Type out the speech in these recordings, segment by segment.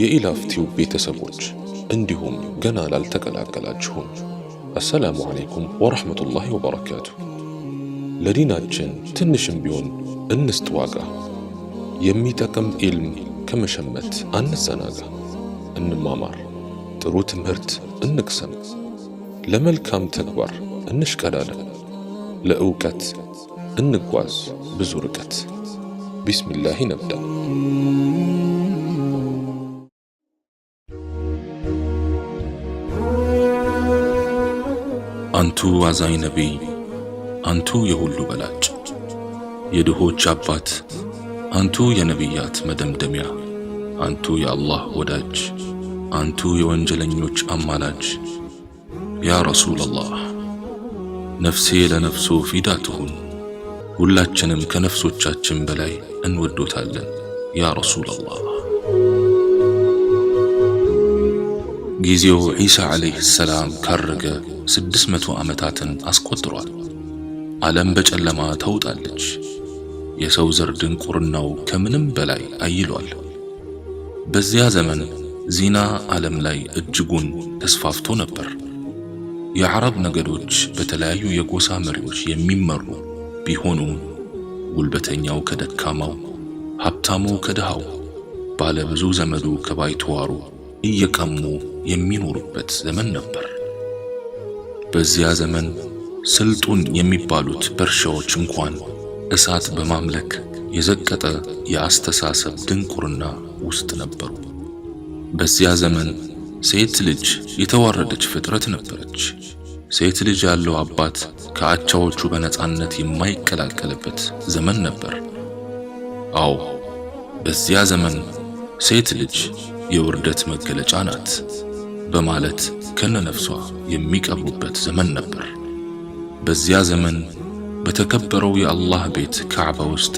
የኢላፍቲው ቤተሰቦች እንዲሁም ገና ላልተቀላቀላችሁም አሰላሙ አለይኩም ወራህመቱላሂ ወበረካቱ። ለዲናችን ትንሽም ቢሆን እንስጥ ዋጋ። የሚጠቅም ኢልም ከመሸመት አንዘናጋ። እንማማር፣ ጥሩ ትምህርት እንቅሰም፣ ለመልካም ተግባር እንሽቀዳደም፣ ለእውቀት እንጓዝ ብዙ ርቀት። ቢስሚላህ ነብዳ። አንቱ አዛኝ ነቢይ፣ አንቱ የሁሉ በላጭ፣ የድሆች አባት፣ አንቱ የነቢያት መደምደሚያ፣ አንቱ የአላህ ወዳጅ፣ አንቱ የወንጀለኞች አማላጅ። ያ ረሱለላህ ነፍሴ ለነፍሶ ፊዳ ትሁን፣ ሁላችንም ከነፍሶቻችን በላይ እንወዶታለን ያ ረሱለላህ። ጊዜው ዒሳ ዓለይሂ ሰላም ካረገ 600 ዓመታትን አስቆጥሯል። ዓለም በጨለማ ተውጣለች። የሰው ዘር ድንቁርናው ከምንም በላይ አይሏል። በዚያ ዘመን ዚና ዓለም ላይ እጅጉን ተስፋፍቶ ነበር። የዓረብ ነገዶች በተለያዩ የጎሳ መሪዎች የሚመሩ ቢሆኑም ጉልበተኛው ከደካማው፣ ሀብታሙ ከድሃው፣ ባለብዙ ዘመዱ ከባይተዋሩ እየቀሙ የሚኖሩበት ዘመን ነበር። በዚያ ዘመን ስልጡን የሚባሉት ፐርሺያዎች እንኳን እሳት በማምለክ የዘቀጠ የአስተሳሰብ ድንቁርና ውስጥ ነበሩ። በዚያ ዘመን ሴት ልጅ የተዋረደች ፍጥረት ነበረች። ሴት ልጅ ያለው አባት ከአቻዎቹ በነጻነት የማይቀላቀልበት ዘመን ነበር። አዎ በዚያ ዘመን ሴት ልጅ የውርደት መገለጫ ናት በማለት ከነነፍሷ የሚቀብሩበት ዘመን ነበር። በዚያ ዘመን በተከበረው የአላህ ቤት ካዕባ ውስጥ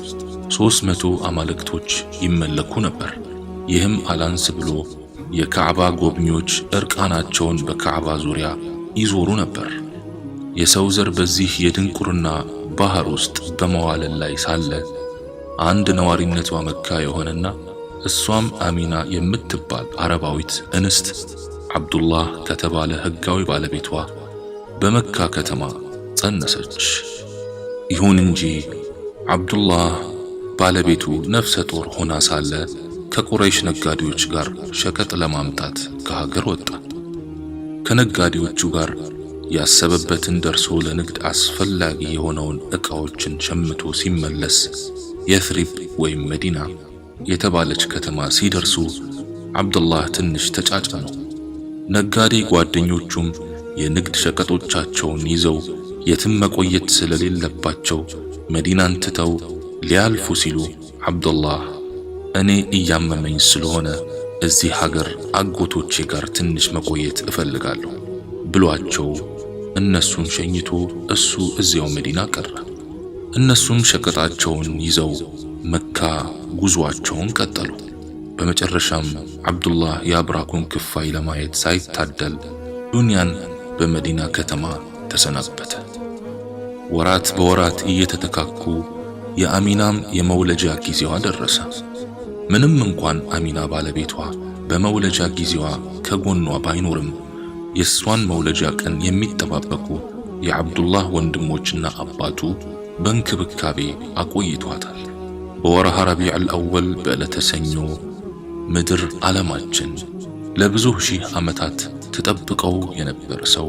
300 አማልክቶች ይመለኩ ነበር። ይህም አላንስ ብሎ የካዕባ ጎብኚዎች እርቃናቸውን በካዕባ ዙሪያ ይዞሩ ነበር። የሰው ዘር በዚህ የድንቁርና ባህር ውስጥ በመዋለል ላይ ሳለ አንድ ነዋሪነቷ መካ የሆነና እሷም አሚና የምትባል አረባዊት እንስት አብዱላህ ከተባለ ሕጋዊ ባለቤቷ በመካ ከተማ ጸነሰች። ይሁን እንጂ አብዱላህ ባለቤቱ ነፍሰ ጡር ሆና ሳለ ከቁረይሽ ነጋዴዎች ጋር ሸቀጥ ለማምጣት ከሀገር ወጣ። ከነጋዴዎቹ ጋር ያሰበበትን ደርሶ ለንግድ አስፈላጊ የሆነውን ዕቃዎችን ሸምቶ ሲመለስ የትሪብ ወይም መዲና የተባለች ከተማ ሲደርሱ አብዱላህ ትንሽ ተጫጫነው። ነጋዴ ጓደኞቹም የንግድ ሸቀጦቻቸውን ይዘው የትም መቆየት ስለሌለባቸው መዲናን ትተው ሊያልፉ ሲሉ አብዱላህ እኔ እያመመኝ ስለሆነ እዚህ ሀገር አጎቶቼ ጋር ትንሽ መቆየት እፈልጋለሁ ብሏቸው እነሱን ሸኝቶ እሱ እዚያው መዲና ቀረ። እነሱም ሸቀጣቸውን ይዘው መካ ጉዞአቸውን ቀጠሉ። በመጨረሻም አብዱላህ የአብራኩን ክፋይ ለማየት ሳይታደል ዱንያን በመዲና ከተማ ተሰናበተ። ወራት በወራት እየተተካኩ የአሚናም የመውለጃ ጊዜዋ ደረሰ። ምንም እንኳን አሚና ባለቤቷ በመውለጃ ጊዜዋ ከጎኗ ባይኖርም የሷን መውለጃ ቀን የሚጠባበቁ የአብዱላህ ወንድሞችና አባቱ በእንክብካቤ አቆይቷታል። በወርሃ ረቢዑል አወል በዕለተ ሰኞ ምድር ዓለማችን ለብዙ ሺህ ዓመታት ተጠብቀው የነበረ ሰው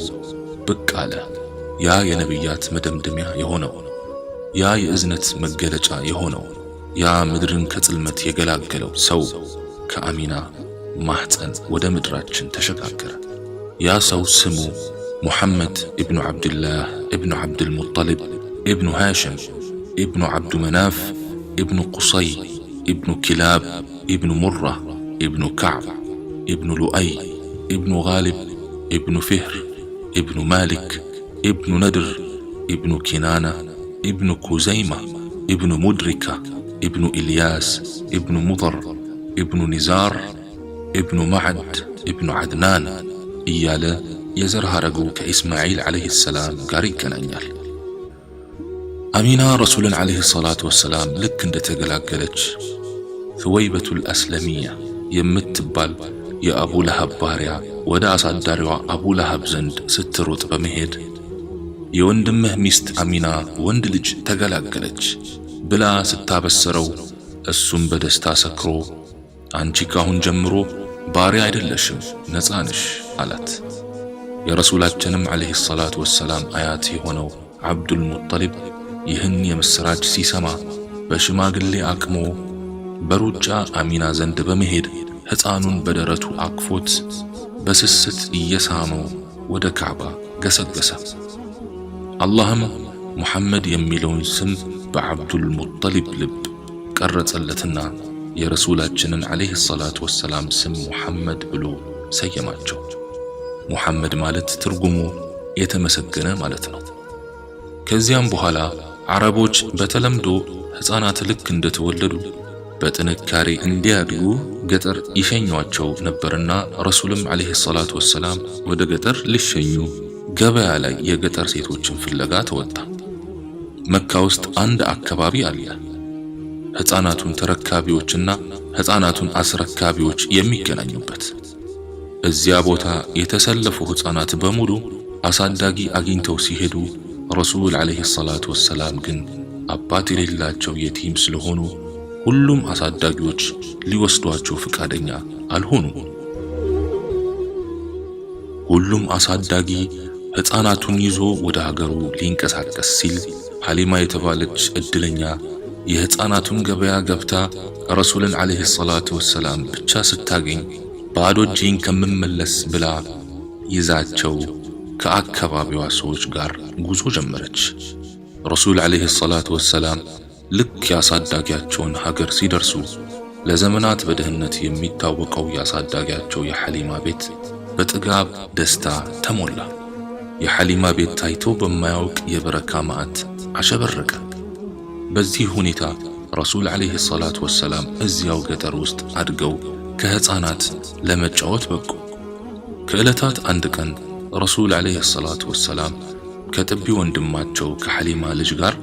ብቅ አለ። ያ የነቢያት መደምደሚያ የሆነው፣ ያ የእዝነት መገለጫ የሆነው፣ ያ ምድርን ከጽልመት የገላገለው ሰው ከአሚና ማህፀን ወደ ምድራችን ተሸጋገረ። ያ ሰው ስሙ ሙሐመድ ኢብኑ ዓብድላህ ኢብኑ ዓብድልሙጠሊብ ኢብኑ ሃሽም ኢብኑ ዓብዱ መናፍ ኢብኑ ቁሰይ ኢብኑ ኪላብ ኢብኑ ሙራ ኢብኑ ከዕብ ኢብኑ ሉአይ ኢብኑ ጋሊብ ኢብኑ ፊህር ኢብኑ ማሊክ ኢብኑ ነድር ኢብኑ ኪናና ኢብኑ ኩዘይማ ኢብኑ ሙድሪካ ኢብኑ ኢልያስ ኢብኑ ሙضር ኢብኑ ኒዛር ኢብኑ ማዕድ ኢብኑ ዓድናን እያለ የዘር ሐረጉ ከኢስማዒል ዓለይሂ ሰላም ጋር ይገናኛል። አሚና ረሱልን ዓለይሂ ሰላቱ ወሰላም ልክ እንደተገላገለች ثويبة الأسلمية የምትባል የአቡ ለሃብ ባሪያ ወደ አሳዳሪዋ አቡ ለሃብ ዘንድ ስትሮጥ በመሄድ የወንድምህ ሚስት አሚና ወንድ ልጅ ተገላገለች ብላ ስታበሰረው እሱም በደስታ ሰክሮ አንቺ ካሁን ጀምሮ ባሪያ አይደለሽም ነፃ ነሽ አላት። የረሱላችንም ዓለይሂ ሰላቱ ወሰላም አያት የሆነው አብዱል ሙጠሊብ ይህን የምስራች ሲሰማ በሽማግሌ አቅሞ በሩጫ አሚና ዘንድ በመሄድ ሕፃኑን በደረቱ አቅፎት በስስት እየሳመው ወደ ካዕባ ገሰገሰ። አላህም ሙሐመድ የሚለውን ስም በአብዱል ሙጠሊብ ልብ ቀረጸለትና የረሱላችንን ዓለይሂ ሰላቱ ወሰላም ስም ሙሐመድ ብሎ ሰየማቸው። ሙሐመድ ማለት ትርጉሙ የተመሰገነ ማለት ነው። ከዚያም በኋላ አረቦች በተለምዶ ሕፃናት ልክ እንደተወለዱ በጥንካሬ እንዲያድጉ ገጠር ይሸኟቸው ነበርና ረሱልም ዓለይሂ ሰላቱ ወሰላም ወደ ገጠር ሊሸኙ ገበያ ላይ የገጠር ሴቶችን ፍለጋ ተወጣ። መካ ውስጥ አንድ አካባቢ አለ፣ ሕፃናቱን ተረካቢዎችና ሕፃናቱን አስረካቢዎች የሚገናኙበት። እዚያ ቦታ የተሰለፉ ሕፃናት በሙሉ አሳዳጊ አግኝተው ሲሄዱ ረሱል ዓለይሂ ሰላቱ ወሰላም ግን አባት የሌላቸው የቲም ስለሆኑ ሁሉም አሳዳጊዎች ሊወስዷቸው ፈቃደኛ አልሆኑም። ሁሉም አሳዳጊ ሕፃናቱን ይዞ ወደ ሀገሩ ሊንቀሳቀስ ሲል ሐሊማ የተባለች እድለኛ የሕፃናቱን ገበያ ገብታ ረሱልን ዓለይሂ ሰላቱ ወሰላም ብቻ ስታገኝ ባዶ እጄን ከምመለስ ብላ ይዛቸው ከአካባቢዋ ሰዎች ጋር ጉዞ ጀመረች። ረሱል ዓለይሂ ሰላቱ ወሰላም ልክ ያሳዳጊያቸውን ሀገር ሲደርሱ ለዘመናት በድህነት የሚታወቀው ያሳዳጊያቸው የሐሊማ ቤት በጥጋብ ደስታ ተሞላ። የሐሊማ ቤት ታይቶ በማያውቅ የበረካ ማዕት አሸበረቀ። በዚህ ሁኔታ ረሱል ዓለይሂ ሰላቱ ወሰላም እዚያው ገጠር ውስጥ አድገው ከሕፃናት ለመጫወት በቁ። ከዕለታት አንድ ቀን ረሱል ዓለይሂ ሰላቱ ወሰላም ከጥቢ ወንድማቸው ከሐሊማ ልጅ ጋር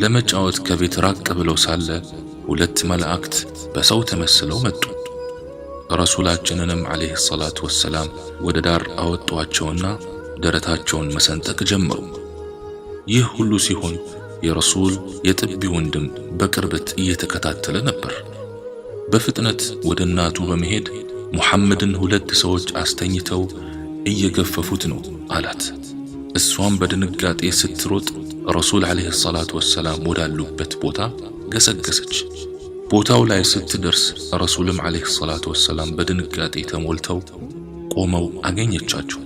ለመጫወት ከቤት ራቅ ብለው ሳለ ሁለት መላእክት በሰው ተመስለው መጡ። ረሱላችንንም ዓለይሂ ሰላቱ ወሰላም ወደ ዳር አወጧቸውና ደረታቸውን መሰንጠቅ ጀመሩ። ይህ ሁሉ ሲሆን የረሱል የጥቢ ወንድም በቅርበት እየተከታተለ ነበር። በፍጥነት ወደ እናቱ በመሄድ ሙሐመድን ሁለት ሰዎች አስተኝተው እየገፈፉት ነው አላት። እሷም በድንጋጤ ስትሮጥ ረሱል ዓለይሂ ሰላቱ ወሰላም ወዳሉበት ቦታ ገሰገሰች። ቦታው ላይ ስትደርስ ረሱልም ዓለይሂ ሰላቱ ወሰላም በድንጋጤ ተሞልተው ቆመው አገኘቻቸው።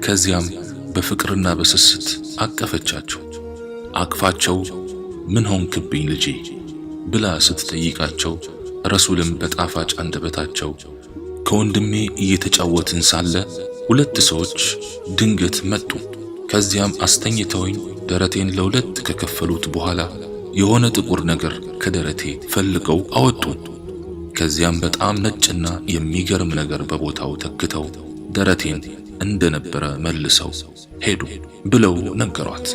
ከዚያም በፍቅርና በስስት አቀፈቻቸው። አቅፋቸው ምን ሆንክብኝ ልጄ ብላ ስትጠይቃቸው ረሱልም በጣፋጭ አንደበታቸው ከወንድሜ እየተጫወትን ሳለ ሁለት ሰዎች ድንገት መጡ። ከዚያም አስተኝተውኝ ደረቴን ለሁለት ከከፈሉት በኋላ የሆነ ጥቁር ነገር ከደረቴ ፈልገው አወጡ። ከዚያም በጣም ነጭና የሚገርም ነገር በቦታው ተክተው ደረቴን እንደነበረ መልሰው ሄዱ ብለው ነገሯት።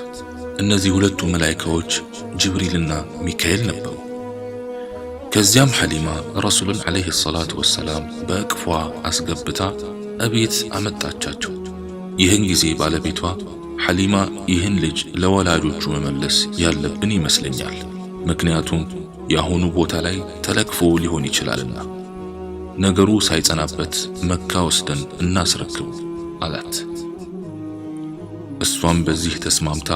እነዚህ ሁለቱ መላእክቶች ጅብሪልና ሚካኤል ነበሩ። ከዚያም ሐሊማ ረሱልን ዓለይሂ ሰላቱ ወሰላም በእቅፏ አስገብታ እቤት አመጣቻቸው። ይህን ጊዜ ባለቤቷ ሐሊማ ይህን ልጅ ለወላጆቹ መመለስ ያለብን ይመስለኛል፣ ምክንያቱም የአሁኑ ቦታ ላይ ተለክፎ ሊሆን ይችላልና ነገሩ ሳይጸናበት መካ ወስደን እናስረክቡ አላት። እሷም በዚህ ተስማምታ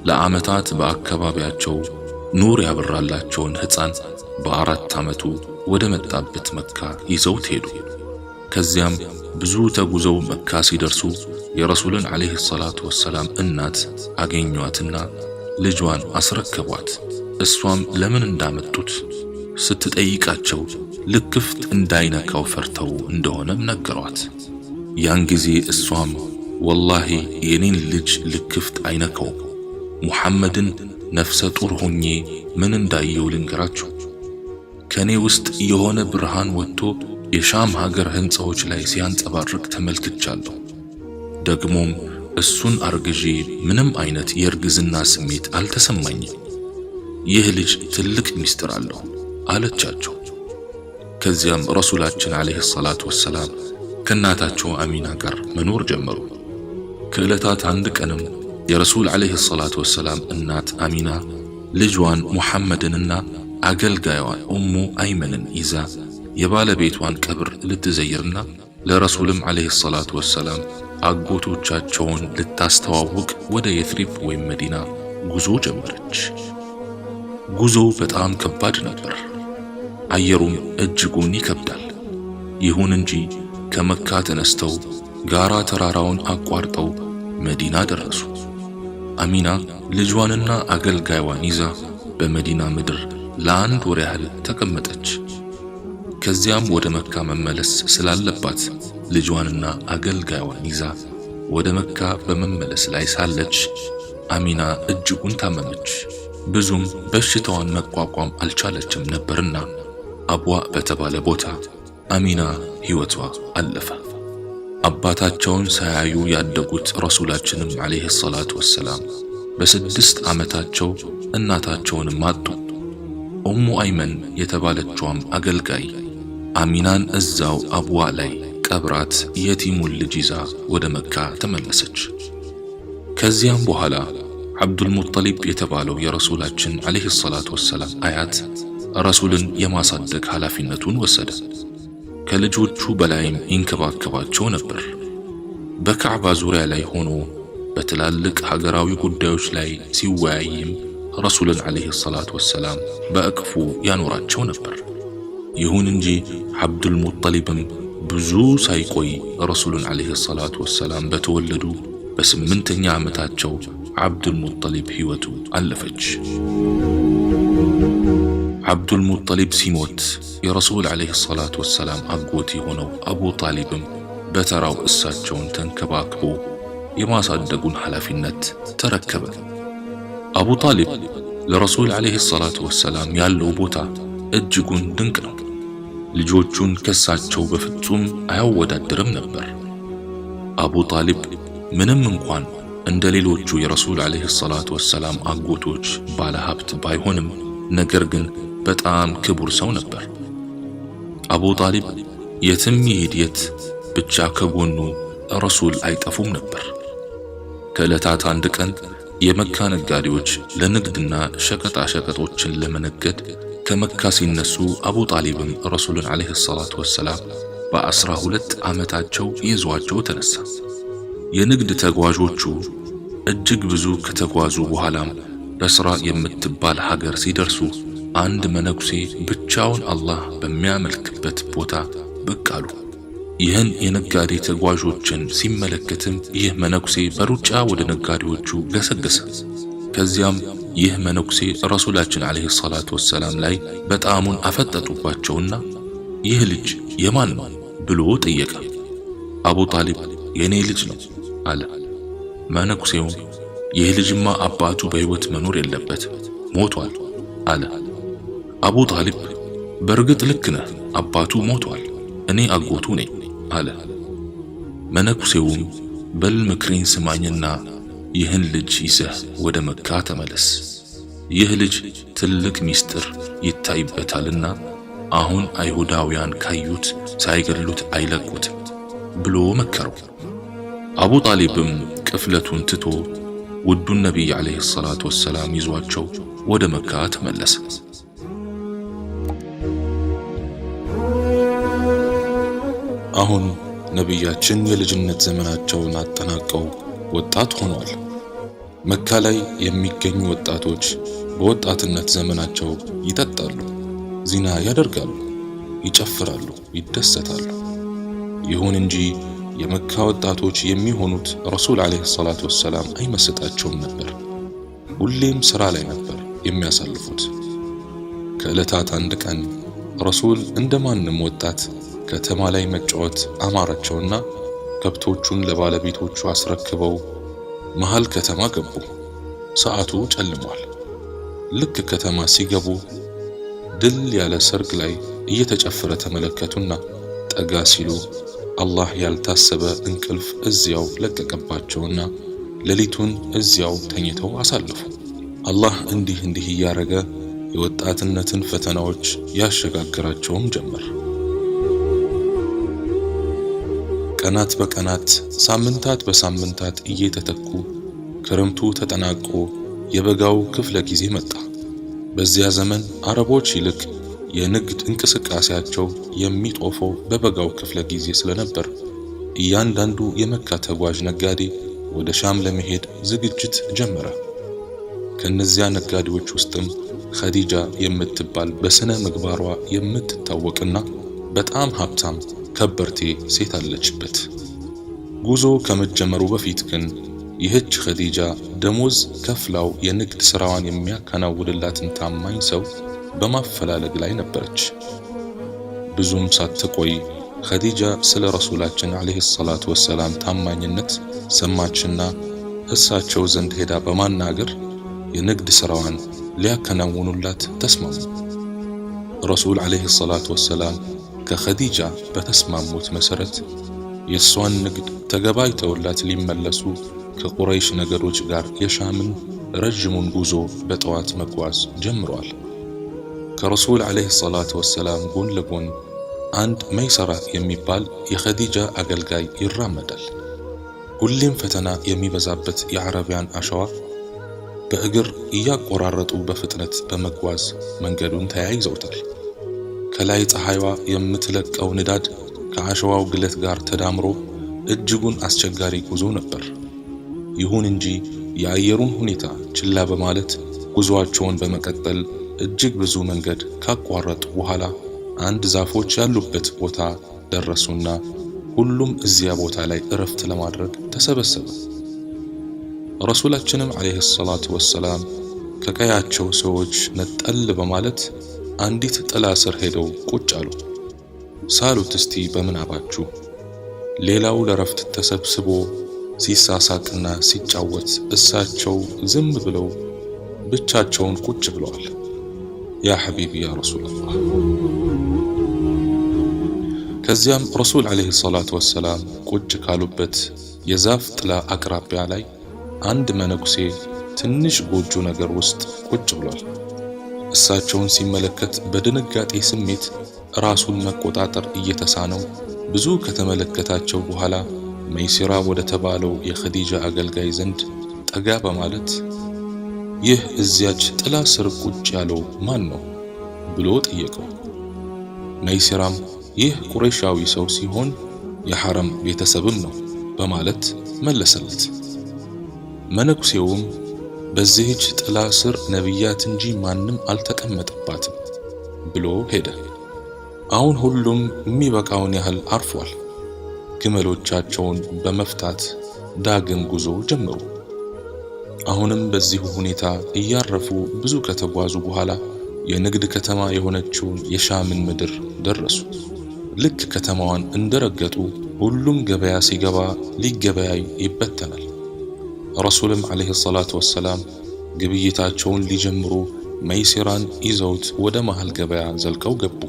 ለዓመታት በአካባቢያቸው ኑር ያበራላቸውን ሕፃን በ4 ዓመቱ ወደ መጣበት መካ ይዘውት ሄዱ። ከዚያም ብዙ ተጉዘው መካ ሲደርሱ የረሱልን ዓለይሂ ሰላቱ ወሰላም እናት አገኟትና ልጇን አስረከቧት። እሷም ለምን እንዳመጡት ስትጠይቃቸው ልክፍት እንዳይነካው ፈርተው እንደሆነም ነገሯት። ያን ጊዜ እሷም ወላሂ የኔን ልጅ ልክፍት አይነካው፣ ሙሐመድን ነፍሰ ጡር ሆኜ ምን እንዳየው ልንገራችሁ። ከኔ ውስጥ የሆነ ብርሃን ወጥቶ የሻም ሀገር ህንፃዎች ላይ ሲያንጸባርቅ ተመልክቻለሁ። ደግሞም እሱን አርግዤ ምንም አይነት የእርግዝና ስሜት አልተሰማኝም። ይህ ልጅ ትልቅ ሚስጥር አለው አለቻቸው። ከዚያም ረሱላችን አለይሂ ሰላቱ ወሰላም ከእናታቸው አሚና ጋር መኖር ጀመሩ። ከዕለታት አንድ ቀንም የረሱል አለይሂ ሰላቱ ወሰላም እናት አሚና ልጇን ሙሐመድንና አገልጋዩዋን ኡሙ አይመንን ይዛ የባለቤቷን ቀብር ልትዘይርና ለረሱልም አለይሂ ሰላቱ ወሰላም አጎቶቻቸውን ልታስተዋውቅ ወደ የትሪብ ወይም መዲና ጉዞ ጀመረች። ጉዞው በጣም ከባድ ነበር። አየሩም እጅጉን ይከብዳል። ይሁን እንጂ ከመካ ተነስተው ጋራ ተራራውን አቋርጠው መዲና ደረሱ። አሚና ልጇንና አገልጋዩዋን ይዛ በመዲና ምድር ለአንድ ወር ያህል ተቀመጠች። ከዚያም ወደ መካ መመለስ ስላለባት ልጇንና አገልጋዩዋን ይዛ ወደ መካ በመመለስ ላይ ሳለች አሚና እጅጉን ታመመች። ብዙም በሽታዋን መቋቋም አልቻለችም ነበርና አብዋ በተባለ ቦታ አሚና ሕይወቷ አለፈ። አባታቸውን ሳያዩ ያደጉት ረሱላችንም አለይሂ ሰላቱ ወሰላም በ6 ዓመታቸው እናታቸውንም አጡ። ኡሙ አይመን የተባለችዋም አገልጋይ አሚናን እዛው አብዋ ላይ ቀብራት የቲሙን ልጅ ይዛ ወደ መካ ተመለሰች። ከዚያም በኋላ አብዱል ሙጠሊብ የተባለው የረሱላችን አለይሂ ሰላቱ ወሰላም አያት ረሱልን የማሳደግ ኃላፊነቱን ወሰደ። ከልጆቹ በላይም ይንከባከባቸው ነበር። በካዕባ ዙሪያ ላይ ሆኖ በትላልቅ ሀገራዊ ጉዳዮች ላይ ሲወያይም ረሱልን አለይሂ ሰላቱ ወሰላም በእቅፉ ያኖራቸው ነበር። ይሁን እንጂ አብዱል ሙጠሊብም ብዙ ሳይቆይ ረሱልን አለይሂ ሰላቱ ወሰላም በተወለዱ በ8ኛ ዓመታቸው አብዱል ሙጠሊብ ሕይወቱ አለፈች። አብዱል ሙጠሊብ ሲሞት የረሱል አለይሂ ሰላቱ ወሰላም አጎት የሆነው አቡ ጣሊብም በተራው እሳቸውን ተንከባክቦ የማሳደጉን ኃላፊነት ተረከበ። አቡ ጣሊብ ለረሱል አለይሂ ሰላቱ ወሰላም ያለው ቦታ እጅጉን ድንቅ ነው። ልጆቹን ከሳቸው በፍጹም አያወዳድርም ነበር። አቡ ጣሊብ ምንም እንኳን እንደ ሌሎቹ የረሱል አለይሂ ሰላቱ ወሰላም አጎቶች ባለ ሀብት ባይሆንም ነገር ግን በጣም ክቡር ሰው ነበር። አቡ ጣሊብ የትም ይሄድ የት ብቻ ከጎኑ ረሱል አይጠፉም ነበር። ከዕለታት አንድ ቀን የመካ ነጋዴዎች ለንግድና ሸቀጣ ሸቀጦችን ለመነገድ ከመካ ሲነሱ አቡ ጣሊብም ረሱልን አለይሂ ሰላቱ ወሰላም በ12 ዓመታቸው ይዟቸው ተነሳ። የንግድ ተጓዦቹ እጅግ ብዙ ከተጓዙ በኋላም በስራ የምትባል ሀገር ሲደርሱ አንድ መነኩሴ ብቻውን አላህ በሚያመልክበት ቦታ ብቅ አሉ። ይህን የነጋዴ ተጓዦችን ሲመለከትም ይህ መነኩሴ በሩጫ ወደ ነጋዴዎቹ ገሰገሰ። ከዚያም ይህ መነኩሴ ረሱላችን አለይሂ ሰላቱ ወሰላም ላይ በጣሙን አፈጠጡባቸውና ይህ ልጅ የማን ነው ብሎ ጠየቀ። አቡ ጣሊብ የኔ ልጅ ነው አለ። መነኩሴውም ይህ ልጅማ አባቱ በሕይወት መኖር የለበት ሞቷል አለ። አቡ ጣሊብ በእርግጥ ልክ ነህ፣ አባቱ ሞቷል፣ እኔ አጎቱ ነኝ አለ። መነኩሴውም በል ምክሬን ስማኝና ይህን ልጅ ይዘህ ወደ መካ ተመለስ፣ ይህ ልጅ ትልቅ ሚስጥር ይታይበታልና አሁን አይሁዳውያን ካዩት ሳይገሉት አይለቁትም ብሎ መከረው። አቡ ጣሊብም ቅፍለቱን ትቶ ውዱን ነቢይ አለይሂ ሰላቱ ወሰላም ይዟቸው ወደ መካ ተመለሰ። አሁን ነቢያችን የልጅነት ዘመናቸውን አጠናቀው ወጣት ሆኗል። መካ ላይ የሚገኙ ወጣቶች በወጣትነት ዘመናቸው ይጠጣሉ፣ ዚና ያደርጋሉ፣ ይጨፍራሉ፣ ይደሰታሉ። ይሁን እንጂ የመካ ወጣቶች የሚሆኑት ረሱል አለይሂ ሰላቱ ወሰላም አይመስጣቸውም ነበር። ሁሌም ሥራ ላይ ነበር የሚያሳልፉት። ከዕለታት አንድ ቀን ረሱል እንደማንም ወጣት ከተማ ላይ መጫወት አማራቸውና ከብቶቹን ለባለቤቶቹ አስረክበው መሃል ከተማ ገቡ። ሰዓቱ ጨልሟል። ልክ ከተማ ሲገቡ ድል ያለ ሰርግ ላይ እየተጨፈረ ተመለከቱና ጠጋ ሲሉ አላህ ያልታሰበ እንቅልፍ እዚያው ለቀቀባቸውና ሌሊቱን እዚያው ተኝተው አሳለፉ። አላህ እንዲህ እያረገ የወጣትነትን ፈተናዎች ያሸጋግራቸውም ጀመር። ቀናት በቀናት ሳምንታት በሳምንታት እየተተኩ ክረምቱ ተጠናቆ የበጋው ክፍለ ጊዜ መጣ። በዚያ ዘመን አረቦች ይልቅ የንግድ እንቅስቃሴያቸው የሚጦፈው በበጋው ክፍለ ጊዜ ስለነበር እያንዳንዱ የመካ ተጓዥ ነጋዴ ወደ ሻም ለመሄድ ዝግጅት ጀመረ። ከነዚያ ነጋዴዎች ውስጥም ኸዲጃ የምትባል በስነ ምግባሯ የምትታወቅና በጣም ሀብታም ከበርቴ ሴት አለችበት። ጉዞ ከመጀመሩ በፊት ግን ይህች ኸዲጃ ደሞዝ ከፍላው የንግድ ስራዋን የሚያከናውንላትን ታማኝ ሰው በማፈላለግ ላይ ነበረች። ብዙም ሳትቆይ ኸዲጃ ስለ ረሱላችን አለይሂ ሰላቱ ወሰላም ታማኝነት ሰማችና እሳቸው ዘንድ ሄዳ በማናገር የንግድ ስራዋን ሊያከናውኑላት ተስማሙ። ረሱል አለይሂ ሰላቱ ወሰላም ከኸዲጃ በተስማሙት መሰረት የሷን ንግድ ተገባይተውላት ሊመለሱ ከቁረይሽ ነገዶች ጋር የሻምን ረጅሙን ጉዞ በጠዋት መጓዝ ጀምረዋል። ከረሱል አለይሂ ሰላቱ ወሰላም ጎን ለጎን አንድ መይሰራ የሚባል የኸዲጃ አገልጋይ ይራመዳል። ሁሌም ፈተና የሚበዛበት የዓረቢያን አሸዋ በእግር እያቆራረጡ በፍጥነት በመጓዝ መንገዱን ተያይዘውታል። ከላይ ፀሐይዋ የምትለቀው ንዳድ ከአሸዋው ግለት ጋር ተዳምሮ እጅጉን አስቸጋሪ ጉዞ ነበር። ይሁን እንጂ የአየሩን ሁኔታ ችላ በማለት ጉዞአቸውን በመቀጠል እጅግ ብዙ መንገድ ካቋረጡ በኋላ አንድ ዛፎች ያሉበት ቦታ ደረሱና ሁሉም እዚያ ቦታ ላይ እረፍት ለማድረግ ተሰበሰቡ። ረሱላችንም አለይሂ ሰላቱ ወሰላም ከቀያቸው ሰዎች ነጠል በማለት አንዲት ጥላ ስር ሄደው ቁጭ አሉ። ሳሉት እስቲ በምናባችሁ። ሌላው ለረፍት ተሰብስቦ ሲሳሳቅና ሲጫወት እሳቸው ዝም ብለው ብቻቸውን ቁጭ ብለዋል። ያ ሐቢቢ ያ ረሱላላህ። ከዚያም ረሱል አለይሂ ሰላቱ ወሰላም ቁጭ ካሉበት የዛፍ ጥላ አቅራቢያ ላይ አንድ መነኩሴ ትንሽ ጎጆ ነገር ውስጥ ቁጭ ብሏል። እሳቸውን ሲመለከት በድንጋጤ ስሜት ራሱን መቆጣጠር እየተሳነው ብዙ ከተመለከታቸው በኋላ መይሲራ ወደ ተባለው የኸዲጃ አገልጋይ ዘንድ ጠጋ በማለት ይህ እዚያች ጥላ ስር ቁጭ ያለው ማን ነው ብሎ ጠየቀው። መይሲራም ይህ ቁረይሻዊ ሰው ሲሆን የሐረም ቤተሰብም ነው በማለት መለሰለት። መነኩሴውም በዚህች ጥላ ስር ነቢያት እንጂ ማንም አልተቀመጠባትም ብሎ ሄደ። አሁን ሁሉም የሚበቃውን ያህል አርፏል። ግመሎቻቸውን በመፍታት ዳግም ጉዞ ጀመሩ። አሁንም በዚሁ ሁኔታ እያረፉ ብዙ ከተጓዙ በኋላ የንግድ ከተማ የሆነችውን የሻምን ምድር ደረሱ። ልክ ከተማዋን እንደረገጡ ሁሉም ገበያ ሲገባ ሊገበያይ ይበተናል። ረሱልም አለይሂ ሰላቱ ወሰላም ግብይታቸውን ሊጀምሩ መይሲራን ይዘውት ወደ መሃል ገበያ ዘልቀው ገቡ።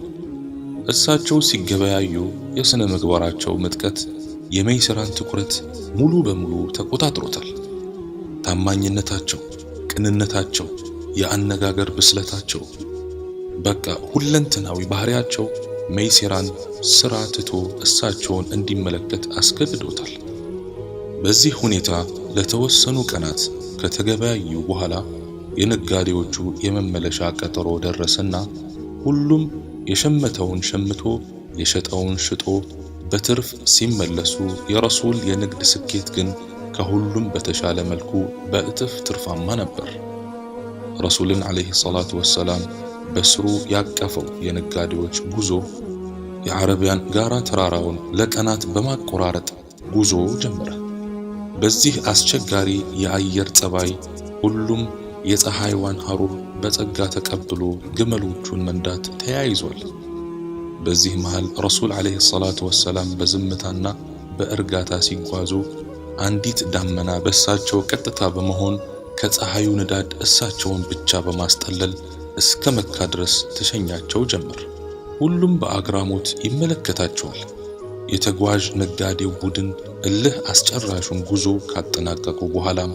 እሳቸው ሲገበያዩ የስነ ምግባራቸው ምጥቀት የመይሲራን ትኩረት ሙሉ በሙሉ ተቆጣጥሮታል። ታማኝነታቸው፣ ቅንነታቸው፣ የአነጋገር ብስለታቸው፣ በቃ ሁለንተናዊ ባህሪያቸው መይሲራን ስራ ትቶ እሳቸውን እንዲመለከት አስገድዶታል። በዚህ ሁኔታ ለተወሰኑ ቀናት ከተገበያዩ በኋላ የነጋዴዎቹ የመመለሻ ቀጠሮ ደረሰና ሁሉም የሸመተውን ሸምቶ የሸጠውን ሽጦ በትርፍ ሲመለሱ የረሱል የንግድ ስኬት ግን ከሁሉም በተሻለ መልኩ በእጥፍ ትርፋማ ነበር። ረሱልን አለይሂ ሰላቱ ወሰላም በስሩ ያቀፈው የነጋዴዎች ጉዞ የዓረቢያን ጋራ ተራራውን ለቀናት በማቆራረጥ ጉዞ ጀመረ። በዚህ አስቸጋሪ የአየር ጸባይ ሁሉም የፀሐይዋን ሐሩር በጸጋ ተቀብሎ ግመሎቹን መንዳት ተያይዟል። በዚህ መሃል ረሱል አለይሂ ሰላቱ ወሰላም በዝምታና በእርጋታ ሲጓዙ አንዲት ዳመና በእሳቸው ቀጥታ በመሆን ከፀሐዩ ንዳድ እሳቸውን ብቻ በማስጠለል እስከ መካ ድረስ ተሸኛቸው ጀመር። ሁሉም በአግራሞት ይመለከታቸዋል። የተጓዥ ነጋዴው ቡድን እልህ አስጨራሹን ጉዞ ካጠናቀቁ በኋላም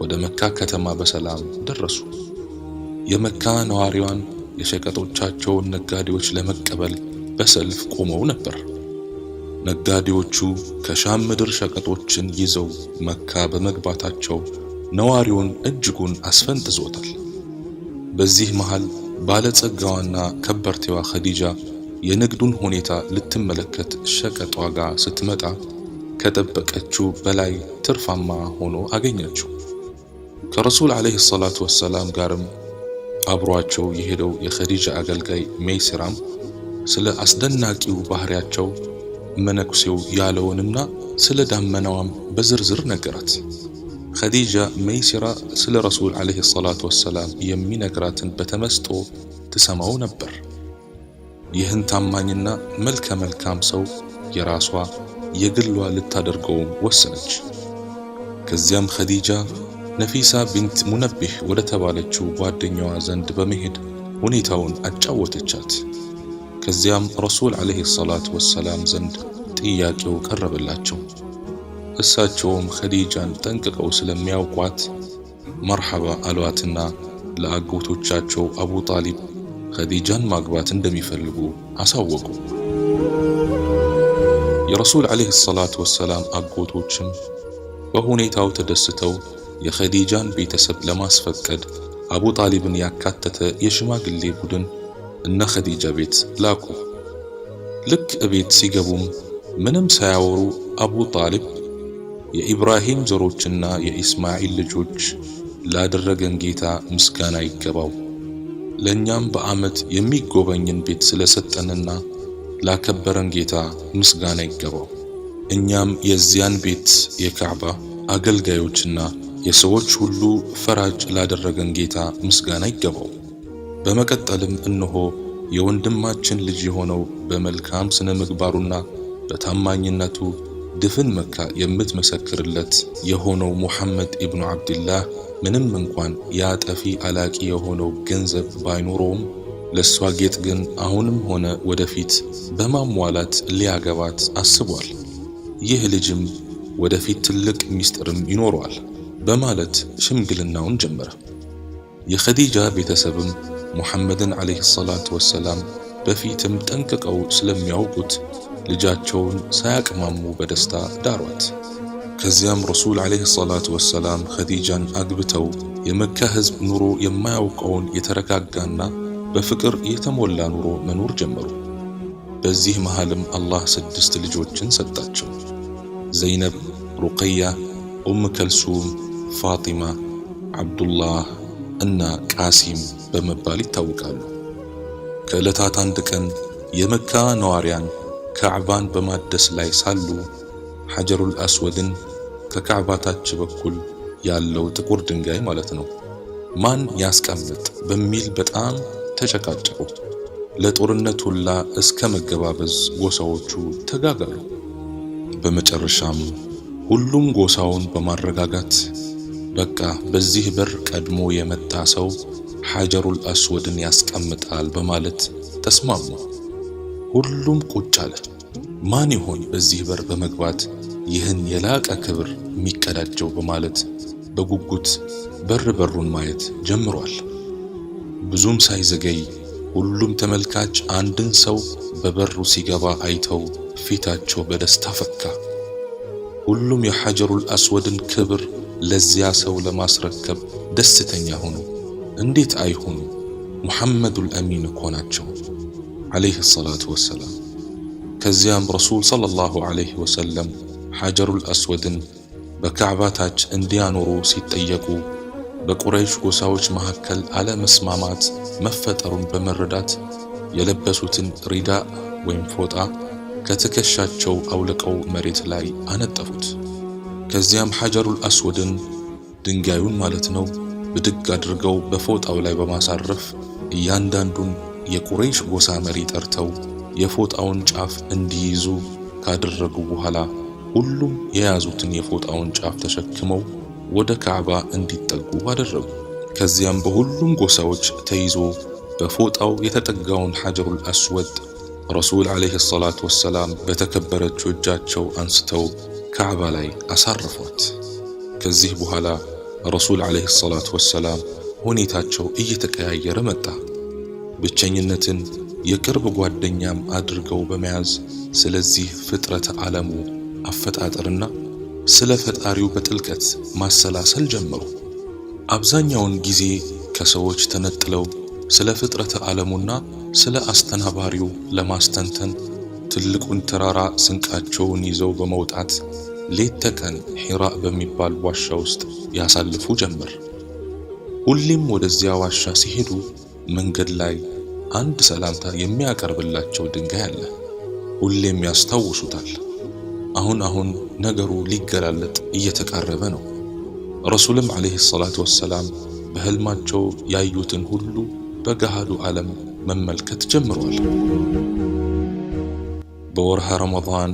ወደ መካ ከተማ በሰላም ደረሱ። የመካ ነዋሪዋን የሸቀጦቻቸውን ነጋዴዎች ለመቀበል በሰልፍ ቆመው ነበር። ነጋዴዎቹ ከሻም ምድር ሸቀጦችን ይዘው መካ በመግባታቸው ነዋሪውን እጅጉን አስፈንጥዞታል። በዚህ መሃል ባለጸጋዋና ከበርቴዋ ኸዲጃ የንግዱን ሁኔታ ልትመለከት ሸቀጧ ጋር ስትመጣ ከጠበቀችው በላይ ትርፋማ ሆኖ አገኘችው። ከረሱል ዓለይሂ ሰላቱ ወሰላም ጋርም አብሯቸው የሄደው የኸዲጃ አገልጋይ መይሲራም ስለ አስደናቂው ባህሪያቸው መነኩሴው ያለውንና ስለ ዳመናዋም በዝርዝር ነገራት። ኸዲጃ መይሲራ ስለ ረሱል ዓለይሂ ሰላቱ ወሰላም የሚነግራትን በተመስጦ ትሰማው ነበር። ይህን ታማኝና መልከ መልካም ሰው የራሷ የግሏ ልታደርገውም ወሰነች። ከዚያም ኸዲጃ ነፊሳ ቢንት ሙነቢህ ወደ ተባለችው ጓደኛዋ ዘንድ በመሄድ ሁኔታውን አጫወተቻት። ከዚያም ረሱል ዓለይሂ ሰላቱ ወሰላም ዘንድ ጥያቄው ቀረበላቸው። እሳቸውም ኸዲጃን ጠንቅቀው ስለሚያውቋት መርሐባ አሏትና ለአጎቶቻቸው አቡ ጣሊብ ኸዲጃን ማግባት እንደሚፈልጉ አሳወቁ። የረሱል ዓለይሂ ሰላቱ ወሰላም አጎቶችም በሁኔታው ተደስተው የኸዲጃን ቤተሰብ ለማስፈቀድ አቡ ጣሊብን ያካተተ የሽማግሌ ቡድን እነ ኸዲጃ ቤት ላኩ። ልክ እቤት ሲገቡም ምንም ሳያወሩ አቡ ጣሊብ የኢብራሂም ዘሮችና የኢስማኤል ልጆች ላደረገን ጌታ ምስጋና ይገባው፣ ለኛም በዓመት የሚጎበኝን ቤት ስለሰጠንና ላከበረን ጌታ ምስጋና ይገባው፣ እኛም የዚያን ቤት የካዕባ አገልጋዮችና የሰዎች ሁሉ ፈራጅ ላደረገን ጌታ ምስጋና ይገባው። በመቀጠልም እነሆ የወንድማችን ልጅ የሆነው በመልካም ስነ ምግባሩና በታማኝነቱ ድፍን መካ የምትመሰክርለት የሆነው ሙሐመድ ኢብኑ አብድላህ ምንም እንኳን ያጠፊ አላቂ የሆነው ገንዘብ ባይኖረውም ለሷ ጌጥ ግን አሁንም ሆነ ወደፊት በማሟላት ሊያገባት አስቧል። ይህ ልጅም ወደፊት ትልቅ ሚስጥርም ይኖረዋል በማለት ሽምግልናውን ጀመረ። የኸዲጃ ቤተሰብም ሙሐመድን ዓለይሂ ሰላቱ ወሰላም በፊትም ጠንቅቀው ስለሚያውቁት ልጃቸውን ሳያቅማሙ በደስታ ዳሯት። ከዚያም ረሱል ዓለይሂ ሰላቱ ወሰላም ኸዲጃን አግብተው የመካ ሕዝብ ኑሮ የማያውቀውን የተረጋጋና በፍቅር የተሞላ ኑሮ መኖር ጀመሩ። በዚህ መሃልም አላህ 6 ልጆችን ሰጣቸው። ዘይነብ፣ ሩቀያ፣ ከልሱም፣ ፋጢማ፣ ዓብዱላህ እና ቃሲም በመባል ይታወቃሉ። ከዕለታት አንድ ቀን የመካ ነዋሪያን ካዕባን በማደስ ላይ ሳሉ ሐጀሩል አስወድን ከካዕባ ታች በኩል ያለው ጥቁር ድንጋይ ማለት ነው ማን ያስቀምጥ በሚል በጣም ተጨቃጨቁ። ለጦርነት ሁላ እስከ መገባበዝ ጎሳዎቹ ተጋጋሉ። በመጨረሻም ሁሉም ጎሳውን በማረጋጋት በቃ በዚህ በር ቀድሞ የመጣ ሰው ሐጀሩል አስወድን ያስቀምጣል በማለት ተስማሙ። ሁሉም ቁጭ አለ። ማን ይሆን በዚህ በር በመግባት ይህን የላቀ ክብር የሚቀዳጀው በማለት በጉጉት በሩን ማየት ጀምሯል። ብዙም ሳይዘገይ ሁሉም ተመልካች አንድን ሰው በበሩ ሲገባ አይተው ፊታቸው በደስታ ፈካ። ሁሉም የሐጀሩል አስወድን ክብር ለዚያ ሰው ለማስረከብ ደስተኛ ሆኑ። እንዴት አይሆኑ? ሙሐመዱል አሚን እኮ ናቸው ዓለይሂ ሰላቱ ወሰላም። ከዚያም ረሱል ሰለላሁ ዐለይሂ ወሰለም ሐጀሩል አስወድን በካዕባ ታች እንዲያኖሩ ሲጠየቁ በቁረይሽ ጎሳዎች መካከል አለመስማማት መፈጠሩን በመረዳት የለበሱትን ሪዳ ወይም ፎጣ ከትከሻቸው አውልቀው መሬት ላይ አነጠፉት። ከዚያም ሐጀሩል አስወድን ድንጋዩን ማለት ነው ብድግ አድርገው በፎጣው ላይ በማሳረፍ እያንዳንዱን የቁረይሽ ጎሳ መሪ ጠርተው የፎጣውን ጫፍ እንዲይዙ ካደረጉ በኋላ ሁሉም የያዙትን የፎጣውን ጫፍ ተሸክመው ወደ ካዕባ እንዲጠጉ አደረጉ። ከዚያም በሁሉም ጎሳዎች ተይዞ በፎጣው የተጠጋውን ሐጀሩል አስወድ ረሱል ዓለይሂ ሰላቱ ወሰላም በተከበረችው እጃቸው አንስተው ካዕባ ላይ አሳረፏት። ከዚህ በኋላ ረሱል ዓለይሂ ሰላቱ ወሰላም ሁኔታቸው እየተቀያየረ መጣ። ብቸኝነትን፣ የቅርብ ጓደኛም አድርገው በመያዝ ስለዚህ ፍጥረተ ዓለሙ አፈጣጠርና ስለ ፈጣሪው በጥልቀት ማሰላሰል ጀመሩ። አብዛኛውን ጊዜ ከሰዎች ተነጥለው ስለ ፍጥረተ ዓለሙና ስለ አስተናባሪው ለማስተንተን ትልቁን ተራራ ስንቃቸውን ይዘው በመውጣት ሌት ተቀን ሒራ በሚባል ዋሻ ውስጥ ያሳልፉ ጀመር። ሁሌም ወደዚያ ዋሻ ሲሄዱ መንገድ ላይ አንድ ሰላምታ የሚያቀርብላቸው ድንጋይ አለ። ሁሌም ያስታውሱታል። አሁን ነገሩ ሊገላለጥ እየተቃረበ ነው። ረሱልም ዓለይሂ ሰላቱ ወሰላም በህልማቸው ያዩትን ሁሉ በገሃዱ ዓለም መመልከት ጀምረዋል። በወርሃ ረመዳን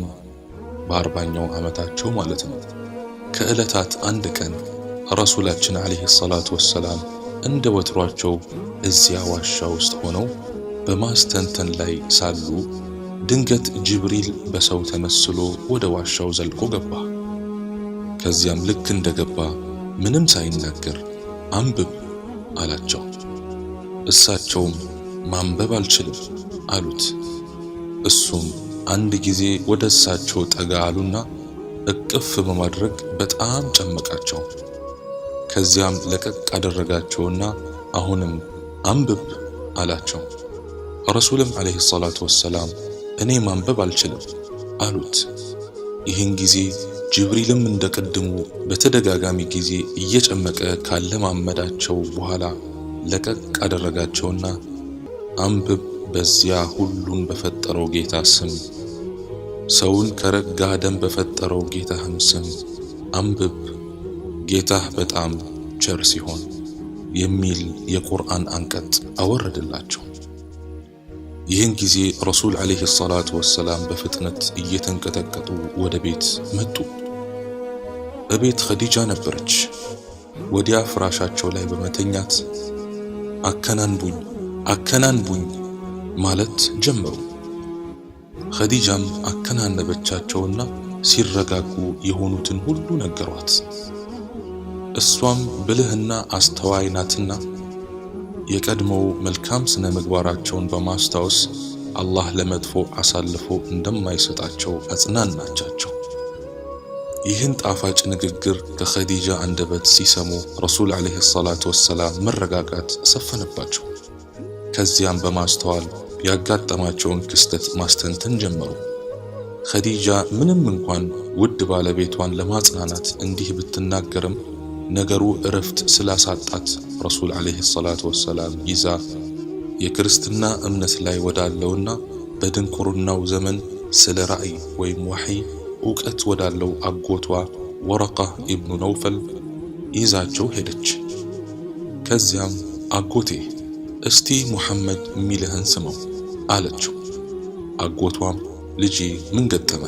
በ40ኛው ዓመታቸው ማለት ነው። ከዕለታት አንድ ቀን ረሱላችን ዓለይሂ ሰላቱ ወሰላም እንደ ወትሯቸው እዚያ ዋሻ ውስጥ ሆነው በማስተንተን ላይ ሳሉ ድንገት ጅብሪል በሰው ተመስሎ ወደ ዋሻው ዘልቆ ገባ። ከዚያም ልክ እንደገባ ምንም ሳይናገር አንብብ አላቸው። እሳቸውም ማንበብ አልችልም አሉት። እሱም አንድ ጊዜ ወደ እሳቸው ጠጋ አሉና እቅፍ በማድረግ በጣም ጨመቃቸው። ከዚያም ለቀቅ አደረጋቸውና አሁንም አንብብ አላቸው። ረሱልም ዓለይሂ ሰላቱ ወሰላም እኔ ማንበብ አልችልም አሉት። ይህን ጊዜ ጅብሪልም እንደቀድሙ በተደጋጋሚ ጊዜ እየጨመቀ ካለማመዳቸው በኋላ ለቀቅ አደረጋቸውና አንብብ በዚያ ሁሉን በፈጠረው ጌታ ስም፣ ሰውን ከረጋ ደም በፈጠረው ጌታህም ስም አንብብ፣ ጌታህ በጣም ቸር ሲሆን የሚል የቁርአን አንቀጽ አወረደላቸው። ይህን ጊዜ ረሱል ዓለይሂ ሰላቱ ወሰላም በፍጥነት እየተንቀጠቀጡ ወደ ቤት መጡ። እቤት ኸዲጃ ነበረች። ወዲያ ፍራሻቸው ላይ በመተኛት አከናንቡኝ አከናንቡኝ ማለት ጀመሩ። ኸዲጃም አከናነበቻቸውና ሲረጋጉ የሆኑትን ሁሉ ነገሯት። እሷም ብልህና አስተዋይ ናትና የቀድሞው መልካም ስነ ምግባራቸውን በማስታወስ አላህ ለመጥፎ አሳልፎ እንደማይሰጣቸው አጽናናቻቸው። ይህን ጣፋጭ ንግግር ከኸዲጃ አንደበት ሲሰሙ ረሱል ዓለይሂ ሰላቱ ወሰላም መረጋጋት ሰፈነባቸው። ከዚያም በማስተዋል ያጋጠማቸውን ክስተት ማስተንተን ጀመሩ። ኸዲጃ ምንም እንኳን ውድ ባለቤቷን ለማጽናናት እንዲህ ብትናገርም ነገሩ እረፍት ስላሳጣት ረሱል ዓለይሂ ሰላቱ ወሰላም ይዛ የክርስትና እምነት ላይ ወዳለውና በድንቁርናው ዘመን ስለ ራእይ ወይም ወሕይ ዕውቀት ወዳለው አጎቷ ወረቃ ኢብኑ ነውፈል ይዛቸው ሄደች። ከዚያም አጎቴ እስቲ ሙሐመድ የሚልህን ስመው አለችው። አጎቷም ልጄ ምን ገጠመ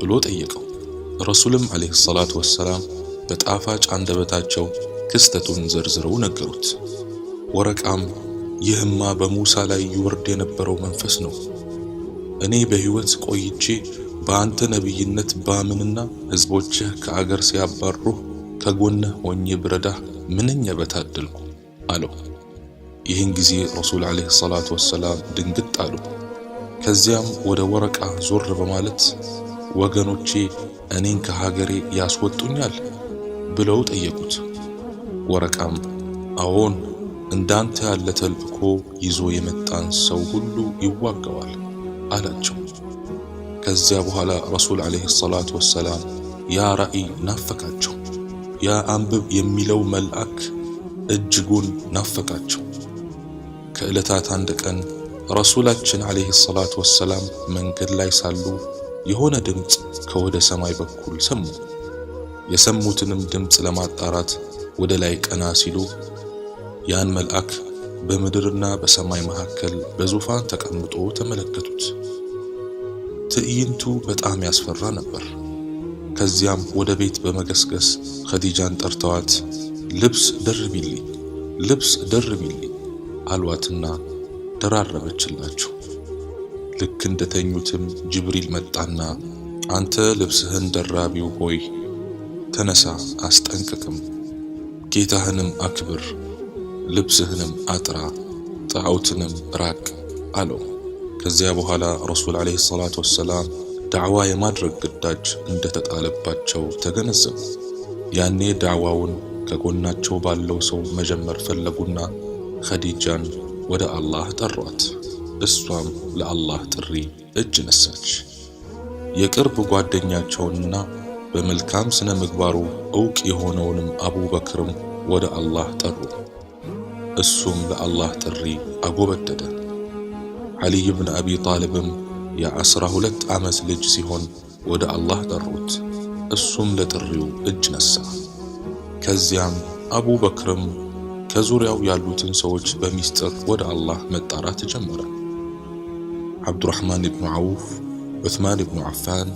ብሎ ጠየቀው። ረሱልም ዓለይሂ ሰላቱ ወሰላም በጣፋጭ አንደበታቸው ክስተቱን ዘርዝረው ነገሩት። ወረቃም ይህማ በሙሳ ላይ ይወርድ የነበረው መንፈስ ነው። እኔ በሕይወት ቆይቼ በአንተ ነቢይነት ባምንና ሕዝቦችህ ከአገር ሲያባሩህ ከጎንህ ሆኜ ብረዳህ ምንኛ በታደልኩ አለው። ይህን ጊዜ ረሱል ዓለይሂ ሰላቱ ወሰላም ድንግጥ አሉ። ከዚያም ወደ ወረቃ ዞር በማለት ወገኖቼ እኔን ከሀገሬ ያስወጡኛል ብለው ጠየቁት። ወረቃም አዎን፣ እንዳንተ ያለ ተልእኮ ይዞ የመጣን ሰው ሁሉ ይዋጋዋል አላቸው። ከዚያ በኋላ ረሱል ዓለይሂ ሰላቱ ወሰላም ያ ራእይ ናፈቃቸው። ያ አንብብ የሚለው መልአክ እጅጉን ናፈቃቸው። ከዕለታት አንድ ቀን ረሱላችን ዓለይሂ ሰላቱ ወሰላም መንገድ ላይ ሳሉ የሆነ ድምፅ ከወደ ሰማይ በኩል ሰሙ። የሰሙትንም ድምፅ ለማጣራት ወደ ላይ ቀና ሲሉ ያን መልአክ በምድርና በሰማይ መካከል በዙፋን ተቀምጦ ተመለከቱት። ትዕይንቱ በጣም ያስፈራ ነበር። ከዚያም ወደ ቤት በመገስገስ ኸዲጃን ጠርተዋት ልብስ ደርቢልኝ አሏትና ደራረበችላቸው። ልክ እንደተኙትም ጅብሪል መጣና አንተ ልብስህን ደራቢው ሆይ ተነሳ፣ አስጠንቅቅም፣ ጌታህንም አክብር፣ ልብስህንም አጥራ፣ ጣዖትንም ራቅ አለው። ከዚያ በኋላ ረሱል ዓለይሂ ሰላቱ ወሰላም ዳዕዋ የማድረግ ግዳጅ እንደተጣለባቸው ተገነዘቡ። ያኔ ዳዕዋውን ከጎናቸው ባለው ሰው መጀመር ፈለጉና ኸዲጃን ወደ አላህ ጠሯት። እሷም ለአላህ ጥሪ እጅ ነሳች። የቅርብ ጓደኛቸውንና በመልካም ስነ ምግባሩ ዕውቅ የሆነውንም አቡበክርም ወደ አላህ ጠሩ። እሱም ለአላህ ጥሪ አጎበደደ። ዓሊይ ብን አቢ ጣልብም የ12 ዓመት ልጅ ሲሆን ወደ አላህ ጠሩት። እሱም ለጥሪው እጅ ነሳ። ከዚያም አቡበክርም ከዙሪያው ያሉትን ሰዎች በሚስጥር ወደ አላህ መጣራት ጀመረ። ዓብዱራሕማን ብኑ ዓውፍ፣ ዑስማን ብኑ ዓፋን፣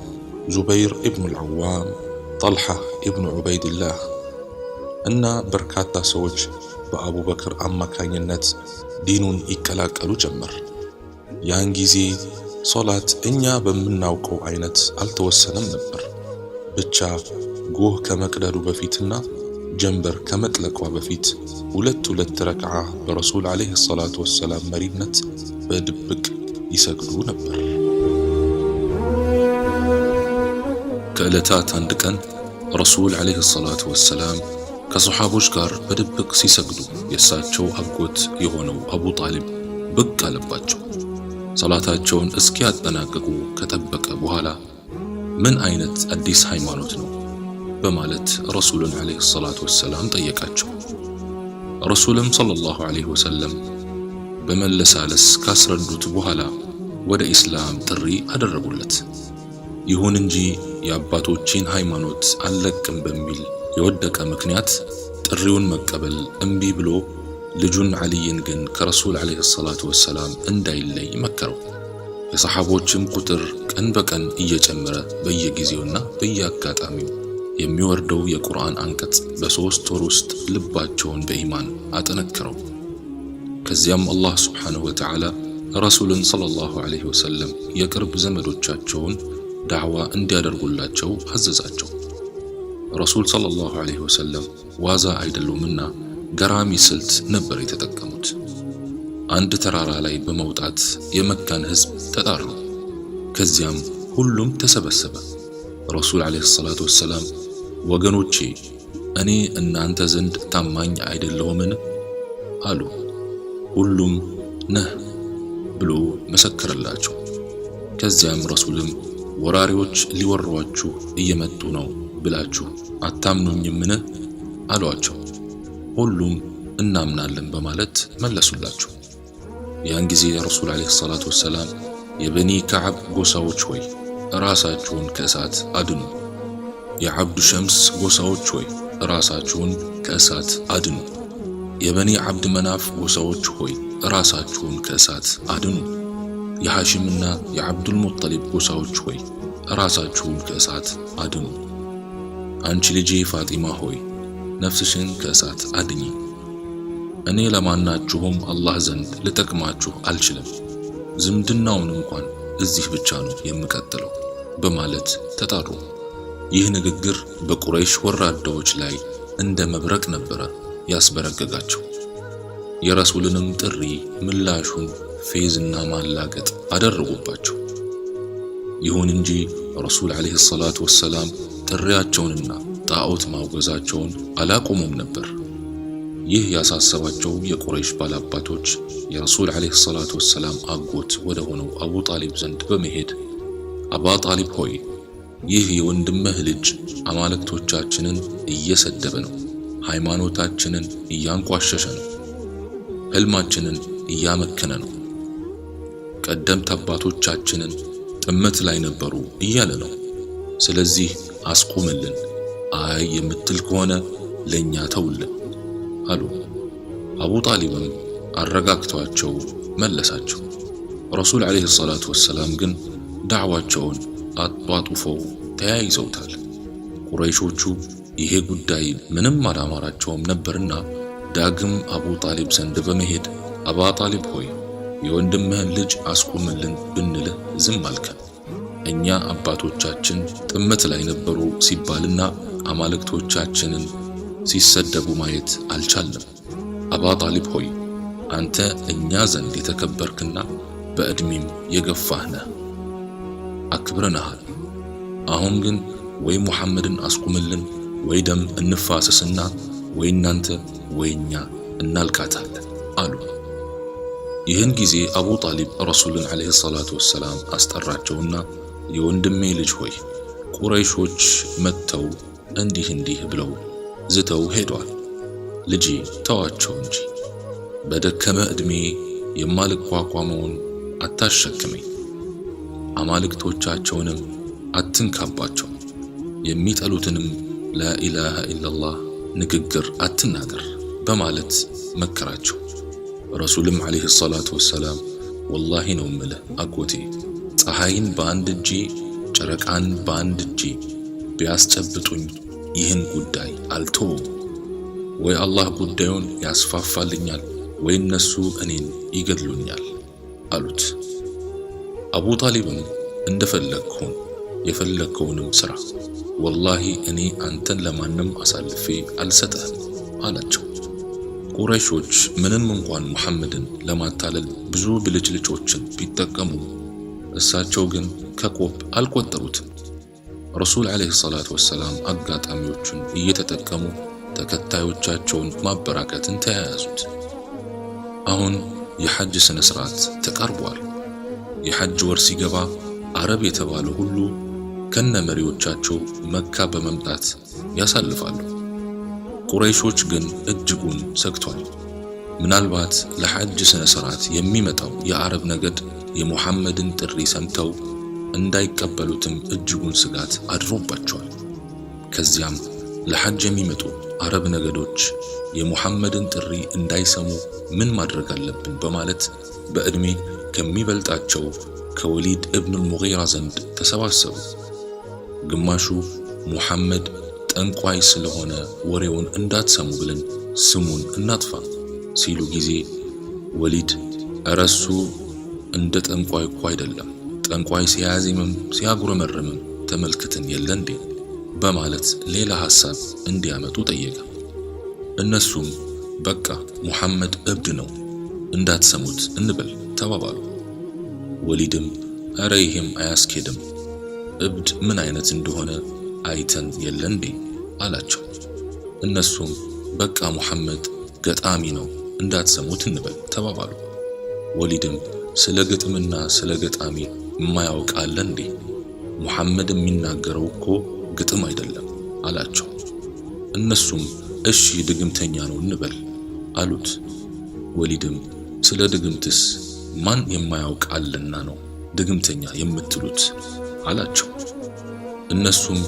ዙበይር ኢብኑ አልዓዋም፣ ጠልሓ ኢብኑ ዑበይድላህ እና በርካታ ሰዎች በአቡበክር አማካኝነት ዲኑን ይቀላቀሉ ጀመር። ያን ጊዜ ሶላት እኛ በምናውቀው አይነት አልተወሰነም ነበር። ብቻ ጎህ ከመቅደዱ በፊትና ጀንበር ከመጥለቋ በፊት ሁለት ረክዓ በረሱል ዓለይሂ ሰላቱ ወሰላም መሪነት በድብቅ ይሰግዱ ነበር። ከዕለታት አንድ ቀን ረሱል ዓለይሂ ሰላቱ ወሰላም ከሰሓቦች ጋር በድብቅ ሲሰግዱ የእሳቸው አጎት የሆነው አቡ ጣሊብ ብቅ አለባቸው። ሰላታቸውን እስኪያጠናቅቁ ከጠበቀ በኋላ ምን አይነት አዲስ ሃይማኖት ነው በማለት ረሱልን ዓለይሂ ሰላቱ ወሰላም ጠየቃቸው። ረሱልም ሰለላሁ ዐለይሂ ወሰለም በመለሳለስ ካስረዱት በኋላ ወደ ኢስላም ጥሪ አደረጉለት። ይሁን እንጂ የአባቶችን ሃይማኖት አልለቅም በሚል የወደቀ ምክንያት ጥሪውን መቀበል እምቢ ብሎ ልጁን ዓሊይን ግን ከረሱል ዓለይሂ ሰላቱ ወሰላም እንዳይለይ መከረው። የሰሓቦችም ቁጥር ቀን በቀን እየጨመረ በየጊዜውና በየአጋጣሚው የሚወርደው የቁርአን አንቀጽ በ3 ወር ውስጥ ልባቸውን በኢማን አጠነክረው። ከዚያም አላህ ሱብሓነሁ ወተዓላ ረሱልን ሰለላሁ ዐለይሂ ወሰለም የቅርብ ዘመዶቻቸውን ዳዕዋ እንዲያደርጉላቸው አዘዛቸው። ረሱል ሰለላሁ ዐለይሂ ወሰለም ዋዛ አይደሉምና ገራሚ ስልት ነበር የተጠቀሙት። አንድ ተራራ ላይ በመውጣት የመካን ሕዝብ ተጣሩ። ከዚያም ሁሉም ተሰበሰበ። ረሱል ዓለይሂ ሰላቱ ወሰላም ወገኖቼ እኔ እናንተ ዘንድ ታማኝ አይደለሁምን አሉ። ሁሉም ነህ ብሎ መሰከረላቸው። ከዚያም ረሱልም ወራሪዎች ሊወሯችሁ እየመጡ ነው ብላችሁ አታምኑኝምን አሏቸው። ሁሉም እናምናለን በማለት መለሱላቸው። ያን ጊዜ ረሱል ዓለይሂ ሰላቱ ወሰላም የበኒ ከዓብ ጎሳዎች ሆይ ራሳችሁን ከእሳት አድኑ፣ የዓብዱ ሸምስ ጎሳዎች ሆይ ራሳችሁን ከእሳት አድኑ፣ የበኒ ዓብድ መናፍ ጎሳዎች ሆይ ራሳችሁን ከእሳት አድኑ፣ የሐሽምና የዓብዱል ሙጠሊብ ጎሳዎች ሆይ ራሳችሁን ከእሳት አድኑ። አንቺ ልጄ ፋጢማ ሆይ ነፍስሽን ከእሳት አድኚ። እኔ ለማናችሁም አላህ ዘንድ ልጠቅማችሁ አልችልም፣ ዝምድናውን እንኳን እዚህ ብቻ ነው የምቀጥለው በማለት ተጣሩ። ይህ ንግግር በቁረይሽ ወራዳዎች ላይ እንደ መብረቅ ነበረ ያስበረገጋቸው። የረሱልንም ጥሪ ምላሹን ፌዝና ማላገጥ አደረጉባቸው። ይሁን እንጂ ረሱል ዓለይሂ ሰላቱ ወሰላም ጥሪያቸውንና ጣዖት ማውገዛቸውን አላቆሙም ነበር። ይህ ያሳሰባቸው የቁረይሽ ባላባቶች የረሱል ዓለይሂ ሰላቱ ወሰላም አጎት ወደ ሆነው አቡ ጣሊብ ዘንድ በመሄድ አባ ጣሊብ ሆይ ይህ የወንድምህ ልጅ አማልክቶቻችንን እየሰደበ ነው፣ ሃይማኖታችንን እያንቋሸሸ ነው፣ ሕልማችንን እያመከነ ነው፣ ቀደምት አባቶቻችንን ጥመት ላይ ነበሩ እያለ ነው። ስለዚህ አስቁምልን፣ አይ የምትል ከሆነ ለኛ ተውልን አሉ። አቡ ጣሊብም አረጋግተዋቸው መለሳቸው። ረሱል ዓለይሂ ሰላቱ ወሰላም ግን ዳዕዋቸውን አጧጡፈው ተያይዘውታል። ቁረይሾቹ ይሄ ጉዳይ ምንም አላማራቸውም ነበርና ዳግም አቡ ጣሊብ ዘንድ በመሄድ አባ ጣሊብ ሆይ የወንድምህን ልጅ አስቁምልን ብንልህ ዝም አልከን። እኛ አባቶቻችን ጥመት ላይ ነበሩ ሲባልና አማልክቶቻችንን ሲሰደቡ ማየት አልቻልንም። አባ ጣሊብ ሆይ አንተ እኛ ዘንድ የተከበርክና በዕድሜም የገፋህ ነህ፣ አክብረንሃል። አሁን ግን ወይ ሙሐመድን አስቁምልን ወይ ደም እንፋሰስና ወይ እናንተ ወይ እኛ እናልቃታለን አሉ። ይህን ጊዜ አቡ ጣሊብ ረሱልን ዓለይሂ ሰላቱ ወሰላም አስጠራቸውና የወንድሜ ልጅ ሆይ ቁረይሾች መጥተው እንዲህ ብለው ዝተው ሄደዋል። ልጄ ተዋቸው እንጂ በደከመ ዕድሜ የማልቋቋመውን አታሸክመኝ፣ አማልክቶቻቸውንም አትንካባቸው፣ የሚጠሉትንም ላኢላሃ ኢላላህ ንግግር አትናገር በማለት መከራቸው። ረሱልም ዓለይሂ ሰላቱ ወሰላም ወላሂ ነው ምልህ አጎቴ፣ ፀሐይን በአንድ እጄ ጨረቃን በአንድ እጄ ቢያስጨብጡኝ ይህን ጉዳይ አልተውም። ወይ አላህ ጉዳዩን ያስፋፋልኛል ወይ እነሱ እኔን ይገድሉኛል አሉት። አቡ ጣሊብም እንደፈለግሁን የፈለግከውንም ስራ፣ ወላሂ እኔ አንተን ለማንም አሳልፌ አልሰጠህም አላቸው። ቁረይሾች ምንም እንኳን ሙሐመድን ለማታለል ብዙ ብልጭልጮችን ቢጠቀሙ እሳቸው ግን ከቆብ አልቆጠሩትም። ረሱል ዓለይሂ ሰላቱ ወሰላም አጋጣሚዎቹን እየተጠቀሙ ተከታዮቻቸውን ማበራከትን ተያያዙት። አሁን የሐጅ ስነ ስርዓት ተቃርቧል። የሐጅ ወር ሲገባ አረብ የተባለ ሁሉ ከነ መሪዎቻቸው መካ በመምጣት ያሳልፋሉ። ቁረይሾች ግን እጅጉን ሰግቷል። ምናልባት ለሐጅ ስነ ስርዓት የሚመጣው የአረብ ነገድ የሙሐመድን ጥሪ ሰምተው እንዳይቀበሉትም እጅጉን ስጋት አድሮባቸዋል። ከዚያም ለሐጅ የሚመጡ አረብ ነገዶች የሙሐመድን ጥሪ እንዳይሰሙ ምን ማድረግ አለብን በማለት በዕድሜ ከሚበልጣቸው ከወሊድ ኢብኑ አልሙጊራ ዘንድ ተሰባሰቡ። ግማሹ ሙሐመድ ጠንቋይ ስለሆነ ወሬውን እንዳትሰሙ ብለን ስሙን እናጥፋ ሲሉ ጊዜ ወሊድ እረሱ እንደ ጠንቋይ እኮ አይደለም፣ ጠንቋይ ሲያዜምም ሲያጉረመርምም ተመልክተን የለ እንዴ በማለት ሌላ ሐሳብ እንዲያመጡ ጠየቀ። እነሱም በቃ ሙሐመድ እብድ ነው እንዳትሰሙት እንበል ተባባሉ። ወሊድም አረ ይሄም አያስኬድም፣ እብድ ምን አይነት እንደሆነ አይተን የለ እንዴ አላቸው። እነሱም በቃ ሙሐመድ ገጣሚ ነው እንዳትሰሙት እንበል ተባባሉ። ወሊድም ስለ ግጥምና ስለ ገጣሚ የማያውቅ አለ እንዴ? ሙሐመድ የሚናገረው እኮ ግጥም አይደለም አላቸው። እነሱም እሺ ድግምተኛ ነው እንበል አሉት። ወሊድም ስለ ድግምትስ ማን የማያውቅ አለና ነው ድግምተኛ የምትሉት አላቸው። እነሱም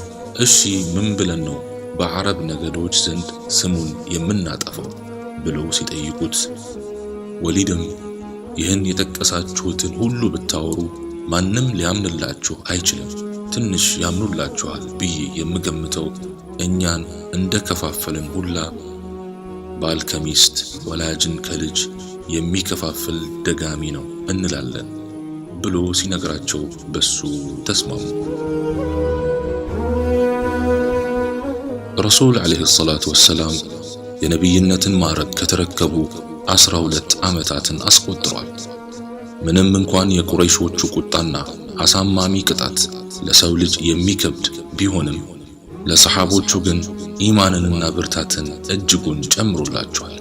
እሺ ምን ብለን ነው በአረብ ነገዶች ዘንድ ስሙን የምናጠፋው ብለው ሲጠይቁት ወሊድም ይህን የጠቀሳችሁትን ሁሉ ብታወሩ ማንም ሊያምንላችሁ አይችልም፣ ትንሽ ያምኑላችኋል ብዬ የምገምተው እኛን እንደ ከፋፈልን ሁላ ባል ከሚስት ወላጅን ከልጅ የሚከፋፍል ደጋሚ ነው እንላለን ብሎ ሲነግራቸው በሱ ተስማሙ። ረሱል ዓለይሂ ሰላቱ ወሰላም የነቢይነትን ማዕረግ ከተረከቡ 12 ዓመታትን አስቆጥሯል። ምንም እንኳን የቁረይሾቹ ቁጣና አሳማሚ ቅጣት ለሰው ልጅ የሚከብድ ቢሆንም ለሰሓቦቹ ግን ኢማንንና ብርታትን እጅጉን ጨምሮላቸዋል።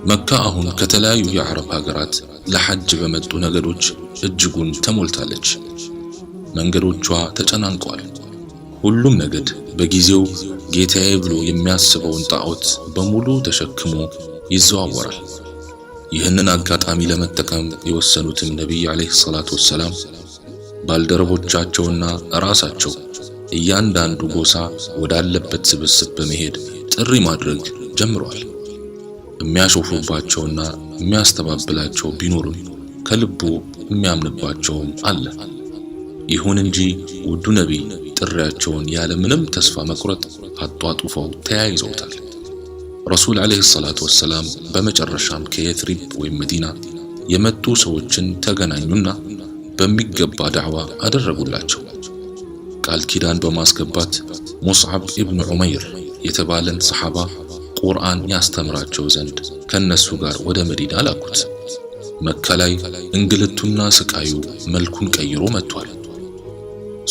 መካ አሁን ከተለያዩ የአረብ ሀገራት ለሐጅ በመጡ ነገዶች እጅጉን ተሞልታለች። መንገዶቿ ተጨናንቀዋል። ሁሉም ነገድ በጊዜው ጌታዬ ብሎ የሚያስበውን ጣዖት በሙሉ ተሸክሞ ይዘዋወራል። ይህንን አጋጣሚ ለመጠቀም የወሰኑትም ነቢይ ዓለይሂ ሰላቱ ወሰላም ባልደረቦቻቸውና ራሳቸው እያንዳንዱ ጎሳ ወዳለበት ስብስብ በመሄድ ጥሪ ማድረግ ጀምረዋል። የሚያሾፉባቸውና የሚያስተባብላቸው ቢኖርም ከልቡ የሚያምንባቸውም አለ። ይሁን እንጂ ውዱ ነቢይ ጥሪያቸውን ያለ ምንም ተስፋ መቁረጥ አጧጡፈው ተያይዘውታል። ረሱል ዓለይሂ ሰላቱ ወሰላም በመጨረሻም ከየትሪብ ወይም መዲና የመጡ ሰዎችን ተገናኙና በሚገባ ዳዕዋ አደረጉላቸው። ቃል ኪዳን በማስገባት ሙስዓብ ኢብኑ ዑመይር የተባለን ሰሓባ ቁርአን ያስተምራቸው ዘንድ ከነሱ ጋር ወደ መዲና ላኩት። መካ ላይ እንግልቱና ስቃዩ መልኩን ቀይሮ መጥቷል።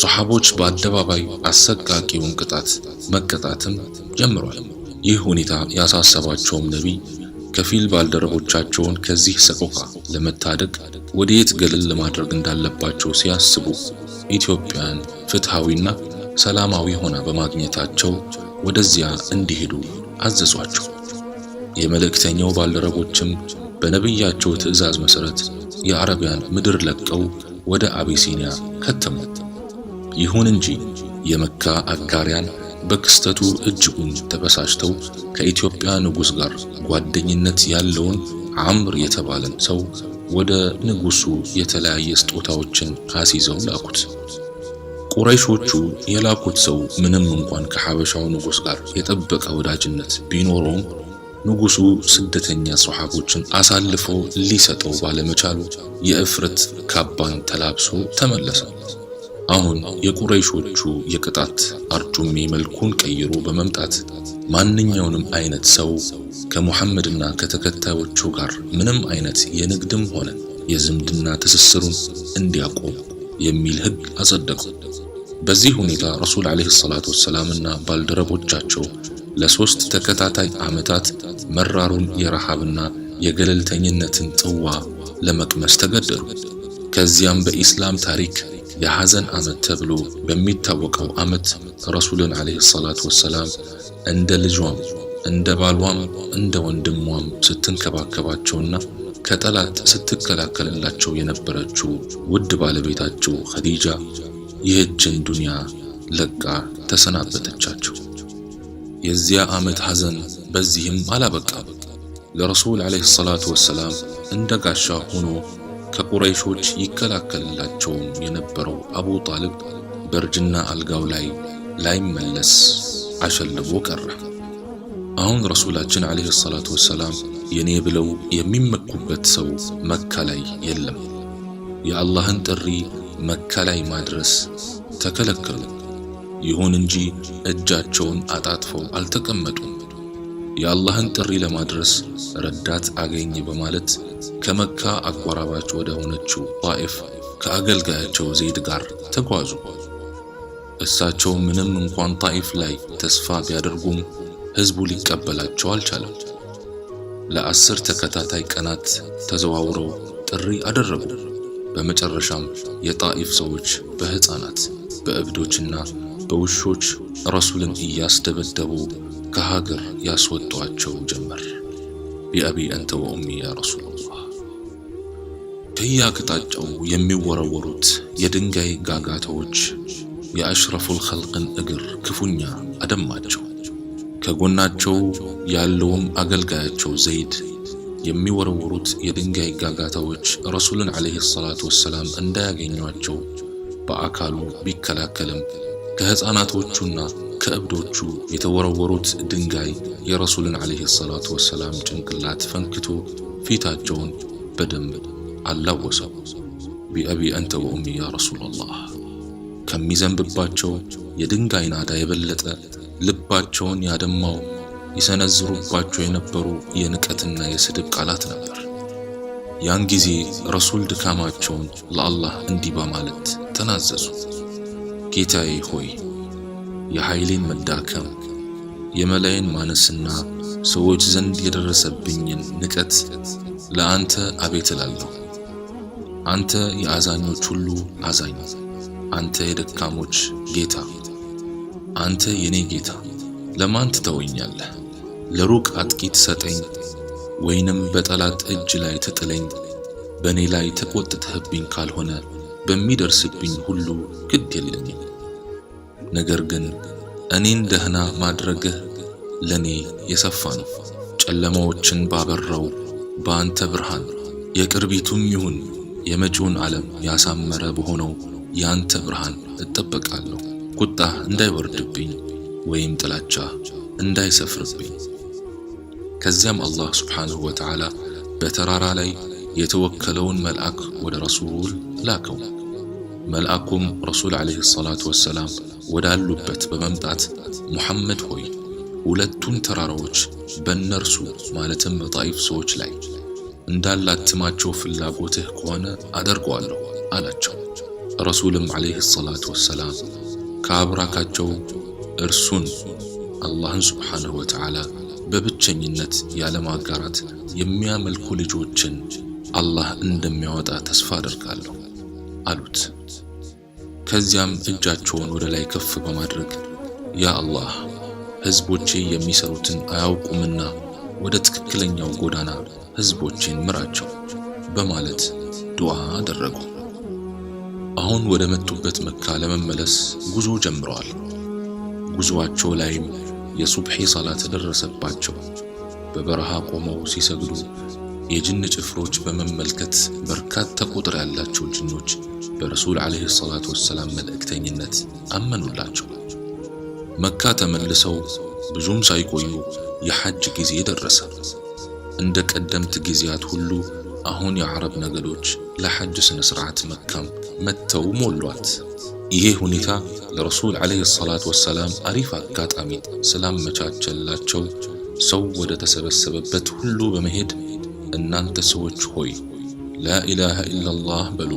ሷሐቦች በአደባባይ አሰቃቂውን ቅጣት መቀጣትም ጀምሯል። ይህ ሁኔታ ያሳሰባቸውም ነቢይ ከፊል ባልደረቦቻቸውን ከዚህ ሰቆቃ ለመታደግ ወዴት ገለል ለማድረግ እንዳለባቸው ሲያስቡ ኢትዮጵያን ፍትሃዊና ሰላማዊ ሆና በማግኘታቸው ወደዚያ እንዲሄዱ አዘዟቸው። የመልእክተኛው ባልደረቦችም በነቢያቸው ትዕዛዝ መሰረት የአረቢያን ምድር ለቀው ወደ አቢሲኒያ ከተሙ። ይሁን እንጂ የመካ አጋሪያን በክስተቱ እጅጉን ተበሳጭተው ከኢትዮጵያ ንጉስ ጋር ጓደኝነት ያለውን አምር የተባለን ሰው ወደ ንጉሱ የተለያየ ስጦታዎችን አስይዘው ላኩት። ቁረይሾቹ የላኩት ሰው ምንም እንኳን ከሐበሻው ንጉስ ጋር የጠበቀ ወዳጅነት ቢኖረውም ንጉሱ ስደተኛ ሷሐቦችን አሳልፎ ሊሰጠው ባለመቻሉ የእፍረት ካባን ተላብሶ ተመለሰ። አሁን የቁረይሾቹ የቅጣት አርጩሜ መልኩን ቀይሮ በመምጣት ማንኛውንም አይነት ሰው ከሙሐመድና ከተከታዮቹ ጋር ምንም አይነት የንግድም ሆነ የዝምድና ትስስሩን እንዲያቆም የሚል ህግ አጸደቁ። በዚህ ሁኔታ ረሱል አለይሂ ሰላቱ ወሰላምና ባልደረቦቻቸው ለሶስት ተከታታይ ዓመታት መራሩን የረሃብና የገለልተኝነትን ጽዋ ለመቅመስ ተገደዱ። ከዚያም በኢስላም ታሪክ የሐዘን ዓመት ተብሎ በሚታወቀው ዓመት ረሱልን አለይሂ ሰላቱ ወሰላም እንደ ልጇም እንደ ባሏም እንደ ወንድሟም ስትንከባከባቸውና ከጠላት ስትከላከልላቸው የነበረችው ውድ ባለቤታቸው ኸዲጃ ይህችን ዱንያ ለቃ ተሰናበተቻቸው። የዚያ ዓመት ሐዘን በዚህም አላበቃም። ለረሱል አለይሂ ሰላቱ ወሰላም እንደ ጋሻ ሆኖ ከቁረይሾች ይከላከልላቸውም የነበረው አቡ ጣልብ በእርጅና አልጋው ላይ ላይመለስ አሸልቦ ቀረ። አሁን ረሱላችን አለይሂ ሰላቱ ወሰላም የኔ ብለው የሚመኩበት ሰው መካ ላይ የለም። የአላህን ጥሪ መካ ላይ ማድረስ ተከለከሉ። ይሁን እንጂ እጃቸውን አጣጥፈው አልተቀመጡም። የአላህን ጥሪ ለማድረስ ረዳት አገኝ በማለት ከመካ አቋራባች ወደ ሆነችው ጣኢፍ ከአገልጋያቸው ዘይድ ጋር ተጓዙ። እሳቸው ምንም እንኳን ጣኢፍ ላይ ተስፋ ቢያደርጉም ህዝቡ ሊቀበላቸው አልቻለም። ለ10 ተከታታይ ቀናት ተዘዋውረው ጥሪ አደረጉ። በመጨረሻም የጣኢፍ ሰዎች በህፃናት በእብዶችና በውሾች ረሱልን እያስደበደቡ ከሀገር ያስወጧቸው ጀመር። ቢአቢ አንተ ወኡሚ ያ ረሱላህ። ከየአቅጣጫው የሚወረወሩት የድንጋይ ጋጋታዎች የአሽረፉል ኸልቅን እግር ክፉኛ አደማቸው። ከጎናቸው ያለውም አገልጋያቸው ዘይድ የሚወረወሩት የድንጋይ ጋጋታዎች ረሱልን አለይሂ ሰላቱ ወሰላም እንዳያገኟቸው በአካሉ ቢከላከልም ከህፃናቶቹና ከእብዶቹ የተወረወሩት ድንጋይ የረሱልን አለይሂ ሰላቱ ወሰላም ጭንቅላት ፈንክቶ ፊታቸውን በደንብ አላወሰው። ቢአቢ አንተ ወኡሚ ያ ረሱላህ። ከሚዘንብባቸው የድንጋይ ናዳ የበለጠ ልባቸውን ያደማው ይሰነዝሩባቸው የነበሩ የንቀትና የስድብ ቃላት ነበር። ያን ጊዜ ረሱል ድካማቸውን ለአላህ እንዲህ በማለት ተናዘዙ። ጌታዬ ሆይ የኃይሌን መዳከም የመላዬን ማነስና ሰዎች ዘንድ የደረሰብኝን ንቀት ለአንተ አቤት እላለሁ። አንተ የአዛኞች ሁሉ አዛኝ፣ አንተ የደካሞች ጌታ፣ አንተ የኔ ጌታ ለማን ትተወኛለህ? ለሩቅ አጥቂ ትሰጠኝ ወይንም በጠላት እጅ ላይ ትጥለኝ? በእኔ ላይ ተቆጥተህብኝ ካልሆነ በሚደርስብኝ ሁሉ ግድ የለኝም። ነገር ግን እኔን ደህና ማድረግህ ለኔ የሰፋ ነው። ጨለማዎችን ባበራው በአንተ ብርሃን የቅርቢቱም ይሁን የመጪውን ዓለም ያሳመረ በሆነው ያንተ ብርሃን እጠበቃለሁ። ቁጣህ እንዳይወርድብኝ ወይም ጥላቻ እንዳይሰፍርብኝ። ከዚያም አላህ ሱብሓነሁ ወተዓላ በተራራ ላይ የተወከለውን መልአክ ወደ ረሱል ላከው። መልአኩም ረሱል አለይሂ ሰላቱ ወሰላም ወዳሉበት በመምጣት ሙሐመድ ሆይ ሁለቱን ተራራዎች በእነርሱ ማለትም በጣኢፍ ሰዎች ላይ እንዳላትማቸው ፍላጎትህ ከሆነ አደርገዋለሁ አላቸው። ረሱልም ዓለይሂ ሰላቱ ወሰላም ከአብራካቸው እርሱን አላህን ሱብሓነሁ ወተዓላ በብቸኝነት ያለማጋራት የሚያመልኩ ልጆችን አላህ እንደሚያወጣ ተስፋ አደርጋለሁ አሉት። ከዚያም እጃቸውን ወደ ላይ ከፍ በማድረግ ያ አላህ ህዝቦቼ የሚሰሩትን አያውቁምና ወደ ትክክለኛው ጎዳና ህዝቦቼን ምራቸው በማለት ዱዓ አደረጉ። አሁን ወደ መጡበት መካ ለመመለስ ጉዞ ጀምረዋል። ጉዞአቸው ላይም የሱብሒ ሰላት ደረሰባቸው። በበረሃ ቆመው ሲሰግዱ የጅን ጭፍሮች በመመልከት በርካታ ቁጥር ያላቸው ጅኖች በረሱል ዓለይሂ ሰላቱ ወሰላም መልእክተኝነት አመኑላቸው። መካ ተመልሰው ብዙም ሳይቆዩ የሐጅ ጊዜ ደረሰ። እንደ ቀደምት ጊዜያት ሁሉ አሁን የዓረብ ነገዶች ለሐጅ ስነ ስርዓት መካም መተው ሞሏት። ይሄ ሁኔታ ለረሱል ዓለይሂ ሰላቱ ወሰላም አሪፍ አጋጣሚ ስላመቻቸላቸው ሰው ወደ ተሰበሰበበት ሁሉ በመሄድ እናንተ ሰዎች ሆይ ላኢላሃ ኢላላህ በሉ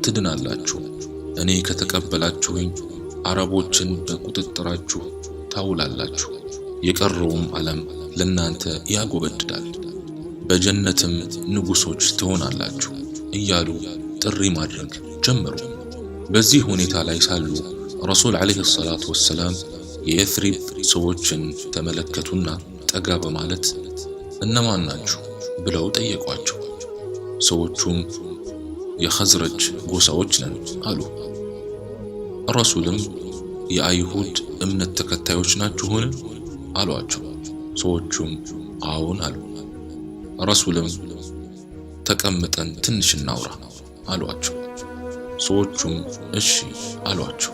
ትድናላችሁ፣ እኔ ከተቀበላችሁኝ አረቦችን በቁጥጥራችሁ ታውላላችሁ፣ የቀረውም ዓለም ለናንተ ያጎበድዳል፣ በጀነትም ንጉሶች ትሆናላችሁ እያሉ ጥሪ ማድረግ ጀመሩ። በዚህ ሁኔታ ላይ ሳሉ ረሱል ዓለይሂ ሰላቱ ወሰላም የየትሪብ ሰዎችን ተመለከቱና ጠጋ በማለት እነማን ናችሁ ብለው ጠየቋቸው። ሰዎቹም የኸዝረጅ ጎሳዎች ነን አሉ። ረሱልም የአይሁድ እምነት ተከታዮች ናችሁን አሏቸው። ሰዎቹም አዎን አሉ። ረሱልም ተቀምጠን ትንሽ እናውራ አሏቸው። ሰዎቹም እሺ አሏቸው።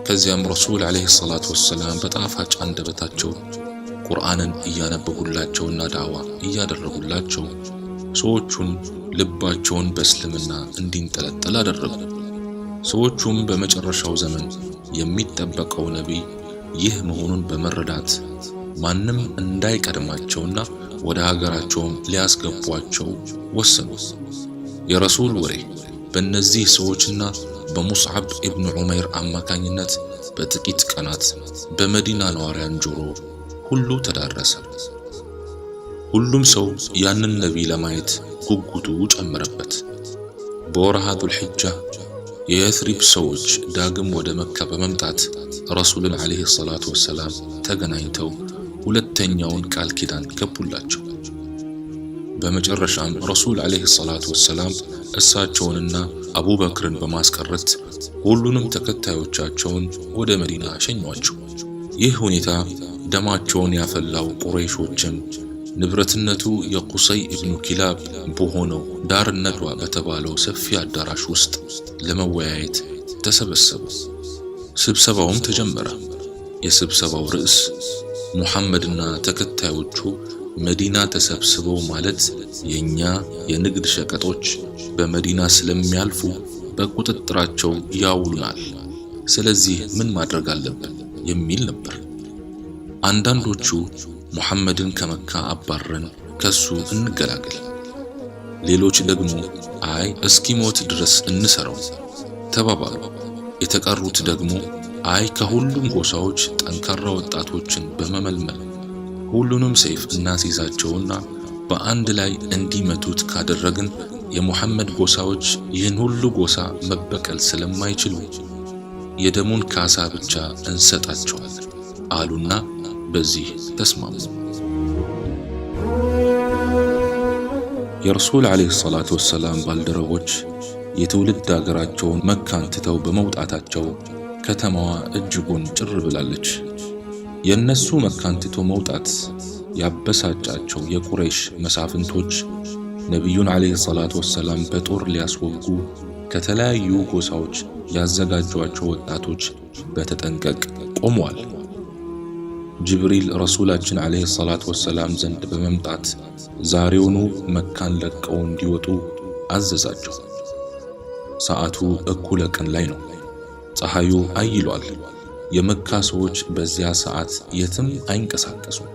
ከዚያም ረሱል ዓለይሂ ሰላቱ ወሰላም በጣፋጭ አንደበታቸው ቁርአንን እያነበቡላቸውና ዳዕዋ እያደረጉላቸው ሰዎቹን ልባቸውን በእስልምና እንዲንጠለጠል አደረጉ። ሰዎቹም በመጨረሻው ዘመን የሚጠበቀው ነቢይ ይህ መሆኑን በመረዳት ማንም እንዳይቀድማቸውና ወደ ሀገራቸውም ሊያስገቧቸው ወሰኑ። የረሱል ወሬ በእነዚህ ሰዎችና በሙስዓብ ኢብኑ ዑመይር አማካኝነት በጥቂት ቀናት በመዲና ነዋሪያን ጆሮ ሁሉ ተዳረሰ። ሁሉም ሰው ያንን ነቢይ ለማየት ጉጉቱ ጨመረበት። በወርሃ ዙልሒጃ የየትሪብ ሰዎች ዳግም ወደ መካ በመምጣት ረሱልን ዓለይሂ ሰላቱ ወሰላም ተገናኝተው ሁለተኛውን ቃል ኪዳን ገቡላቸው። በመጨረሻም ረሱል ዓለይሂ ሰላቱ ወሰላም እሳቸውንና አቡበክርን በማስቀረት ሁሉንም ተከታዮቻቸውን ወደ መዲና ሸኟቸው። ይህ ሁኔታ ደማቸውን ያፈላው ቁረይሾችም ንብረትነቱ የቁሰይ ኢብኑ ኪላብ በሆነው ዳር ነድዋ በተባለው ሰፊ አዳራሽ ውስጥ ለመወያየት ተሰበሰቡ። ስብሰባውም ተጀመረ። የስብሰባው ርዕስ ሙሐመድና ተከታዮቹ መዲና ተሰብስበው ማለት የኛ የንግድ ሸቀጦች በመዲና ስለሚያልፉ በቁጥጥራቸው ያውሉናል፣ ስለዚህ ምን ማድረግ አለብን የሚል ነበር። አንዳንዶቹ ሙሐመድን ከመካ አባረን ከሱ እንገላገል፣ ሌሎች ደግሞ አይ እስኪሞት ድረስ እንሰረው ተባባሉ። የተቀሩት ደግሞ አይ ከሁሉም ጎሳዎች ጠንካራ ወጣቶችን በመመልመል ሁሉንም ሰይፍ እናስይዛቸውና በአንድ ላይ እንዲመቱት ካደረግን የሙሐመድ ጎሳዎች ይህን ሁሉ ጎሳ መበቀል ስለማይችሉ የደሙን ካሳ ብቻ እንሰጣቸዋለን አሉና በዚህ ተስማሙ። የረሱል ዓለይሂ ሰላቱ ወሰላም ባልደረቦች የትውልድ ሀገራቸውን መካን ትተው በመውጣታቸው ከተማዋ እጅጉን ጭር ብላለች። የነሱ መካን ትቶ መውጣት ያበሳጫቸው የቁረይሽ መሳፍንቶች ነቢዩን ዓለይሂ ሰላቱ ወሰላም በጦር ሊያስወጉ ከተለያዩ ጎሳዎች ያዘጋጇቸው ወጣቶች በተጠንቀቅ ቆመዋል። ጅብሪል ረሱላችን ዓለይሂ ሰላቱ ወሰላም ዘንድ በመምጣት ዛሬውኑ መካን ለቀው እንዲወጡ አዘዛቸው። ሰዓቱ እኩለ ቀን ላይ ነው። ፀሐዩ አይሏል። የመካ ሰዎች በዚያ ሰዓት የትም አይንቀሳቀሱም።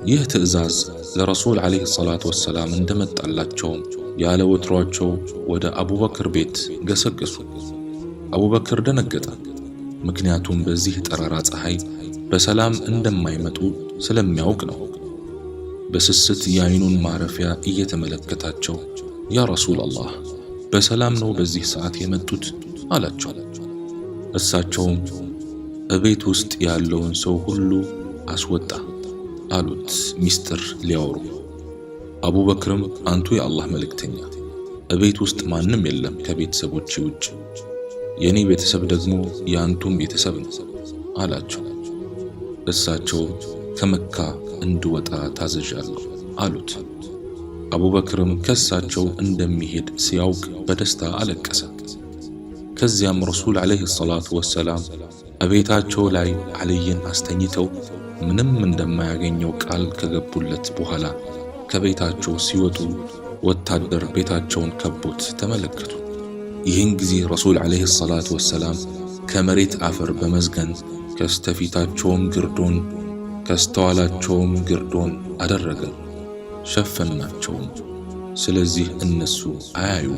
ይህ ትዕዛዝ ለረሱል ዓለይሂ ሰላቱ ወሰላም እንደመጣላቸው ያለ ወትሯቸው ወደ አቡበክር ቤት ገሰገሱ። አቡበክር ደነገጠ። ምክንያቱም በዚህ ጠራራ ፀሐይ በሰላም እንደማይመጡ ስለሚያውቅ ነው። በስስት የዓይኑን ማረፊያ እየተመለከታቸው ያ ረሱላላህ በሰላም ነው በዚህ ሰዓት የመጡት አላቸው። እሳቸውም እቤት ውስጥ ያለውን ሰው ሁሉ አስወጣ አሉት ሚስጥር ሊያወሩ። አቡበክርም አንቱ የአላህ መልእክተኛ እቤት ውስጥ ማንም የለም ከቤተሰቦቼ ውጭ፣ የኔ ቤተሰብ ደግሞ የአንቱም ቤተሰብ ነው አላቸው። እሳቸው ከመካ እንድወጣ ታዘዣለሁ አሉት። አቡበክርም ከሳቸው እንደሚሄድ ሲያውቅ በደስታ አለቀሰ። ከዚያም ረሱል ዓለይሂ ሰላቱ ወሰላም እቤታቸው ላይ ዓልይን አስተኝተው ምንም እንደማያገኘው ቃል ከገቡለት በኋላ ከቤታቸው ሲወጡ ወታደር ቤታቸውን ከቦት ተመለከቱ። ይህን ጊዜ ረሱል ዓለይሂ ሰላቱ ወሰላም ከመሬት አፈር በመዝገን ከስተፊታቸውም ግርዶን ከስተኋላቸውም ግርዶን አደረገ፣ ሸፈናቸውም። ስለዚህ እነሱ አያዩ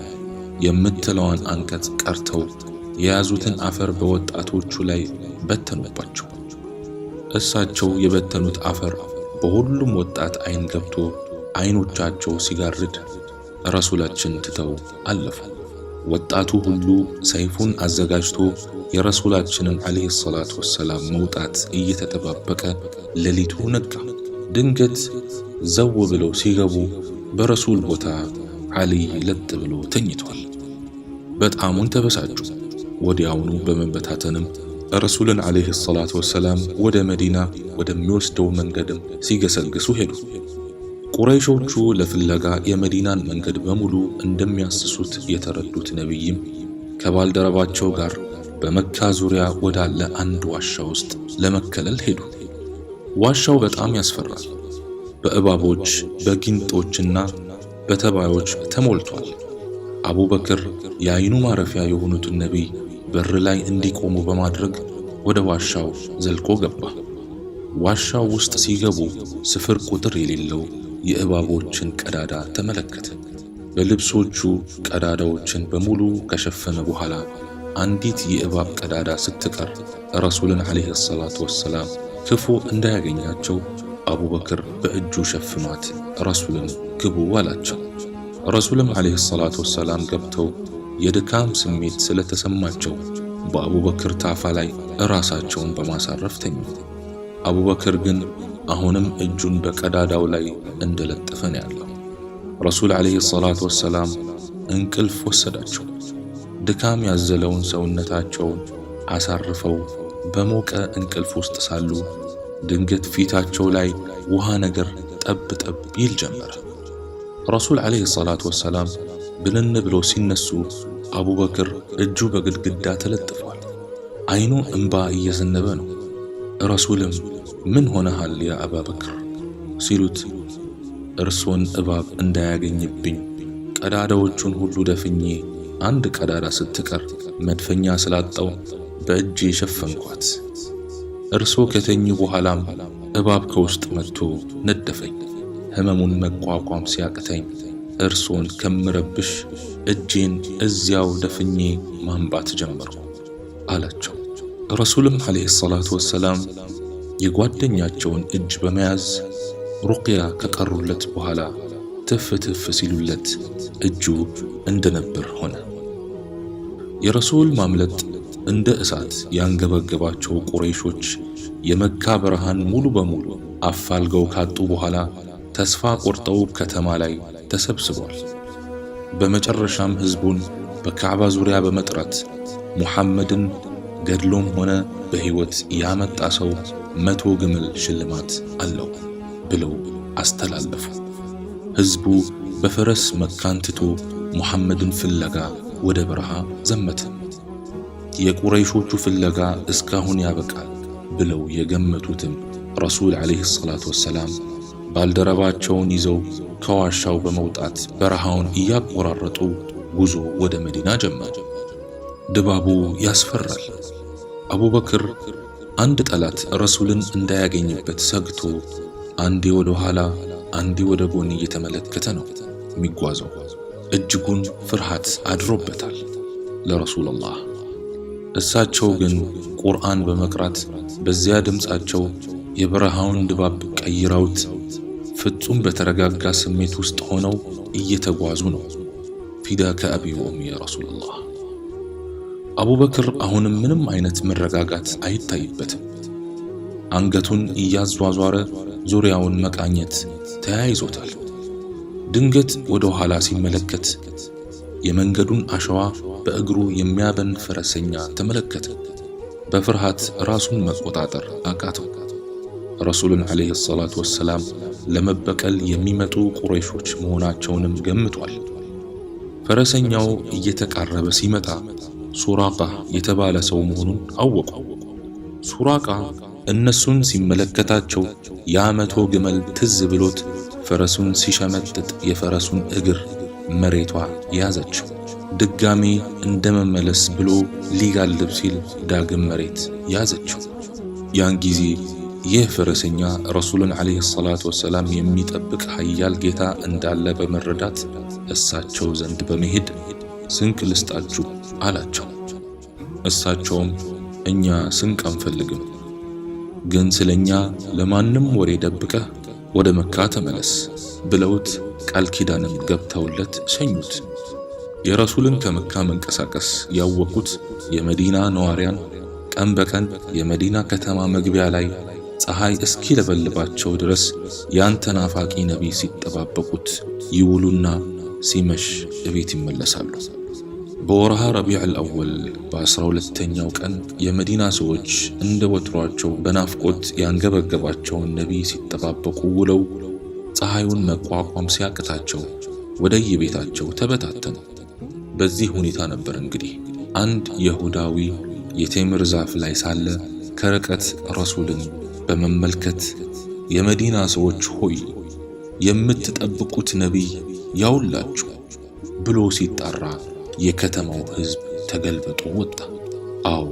የምትለዋን አንቀጽ ቀርተው የያዙትን አፈር በወጣቶቹ ላይ በተኑባቸው። እሳቸው የበተኑት አፈር በሁሉም ወጣት አይን ገብቶ አይኖቻቸው ሲጋርድ ረሱላችን ትተው አለፉ። ወጣቱ ሁሉ ሰይፉን አዘጋጅቶ የረሱላችንን ዓለይሂ ሰላቱ ወሰላም መውጣት እየተጠባበቀ ሌሊቱ ነጋ። ድንገት ዘው ብለው ሲገቡ በረሱል ቦታ ዓሊይ ለጥ ብሎ ተኝቷል። በጣሙን ተበሳጩ። ወዲያውኑ በመበታተንም ረሱልን ዓለይሂ ሰላቱ ወሰላም ወደ መዲና ወደሚወስደው መንገድም ሲገሰግሱ ሄዱ። ቁረይሾቹ ለፍለጋ የመዲናን መንገድ በሙሉ እንደሚያስሱት የተረዱት ነቢይም ከባልደረባቸው ጋር በመካ ዙሪያ ወዳለ አንድ ዋሻ ውስጥ ለመከለል ሄዱ። ዋሻው በጣም ያስፈራል። በእባቦች በጊንጦችና በተባዮች ተሞልቷል። አቡበክር የዓይኑ ማረፊያ የሆኑትን ነቢይ በር ላይ እንዲቆሙ በማድረግ ወደ ዋሻው ዘልቆ ገባ። ዋሻው ውስጥ ሲገቡ ስፍር ቁጥር የሌለው የእባቦችን ቀዳዳ ተመለከተ። በልብሶቹ ቀዳዳዎችን በሙሉ ከሸፈነ በኋላ አንዲት የእባብ ቀዳዳ ስትቀር ረሱልን ዓለይሂ ሰላቱ ወሰላም ክፉ እንዳያገኛቸው አቡበክር በእጁ ሸፍኗት ረሱልን ግቡ አላቸው። ረሱልም ዓለይሂ ሰላቱ ወሰላም ገብተው የድካም ስሜት ስለተሰማቸው በአቡበክር ታፋ ላይ ራሳቸውን በማሳረፍ ተኙ። አቡበክር ግን አሁንም እጁን በቀዳዳው ላይ እንደለጠፈ ነው ያለው። ረሱል ዓለይሂ ሰላቱ ወሰላም እንቅልፍ ወሰዳቸው። ድካም ያዘለውን ሰውነታቸውን አሳርፈው በሞቀ እንቅልፍ ውስጥ ሳሉ ድንገት ፊታቸው ላይ ውሃ ነገር ጠብ ጠብ ይል ጀመረ። ረሱል ዓለይሂ ሰላቱ ወሰላም ብንን ብለው ሲነሱ አቡበክር እጁ በግድግዳ ተለጥፏል። አይኑ እንባ እየዘነበ ነው። ረሱልም ምን ሆነሃል ያ አባበክር ሲሉት እርሶን እባብ እንዳያገኝብኝ ቀዳዳዎቹን ሁሉ ደፍኜ አንድ ቀዳዳ ስትቀር መድፈኛ ስላጣው በእጄ ሸፈንኳት። እርሶ ከተኙ በኋላም እባብ ከውስጥ መጥቶ ነደፈኝ። ህመሙን መቋቋም ሲያቅተኝ እርሶን ከምረብሽ እጄን እዚያው ደፍኜ ማንባት ጀመርኩ አላቸው። ረሱልም ዓለይሂ ሰላቱ ወሰላም የጓደኛቸውን እጅ በመያዝ ሩቅያ ከቀሩለት በኋላ ትፍ ትፍ ሲሉለት እጁ እንደነበር ሆነ። የረሱል ማምለጥ እንደ እሳት ያንገበገባቸው ቁረይሾች የመካ በረሃን ሙሉ በሙሉ አፋልገው ካጡ በኋላ ተስፋ ቆርጠው ከተማ ላይ ተሰብስቧል። በመጨረሻም ህዝቡን በካዕባ ዙሪያ በመጥራት ሙሐመድን ገድሎም ሆነ በህይወት ያመጣ ሰው 100 ግመል ሽልማት አለው ብለው አስተላለፉ። ህዝቡ በፈረስ መካን ትቶ ሙሐመድን ፍለጋ ወደ በረሃ ዘመተ። የቁረይሾቹ ፍለጋ እስካሁን ያበቃል ብለው የገመቱትም ረሱል ዓለይሂ ሰላቱ ወሰላም ባልደረባቸውን ይዘው ከዋሻው በመውጣት በረሃውን እያቆራረጡ ጉዞ ወደ መዲና ጀመሩ። ድባቡ ያስፈራል። አቡበክር አንድ ጠላት ረሱልን እንዳያገኝበት ሰግቶ አንዴ ወደ ኋላ አንዴ ወደ ጎን እየተመለከተ ነው የሚጓዘው። እጅጉን ፍርሃት አድሮበታል ለረሱላህ። እሳቸው ግን ቁርአን በመቅራት በዚያ ድምጻቸው የበረሃውን ድባብ ቀይረውት ፍጹም በተረጋጋ ስሜት ውስጥ ሆነው እየተጓዙ ነው። ፊዳከ አቢ ወኡሚ ያ ረሱላህ። አቡበክር አሁንም ምንም አይነት መረጋጋት አይታይበትም። አንገቱን እያዟዟረ ዙሪያውን መቃኘት ተያይዞታል። ድንገት ወደ ኋላ ሲመለከት የመንገዱን አሸዋ በእግሩ የሚያበን ፈረሰኛ ተመለከተ። በፍርሃት ራሱን መቆጣጠር አቃተው። ረሱሉን ዓለይሂ ሰላቱ ወሰላም ለመበቀል የሚመጡ ቁረይሾች መሆናቸውንም ገምቷል። ፈረሰኛው እየተቃረበ ሲመጣ ሱራቃ የተባለ ሰው መሆኑን አወቁ። ሱራቃ እነሱን ሲመለከታቸው ያ100 ግመል ትዝ ብሎት ፈረሱን ሲሸመጥጥ የፈረሱን እግር መሬቷ ያዘችው። ድጋሜ እንደመመለስ ብሎ ሊጋልብ ሲል ዳግም መሬት ያዘችው። ያን ጊዜ ይህ ፈረሰኛ ረሱሉን ዓለይሂ ሰላቱ ወሰላም የሚጠብቅ ኃያል ጌታ እንዳለ በመረዳት እሳቸው ዘንድ በመሄድ ስንቅ ልስጣችሁ አላቸው። እሳቸውም እኛ ስንቅ አንፈልግም፣ ግን ስለኛ ለማንም ወሬ ደብቀህ ወደ መካ ተመለስ ብለውት ቃል ኪዳንም ገብተውለት ሸኙት። የረሱልን ከመካ መንቀሳቀስ ያወቁት የመዲና ነዋሪያን ቀን በቀን የመዲና ከተማ መግቢያ ላይ ፀሐይ እስኪለበልባቸው ድረስ ያን ተናፋቂ ነቢይ ሲጠባበቁት ይውሉና ሲመሽ እቤት ይመለሳሉ። በወርሃ ረቢዑል አወል በ12ኛው ቀን የመዲና ሰዎች እንደ ወትሯቸው በናፍቆት ያንገበገባቸውን ነቢይ ሲጠባበቁ ውለው ፀሐዩን መቋቋም ሲያቅታቸው ወደየቤታቸው ተበታተኑ። በዚህ ሁኔታ ነበር እንግዲህ አንድ ይሁዳዊ የቴምር ዛፍ ላይ ሳለ ከርቀት ረሱልን በመመልከት የመዲና ሰዎች ሆይ የምትጠብቁት ነቢይ ያውላችሁ ብሎ ሲጣራ የከተማው ሕዝብ ተገልብጦ ወጣ። አዎ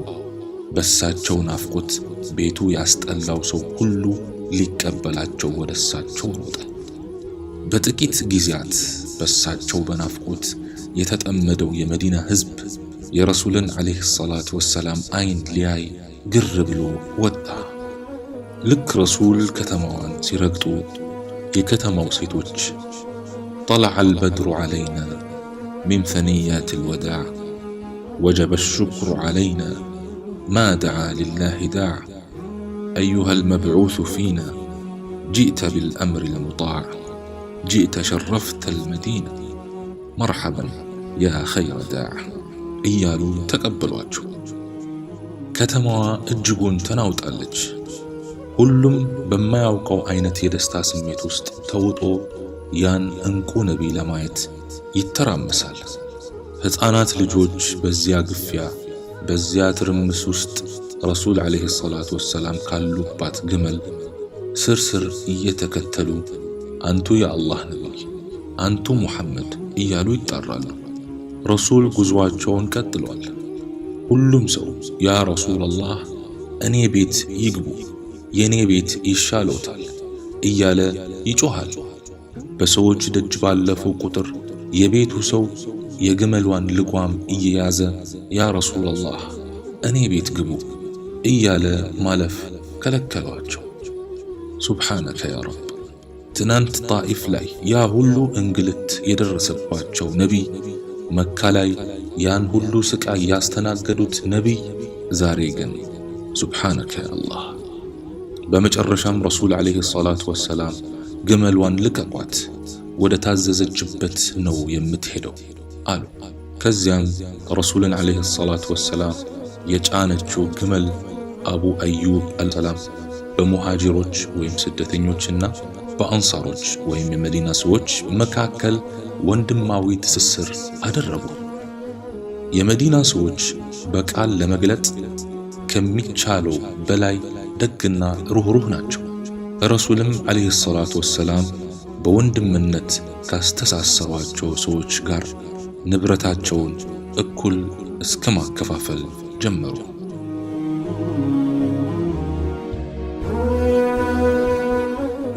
በሳቸው ናፍቆት ቤቱ ያስጠላው ሰው ሁሉ ሊቀበላቸው ወደ እሳቸው ሮጠ። በጥቂት ጊዜያት በሳቸው በናፍቆት የተጠመደው የመዲና ሕዝብ የረሱልን ዓለይሂ ሰላቱ ወሰላም አይን ሊያይ ግር ብሎ ወጣ። ልክ ረሱል ከተማዋን ሲረግጡ የከተማው ሴቶች طلع البدر علينا من ثنيات الوداع وجب الشكر علينا ما دعا لله داع أيها المبعوث فينا جئت بالأمر المطاع جئت شرفت المدينة مرحبا يا خير داع እያሉ ተቀበሏቸው። ከተማዋ እጅጉን ተናውጣለች። ሁሉም በማያውቀው አይነት የደስታ ስሜት ውስጥ ተውጦ ያን እንቁ ነቢይ ለማየት ይተራመሳል። ሕፃናት ልጆች በዚያ ግፊያ በዚያ ትርምስ ውስጥ ረሱል ዓለይሂ ሰላቱ ወሰላም ካሉባት ግመል ስር እየተከተሉ አንቱ የአላህ ነቢይ፣ አንቱ ሙሐመድ እያሉ ይጣራሉ። ረሱል ጉዞአቸውን ቀጥሏል። ሁሉም ሰው ያ ረሱላላህ እኔ ቤት ይግቡ፣ የኔ ቤት ይሻለውታል እያለ ይጮሃል። በሰዎች ደጅ ባለፉ ቁጥር የቤቱ ሰው የግመሏን ልጓም እየያዘ ያ ረሱላላህ እኔ ቤት ግቡ እያለ ማለፍ ከለከሏቸው። ሱብሓነከ ያ ረብ። ትናንት ጣኢፍ ላይ ያ ሁሉ እንግልት የደረሰባቸው ነቢይ፣ መካ ላይ ያን ሁሉ ስቃይ ያስተናገዱት ነቢይ፣ ዛሬ ግን ሱብሓነከ ያ አላህ። በመጨረሻም ረሱል ዓለይሂ ሰላቱ ወሰላም ግመሏን ልቀቋት፣ ወደ ታዘዘችበት ነው የምትሄደው አሉ። ከዚያም ረሱልን ዓለይሂ ሰላቱ ወሰላም የጫነችው ግመል አቡ አዩብ አልሰላም በሙሃጅሮች ወይም ስደተኞችና በአንሳሮች ወይም የመዲና ሰዎች መካከል ወንድማዊ ትስስር አደረጉ። የመዲና ሰዎች በቃል ለመግለጥ ከሚቻለው በላይ ደግና ሩህሩህ ናቸው። ረሱልም ዓለይሂ ሰላቱ ወሰላም በወንድምነት ካስተሳሰሯቸው ሰዎች ጋር ንብረታቸውን እኩል እስከ ማከፋፈል ጀመሩ።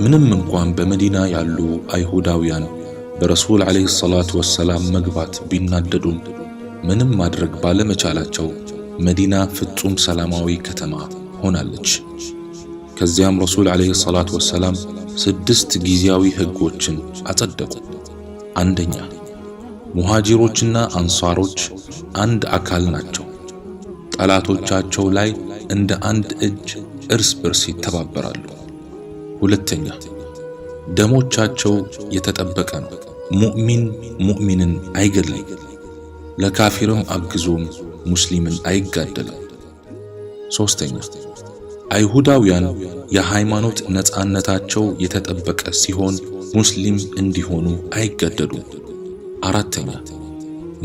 ምንም እንኳን በመዲና ያሉ አይሁዳውያን በረሱል ዓለይሂ ሰላቱ ወሰላም መግባት ቢናደዱም ምንም ማድረግ ባለመቻላቸው መዲና ፍጹም ሰላማዊ ከተማ ሆናለች። ከዚያም ረሱል ዓለይሂ ሰላቱ ወሰላም 6 ጊዜያዊ ሕጎችን አጸደቁ። አንደኛ፣ ሙሃጂሮችና አንሷሮች አንድ አካል ናቸው። ጠላቶቻቸው ላይ እንደ አንድ እጅ እርስ በርስ ይተባበራሉ። ሁለተኛ፣ ደሞቻቸው የተጠበቀ ነው። ሙእሚን ሙእሚንን አይገድልም፣ ለካፊርም አግዞም ሙስሊምን አይጋደልም። ሶስተኛ፣ አይሁዳውያን የሃይማኖት ነጻነታቸው የተጠበቀ ሲሆን ሙስሊም እንዲሆኑ አይገደዱም። አራተኛ፣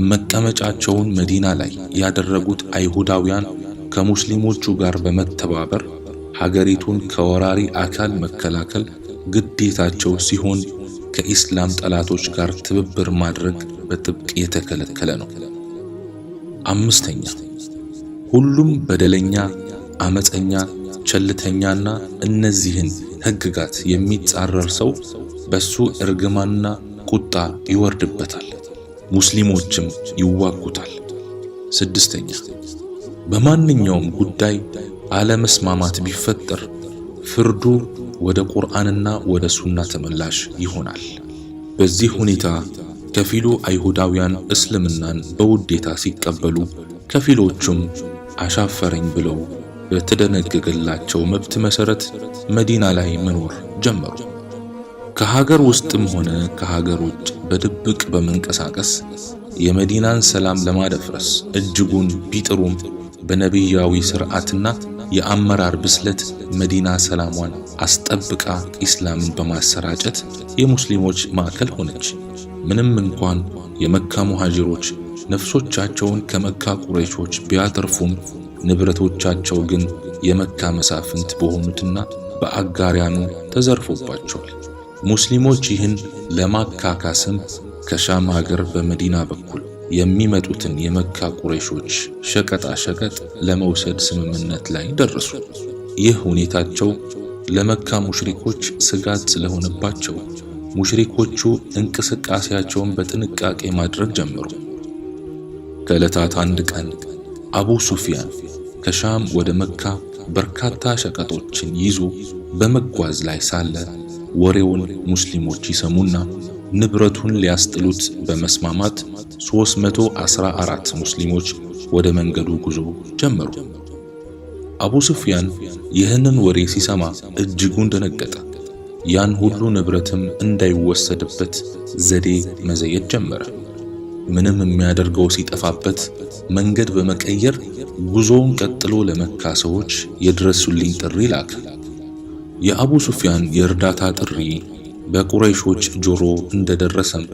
መቀመጫቸውን መዲና ላይ ያደረጉት አይሁዳውያን ከሙስሊሞቹ ጋር በመተባበር ሀገሪቱን ከወራሪ አካል መከላከል ግዴታቸው ሲሆን ከኢስላም ጠላቶች ጋር ትብብር ማድረግ በጥብቅ የተከለከለ ነው። አምስተኛ፣ ሁሉም በደለኛ፣ አመፀኛ፣ ቸልተኛና እነዚህን ሕግጋት የሚጻረር ሰው በሱ እርግማንና ቁጣ ይወርድበታል፣ ሙስሊሞችም ይዋጉታል። ስድስተኛ፣ በማንኛውም ጉዳይ አለመስማማት ቢፈጠር ፍርዱ ወደ ቁርአንና ወደ ሱና ተመላሽ ይሆናል። በዚህ ሁኔታ ከፊሉ አይሁዳውያን እስልምናን በውዴታ ሲቀበሉ፣ ከፊሎቹም አሻፈረኝ ብለው በተደነገገላቸው መብት መሰረት መዲና ላይ መኖር ጀመሩ። ከሀገር ውስጥም ሆነ ከሀገር ውጭ በድብቅ በመንቀሳቀስ የመዲናን ሰላም ለማደፍረስ እጅጉን ቢጥሩም በነቢያዊ ሥርዓትና የአመራር ብስለት መዲና ሰላሟን አስጠብቃ ኢስላምን በማሰራጨት የሙስሊሞች ማዕከል ሆነች። ምንም እንኳን የመካ ሙሃጅሮች ነፍሶቻቸውን ከመካ ቁረይሾች ቢያተርፉም ንብረቶቻቸው ግን የመካ መሳፍንት በሆኑትና በአጋሪያኑ ተዘርፎባቸዋል። ሙስሊሞች ይህን ለማካካስም ከሻም ሀገር በመዲና በኩል የሚመጡትን የመካ ቁረይሾች ሸቀጣ ሸቀጥ ለመውሰድ ስምምነት ላይ ደረሱ። ይህ ሁኔታቸው ለመካ ሙሽሪኮች ስጋት ስለሆነባቸው ሙሽሪኮቹ እንቅስቃሴያቸውን በጥንቃቄ ማድረግ ጀመሩ። ከዕለታት አንድ ቀን አቡ ሱፊያን ከሻም ወደ መካ በርካታ ሸቀጦችን ይዞ በመጓዝ ላይ ሳለ ወሬውን ሙስሊሞች ይሰሙና ንብረቱን ሊያስጥሉት በመስማማት 314 ሙስሊሞች ወደ መንገዱ ጉዞ ጀመሩ። አቡ ሱፊያን ይህንን ወሬ ሲሰማ እጅጉን ደነገጠ። ያን ሁሉ ንብረትም እንዳይወሰድበት ዘዴ መዘየድ ጀመረ። ምንም የሚያደርገው ሲጠፋበት መንገድ በመቀየር ጉዞውን ቀጥሎ ለመካ ሰዎች የድረሱልኝ ጥሪ ላከ። የአቡ ሱፊያን የእርዳታ ጥሪ በቁረይሾች ጆሮ እንደደረሰም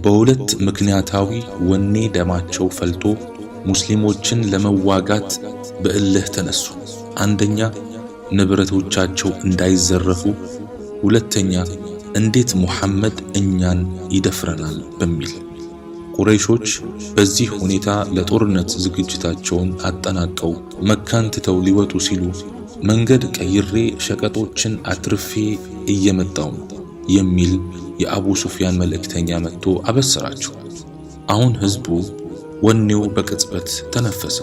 በሁለት ምክንያታዊ ወኔ ደማቸው ፈልቶ ሙስሊሞችን ለመዋጋት በእልህ ተነሱ። አንደኛ ንብረቶቻቸው እንዳይዘረፉ፣ ሁለተኛ እንዴት ሙሐመድ እኛን ይደፍረናል በሚል። ቁረይሾች በዚህ ሁኔታ ለጦርነት ዝግጅታቸውን አጠናቀው መካን ትተው ሊወጡ ሲሉ መንገድ ቀይሬ ሸቀጦችን አትርፌ እየመጣው የሚል የአቡ ሱፊያን መልእክተኛ መጥቶ አበሰራቸው። አሁን ህዝቡ ወኔው በቅጽበት ተነፈሰ።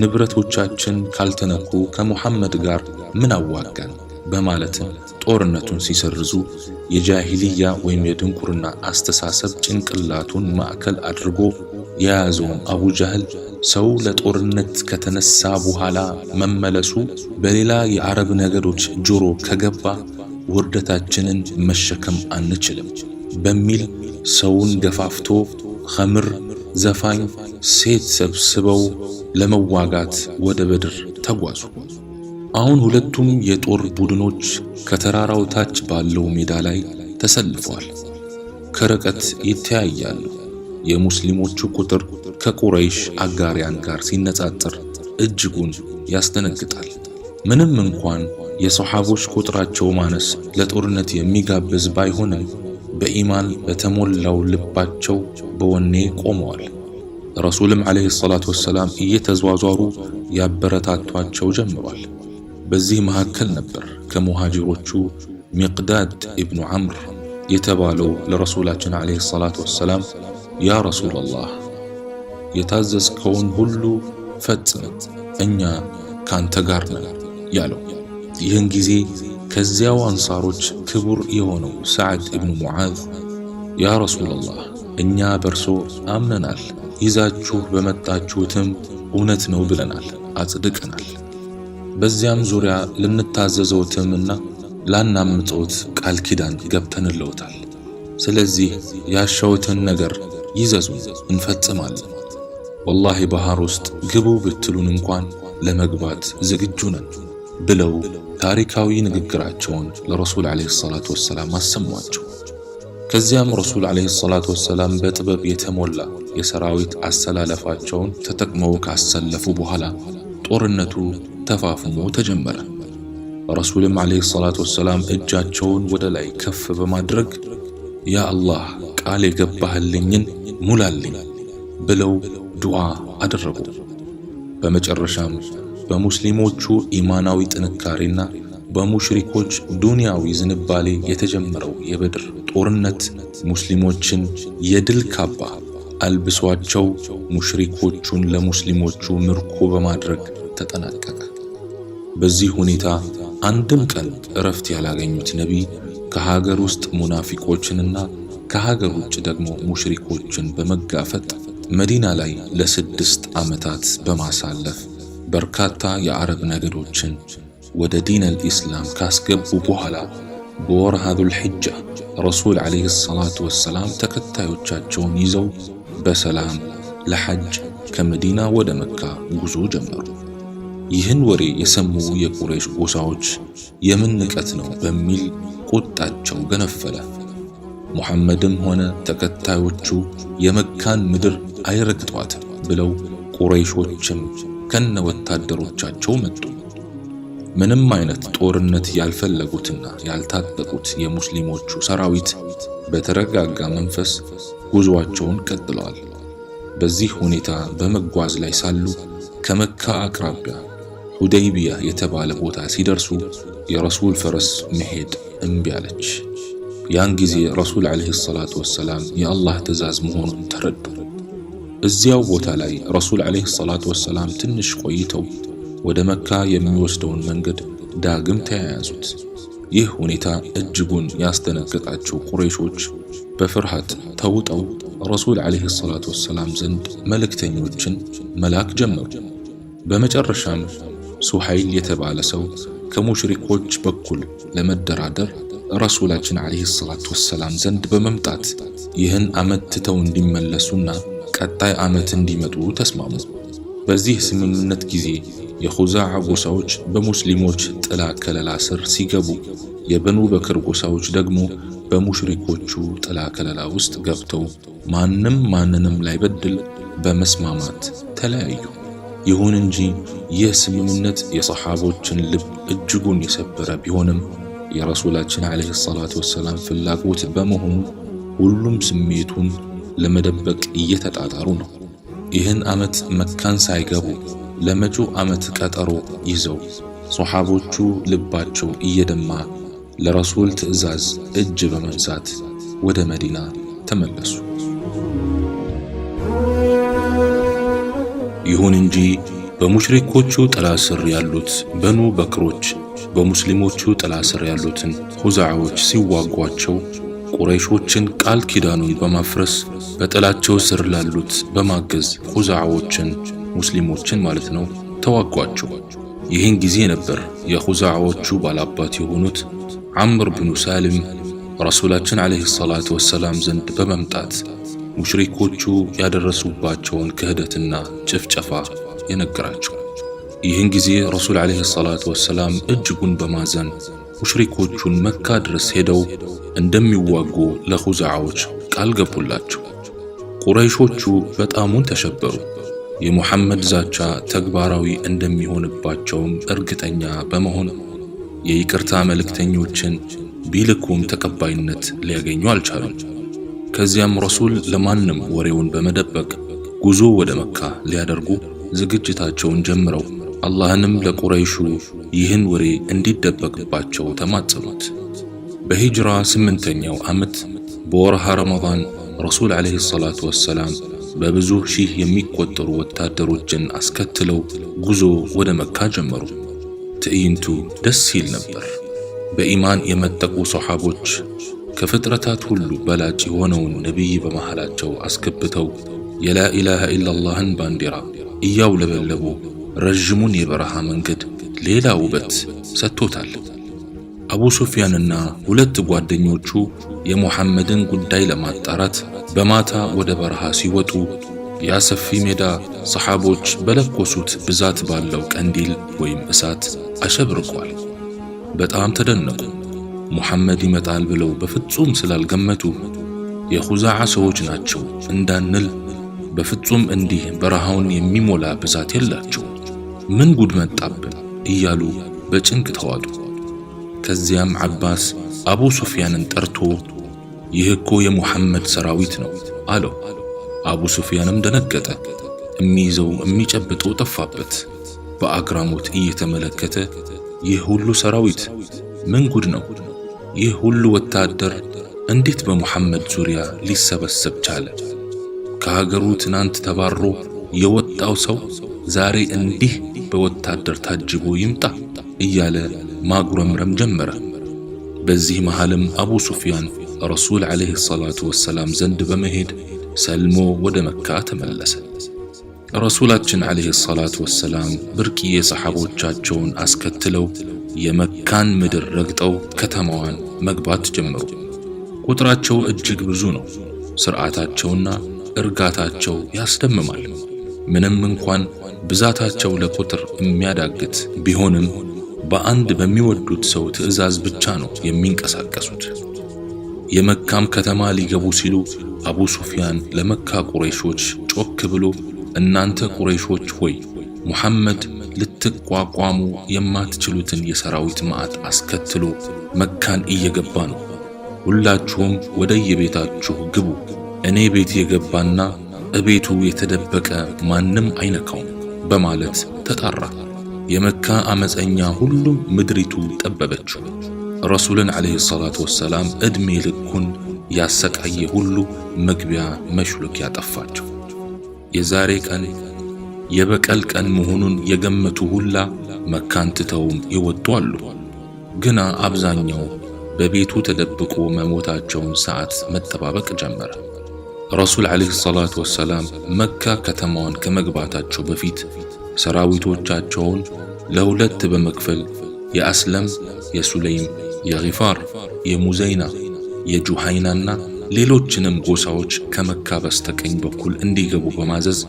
ንብረቶቻችን ካልተነኩ ከሙሐመድ ጋር ምን አዋጋን በማለትም ጦርነቱን ሲሰርዙ የጃሂልያ ወይም የድንቁርና አስተሳሰብ ጭንቅላቱን ማዕከል አድርጎ የያዘውን አቡ ጃህል ሰው ለጦርነት ከተነሳ በኋላ መመለሱ በሌላ የአረብ ነገዶች ጆሮ ከገባ ውርደታችንን መሸከም አንችልም በሚል ሰውን ገፋፍቶ ኸምር፣ ዘፋኝ፣ ሴት ሰብስበው ለመዋጋት ወደ በድር ተጓዙ። አሁን ሁለቱም የጦር ቡድኖች ከተራራው ታች ባለው ሜዳ ላይ ተሰልፈዋል። ከርቀት ይተያያሉ። የሙስሊሞቹ ቁጥር ከቁረይሽ አጋሪያን ጋር ሲነጻጸር እጅጉን ያስደነግጣል። ምንም እንኳን የሰሓቦች ቁጥራቸው ማነስ ለጦርነት የሚጋብዝ ባይሆንም በኢማን በተሞላው ልባቸው በወኔ ቆመዋል። ረሱልም ዓለይሂ ሰላቱ ወሰላም እየተዟዟሩ ያበረታቷቸው ጀምሯል። በዚህ መካከል ነበር ከሙሃጅሮቹ ሚቅዳድ ኢብኑ ዐምር የተባለው ለረሱላችን ዓለይሂ ሰላቱ ወሰላም ያ ረሱለላህ የታዘዝከውን ሁሉ ፈጽም፣ እኛ ካንተ ጋር ነን ያለው። ይህን ጊዜ ከዚያው አንሳሮች ክቡር የሆነው ሰዕድ ኢብኑ ሙዓዝ ያ ረሱለላህ እኛ በርሶ አምነናል፣ ይዛችሁ በመጣችሁትም እውነት ነው ብለናል፣ አጽድቀናል። በዚያም ዙሪያ ልንታዘዘውትምና ላናምፀውት ቃል ኪዳን ገብተንለውታል። ስለዚህ ያሻውትን ነገር ይዘዙን እንፈጽማለን። ወላሂ ባህር ውስጥ ግቡ ብትሉን እንኳን ለመግባት ዝግጁ ነን ብለው ታሪካዊ ንግግራቸውን ለረሱል ዓለይሂ ሰላቱ ወሰላም አሰሟቸው። ከዚያም ረሱል ዓለይሂ ሰላቱ ወሰላም በጥበብ የተሞላ የሰራዊት አሰላለፋቸውን ተጠቅመው ካሰለፉ በኋላ ጦርነቱ ተፋፍሞ ተጀመረ። ረሱልም ዓለይሂ ሰላቱ ወሰላም እጃቸውን ወደ ላይ ከፍ በማድረግ ያ አላህ ቃል የገባህልኝን ሙላልኝ ብለው ዱዓ አደረጉ። በመጨረሻም በሙስሊሞቹ ኢማናዊ ጥንካሬና በሙሽሪኮች ዱንያዊ ዝንባሌ የተጀመረው የበድር ጦርነት ሙስሊሞችን የድል ካባ አልብሷቸው ሙሽሪኮቹን ለሙስሊሞቹ ምርኮ በማድረግ ተጠናቀቀ። በዚህ ሁኔታ አንድም ቀን እረፍት ያላገኙት ነቢይ ከሀገር ውስጥ ሙናፊቆችንና ከሀገር ውጭ ደግሞ ሙሽሪኮችን በመጋፈጥ መዲና ላይ ለ6 ዓመታት በማሳለፍ በርካታ የአረብ ነገዶችን ወደ ዲን አልኢስላም ካስገቡ በኋላ በወርሃ ዙልሒጃ ረሱል ዓለይሂ ሰላቱ ወሰላም ተከታዮቻቸውን ይዘው በሰላም ለሐጅ ከመዲና ወደ መካ ጉዞ ጀመሩ። ይህን ወሬ የሰሙ የቁረይሽ ጎሳዎች የምን ንቀት ነው በሚል ቁጣቸው ገነፈለ። ሙሐመድም ሆነ ተከታዮቹ የመካን ምድር አይረግጧትም ብለው ቁረይሾችም ከነ ወታደሮቻቸው መጡ። ምንም አይነት ጦርነት ያልፈለጉትና ያልታጠቁት የሙስሊሞቹ ሰራዊት በተረጋጋ መንፈስ ጉዞአቸውን ቀጥለዋል። በዚህ ሁኔታ በመጓዝ ላይ ሳሉ ከመካ አቅራቢያ ሁደይቢያ የተባለ ቦታ ሲደርሱ የረሱል ፈረስ መሄድ እምቢ አለች። ያን ጊዜ ረሱል ዓለይሂ ሰላቱ ወሰላም የአላህ ትእዛዝ መሆኑን ተረዱ። እዚያው ቦታ ላይ ረሱል ዓለይሂ ሰላቱ ወሰላም ትንሽ ቆይተው ወደ መካ የሚወስደውን መንገድ ዳግም ተያያዙት። ይህ ሁኔታ እጅጉን ያስደነገጣቸው ቁረይሾች በፍርሃት ተውጠው ረሱል ዓለይሂ ሰላቱ ወሰላም ዘንድ መልእክተኞችን መላክ ጀመሩ። በመጨረሻም ሱሐይል የተባለ ሰው ከሙሽሪኮች በኩል ለመደራደር ረሱላችን ዓለይሂ ሰላቱ ወሰላም ዘንድ በመምጣት ይህን ዓመት ትተው እንዲመለሱና ቀጣይ ዓመት እንዲመጡ ተስማሙ። በዚህ ስምምነት ጊዜ የኹዛዓ ጎሳዎች በሙስሊሞች ጥላ ከለላ ስር ሲገቡ፣ የበኑ በክር ጎሳዎች ደግሞ በሙሽሪኮቹ ጥላ ከለላ ውስጥ ገብተው ማንም ማንንም ላይበድል በመስማማት ተለያዩ። ይሁን እንጂ ይህ ስምምነት የሰሓቦችን ልብ እጅጉን የሰበረ ቢሆንም የረሱላችን ዓለይሂ ሰላቱ ወሰላም ፍላጎት በመሆኑ ሁሉም ስሜቱን ለመደበቅ እየተጣጣሩ ነው። ይህን ዓመት መካን ሳይገቡ ለመጪው ዓመት ቀጠሮ ይዘው ሰሓቦቹ ልባቸው እየደማ ለረሱል ትዕዛዝ እጅ በመንሳት ወደ መዲና ተመለሱ። ይሁን እንጂ በሙሽሪኮቹ ጥላ ስር ያሉት በኑ በክሮች በሙስሊሞቹ ጥላ ስር ያሉትን ኹዛዓዎች ሲዋጓቸው ቁረይሾችን ቃል ኪዳኑን በማፍረስ በጥላቸው ስር ላሉት በማገዝ ኹዛዓዎችን ሙስሊሞችን ማለት ነው ተዋጓቸው። ይህን ጊዜ ነበር የኹዛዓዎቹ ባላባት የሆኑት ዐምር ብኑ ሳልም ረሱላችን ዓለይሂ ሰላቱ ወሰላም ዘንድ በመምጣት ሙሽሪኮቹ ያደረሱባቸውን ክህደትና ጭፍጨፋ የነገራቸው። ይህን ጊዜ ረሱል ዓለይሂ ሰላቱ ወሰላም እጅጉን በማዘን ሙሽሪኮቹን መካ ድረስ ሄደው እንደሚዋጉ ለኹዛዓዎች ቃል ገቡላቸው። ቁረይሾቹ በጣሙን ተሸበሩ። የሙሐመድ ዛቻ ተግባራዊ እንደሚሆንባቸውም እርግጠኛ በመሆን የይቅርታ መልእክተኞችን ቢልኩም ተቀባይነት ሊያገኙ አልቻሉም። ከዚያም ረሱል ለማንም ወሬውን በመደበቅ ጉዞ ወደ መካ ሊያደርጉ ዝግጅታቸውን ጀምረው አላህንም ለቁረይሹ ይህን ወሬ እንዲደበቅባቸው ተማጸኑት። በሂጅራ 8ኛው ዓመት በወርሃ ረመዳን ረሱል ዓለይሂ ሰላቱ ወሰላም በብዙ ሺህ የሚቆጠሩ ወታደሮችን አስከትለው ጉዞ ወደ መካ ጀመሩ። ትዕይንቱ ደስ ይል ነበር። በኢማን የመጠቁ ሶሐቦች ከፍጥረታት ሁሉ በላጭ የሆነውን ነቢይ በመሃላቸው አስገብተው የላኢላሃ ኢላላህን ባንዲራ እያውለበለቡ ረዥሙን የበረሃ መንገድ ሌላ ውበት ሰጥቶታል። አቡ ሱፊያንና ሁለት ጓደኞቹ የሙሐመድን ጉዳይ ለማጣራት በማታ ወደ በረሃ ሲወጡ ያ ሰፊ ሜዳ ሰሐቦች በለኮሱት ብዛት ባለው ቀንዲል ወይም እሳት አሸብርቋል። በጣም ተደነቁ። ሙሐመድ ይመጣል ብለው በፍጹም ስላልገመቱ የኹዛዓ ሰዎች ናቸው እንዳንል በፍጹም እንዲህ በረሃውን የሚሞላ ብዛት የላቸው፣ ምን ጉድ መጣብን እያሉ በጭንቅ ተዋጡ። ከዚያም ዓባስ አቡ ሱፊያንን ጠርቶ ይህ እኮ የሙሐመድ ሰራዊት ነው አለው። አቡ ሱፊያንም ደነገጠ። የሚይዘው የሚጨብጠው ጠፋበት። በአግራሞት እየተመለከተ ይህ ሁሉ ሰራዊት ምን ጉድ ነው? ይህ ሁሉ ወታደር እንዴት በሙሐመድ ዙሪያ ሊሰበሰብ ቻለ? ከሀገሩ ትናንት ተባሮ የወጣው ሰው ዛሬ እንዲህ በወታደር ታጅቦ ይምጣ እያለ ማጉረምረም ጀመረ። በዚህ መሃልም አቡ ሱፊያን ረሱል ዓለይሂ ሰላቱ ወሰላም ዘንድ በመሄድ ሰልሞ ወደ መካ ተመለሰ። ረሱላችን ዓለይሂ ሰላቱ ወሰላም ብርቅዬ ሰሐቦቻቸውን አስከትለው የመካን ምድር ረግጠው ከተማዋን መግባት ጀመሩ። ቁጥራቸው እጅግ ብዙ ነው። ሥርዓታቸውና እርጋታቸው ያስደምማል። ምንም እንኳን ብዛታቸው ለቁጥር የሚያዳግት ቢሆንም በአንድ በሚወዱት ሰው ትዕዛዝ ብቻ ነው የሚንቀሳቀሱት። የመካም ከተማ ሊገቡ ሲሉ አቡ ሱፊያን ለመካ ቁረይሾች ጮክ ብሎ እናንተ ቁረይሾች ሆይ ሙሐመድ ልትቋቋሙ የማትችሉትን የሰራዊት ማዕት አስከትሎ መካን እየገባ ነው። ሁላችሁም ወደ የቤታችሁ ግቡ። እኔ ቤት የገባና እቤቱ የተደበቀ ማንም አይነካውም በማለት ተጣራ። የመካ አመፀኛ ሁሉ ምድሪቱ ጠበበችው። ረሱልን ዓለይሂ ሰላቱ ወሰላም ዕድሜ ልኩን ያሰቃየ ሁሉ መግቢያ መሽሎኪያ ጠፋቸው። የዛሬ ቀን የበቀል ቀን መሆኑን የገመቱ ሁላ መካን ትተውም ይወጡ አሉ። ግና አብዛኛው በቤቱ ተደብቆ መሞታቸውን ሰዓት መጠባበቅ ጀመረ። ረሱል ዓለይሂ ሰላቱ ወሰላም መካ ከተማዋን ከመግባታቸው በፊት ሰራዊቶቻቸውን ለሁለት በመክፈል የአስለም፣ የሱለይም፣ የጊፋር፣ የሙዘይና፣ የጁሃይናና ሌሎችንም ጎሳዎች ከመካ በስተቀኝ በኩል እንዲገቡ በማዘዝ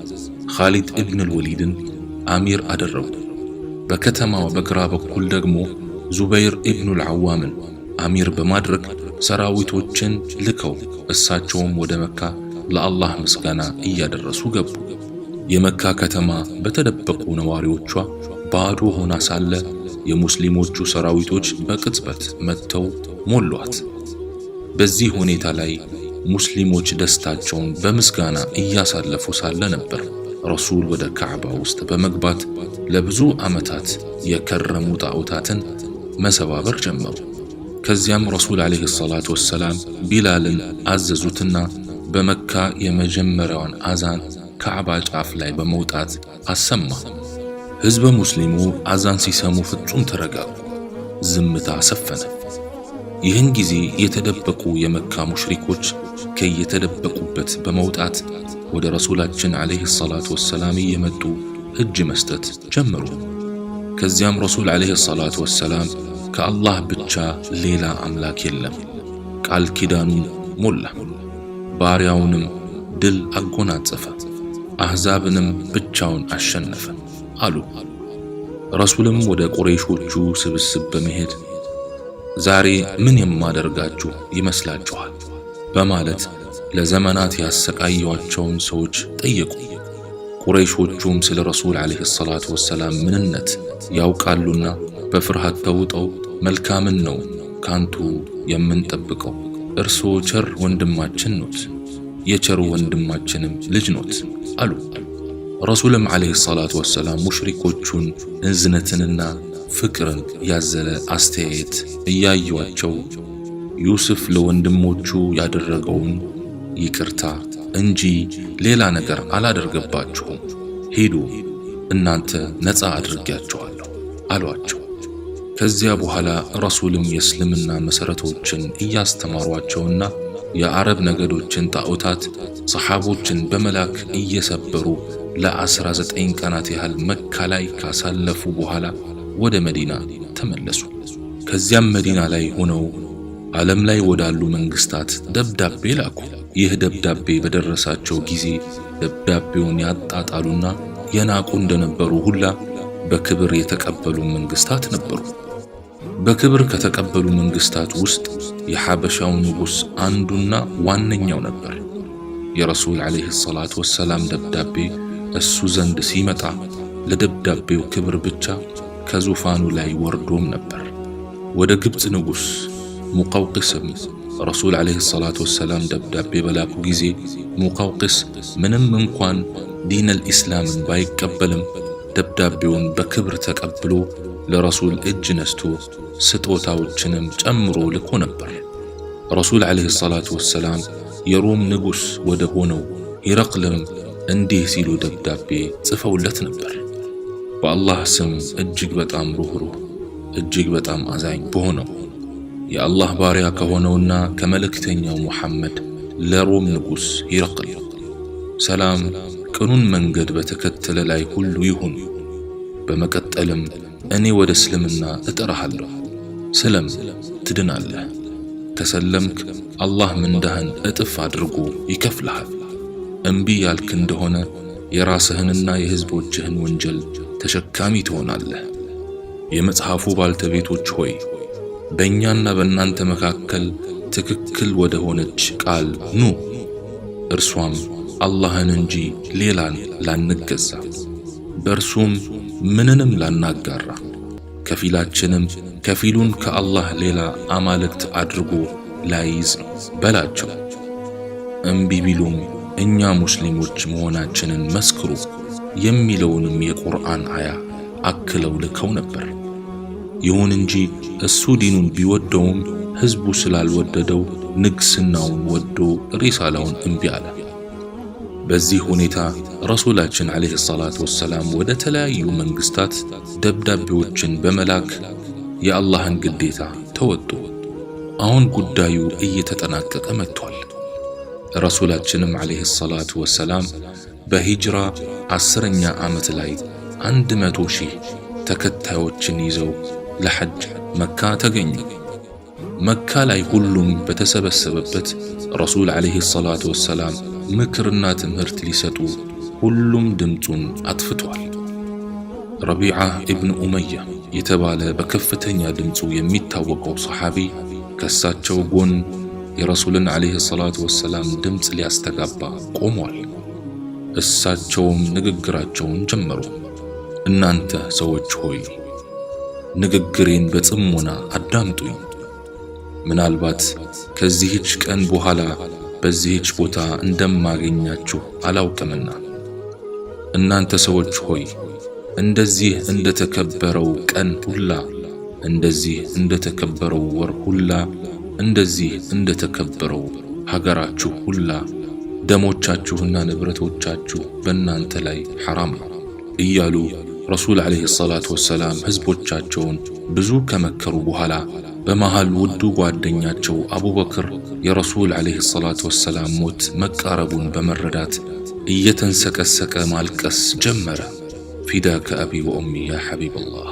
ኻሊድ ኢብን አልወሊድን አሚር አደረጉ። በከተማው በግራ በኩል ደግሞ ዙበይር ኢብኑ አልዓዋምን አሚር በማድረግ ሰራዊቶችን ልከው እሳቸውም ወደ መካ ለአላህ ምስጋና እያደረሱ ገቡ። የመካ ከተማ በተደበቁ ነዋሪዎቿ ባዶ ሆና ሳለ የሙስሊሞቹ ሰራዊቶች በቅጽበት መጥተው ሞሏት። በዚህ ሁኔታ ላይ ሙስሊሞች ደስታቸውን በምስጋና እያሳለፉ ሳለ ነበር ረሱል ወደ ካዕባ ውስጥ በመግባት ለብዙ ዓመታት የከረሙ ጣዖታትን መሰባበር ጀመሩ። ከዚያም ረሱል ዓለይሂ ሰላቱ ወሰላም ቢላልን አዘዙትና በመካ የመጀመሪያውን አዛን ካዕባ ጫፍ ላይ በመውጣት አሰማ። ሕዝበ ሙስሊሙ አዛን ሲሰሙ ፍጹም ተረጋጉ፣ ዝምታ ሰፈነ። ይህን ጊዜ የተደበቁ የመካ ሙሽሪኮች ከየተደበቁበት በመውጣት ወደ ረሱላችን ዓለይሂ ሰላቱ ወሰላም እየመጡ እጅ መስጠት ጀመሩ። ከዚያም ረሱል ዓለይሂ ሰላቱ ወሰላም ከአላህ ብቻ ሌላ አምላክ የለም ቃል ኪዳኑን ሞላ፣ ባሪያውንም ድል አጎናጸፈ፣ አሕዛብንም ብቻውን አሸነፈ አሉ። ረሱልም ወደ ቁረይሾቹ ስብስብ በመሄድ ዛሬ ምን የማደርጋችሁ ይመስላችኋል? በማለት ለዘመናት ያሰቃዩዋቸውን ሰዎች ጠየቁ። ቁረይሾቹም ስለ ረሱል ዓለይሂ ሰላቱ ወሰላም ምንነት ያውቃሉና በፍርሃት ተውጠው መልካምን ነው ካንቱ የምንጠብቀው፣ እርስዎ ቸር ወንድማችን ኖት፣ የቸሩ ወንድማችንም ልጅ ኖት አሉ። ረሱልም ዓለይሂ ሰላቱ ወሰላም ሙሽሪኮቹን እዝነትንና ፍቅርን ያዘለ አስተያየት እያዩዋቸው ዩሱፍ ለወንድሞቹ ያደረገውን ይቅርታ እንጂ ሌላ ነገር አላደርገባችሁም፣ ሂዱ እናንተ ነፃ አድርጌያችኋለሁ አሏቸው። ከዚያ በኋላ ረሱልም የእስልምና መሰረቶችን እያስተማሯቸውና የአረብ ነገዶችን ጣዖታት ሰሓቦችን በመላክ እየሰበሩ ለ19 ቀናት ያህል መካ ላይ ካሳለፉ በኋላ ወደ መዲና ተመለሱ። ከዚያም መዲና ላይ ሆነው ዓለም ላይ ወዳሉ መንግስታት ደብዳቤ ላኩ። ይህ ደብዳቤ በደረሳቸው ጊዜ ደብዳቤውን ያጣጣሉና የናቁ እንደነበሩ ሁላ በክብር የተቀበሉ መንግስታት ነበሩ። በክብር ከተቀበሉ መንግስታት ውስጥ የሐበሻው ንጉስ አንዱና ዋነኛው ነበር። የረሱል ዓለይሂ ሰላቱ ወሰላም ደብዳቤ እሱ ዘንድ ሲመጣ ለደብዳቤው ክብር ብቻ ከዙፋኑ ላይ ወርዶም ነበር። ወደ ግብጽ ንጉስ ሙቀውቅስም ረሱል ዓለይሂ ሰላቱ ወሰላም ደብዳቤ በላኩ ጊዜ ሙቀውቅስ ምንም እንኳን ዲነል ኢስላምን ባይቀበልም ደብዳቤውን በክብር ተቀብሎ ለረሱል እጅ ነስቶ ስጦታዎችንም ጨምሮ ልኮ ነበር። ረሱል ዓለይሂ ሰላቱ ወሰላም የሮም ንጉስ ወደ ሆነው ሂረቅልም እንዲህ ሲሉ ደብዳቤ ጽፈውለት ነበር። በአላህ ስም እጅግ በጣም ሩህሩህ እጅግ በጣም አዛኝ በሆነው የአላህ ባሪያ ከሆነውና ከመልእክተኛው ሙሐመድ ለሮም ንጉስ ሂረቅል ሰላም ቅኑን መንገድ በተከተለ ላይ ሁሉ ይሁን። በመቀጠልም እኔ ወደ እስልምና እጠራሃለሁ፣ ስለም ትድናለህ። ከሰለምክ አላህ ምንዳህን እጥፍ አድርጎ ይከፍልሃል። እምቢ ያልክ እንደሆነ የራስህንና የህዝቦችህን ወንጀል ተሸካሚ ትሆናለህ። የመጽሐፉ ባልተቤቶች ሆይ በእኛና በእናንተ መካከል ትክክል ወደ ሆነች ቃል ኑ፣ እርሷም አላህን እንጂ ሌላን ላንገዛ፣ በእርሱም ምንንም ላናጋራ፣ ከፊላችንም ከፊሉን ከአላህ ሌላ አማልክት አድርጎ ላይዝ ነው በላቸው። እምቢ ቢሉም እኛ ሙስሊሞች መሆናችንን መስክሩ የሚለውንም የቁርአን አያ አክለው ልከው ነበር። ይሁን እንጂ እሱ ዲኑን ቢወደውም ህዝቡ ስላልወደደው ንግስናውን ወዶ ሪሳላውን እምቢ አለ። በዚህ ሁኔታ ረሱላችን ዓለይሂ ሰላቱ ወሰላም ወደ ተለያዩ መንግስታት ደብዳቤዎችን በመላክ የአላህን ግዴታ ተወጡ። አሁን ጉዳዩ እየተጠናቀቀ መጥቷል። ረሱላችንም ዓለይሂ ሰላቱ ወሰላም በሂጅራ 10ኛ ዓመት ላይ 100,000 ተከታዮችን ይዘው ለሐጅ መካ ተገኙ። መካ ላይ ሁሉም በተሰበሰበበት ረሱል ዓለይሂ ሰላቱ ወሰላም ምክርና ትምህርት ሊሰጡ ሁሉም ድምፁን አጥፍቷል። ረቢዓ ኢብኑ ኡመያ የተባለ በከፍተኛ ድምፁ የሚታወቀው ሰሓቢ ከሳቸው ጎን የረሱልን ዓለይሂ ሰላቱ ወሰላም ድምፅ ሊያስተጋባ ቆሟል። እሳቸውም ንግግራቸውን ጀመሩ። እናንተ ሰዎች ሆይ ንግግሬን በጽሞና አዳምጡኝ። ምናልባት ከዚህች ቀን በኋላ በዚህች ቦታ እንደማገኛችሁ አላውቅምና። እናንተ ሰዎች ሆይ እንደዚህ እንደተከበረው ቀን ሁላ፣ እንደዚህ እንደተከበረው ወር ሁላ፣ እንደዚህ እንደተከበረው ሀገራችሁ ሁላ ደሞቻችሁና ንብረቶቻችሁ በእናንተ ላይ ሐራም ነው እያሉ ረሱል ዓለይሂ ሰላቱ ወሰላም ህዝቦቻቸውን ብዙ ከመከሩ በኋላ በመሃል ውዱ ጓደኛቸው አቡበክር የረሱል ዓለይሂ ሰላቱ ወሰላም ሞት መቃረቡን በመረዳት እየተንሰቀሰቀ ማልቀስ ጀመረ። ፊዳከ አቢ ወኡሚ ያ ሐቢበላህ።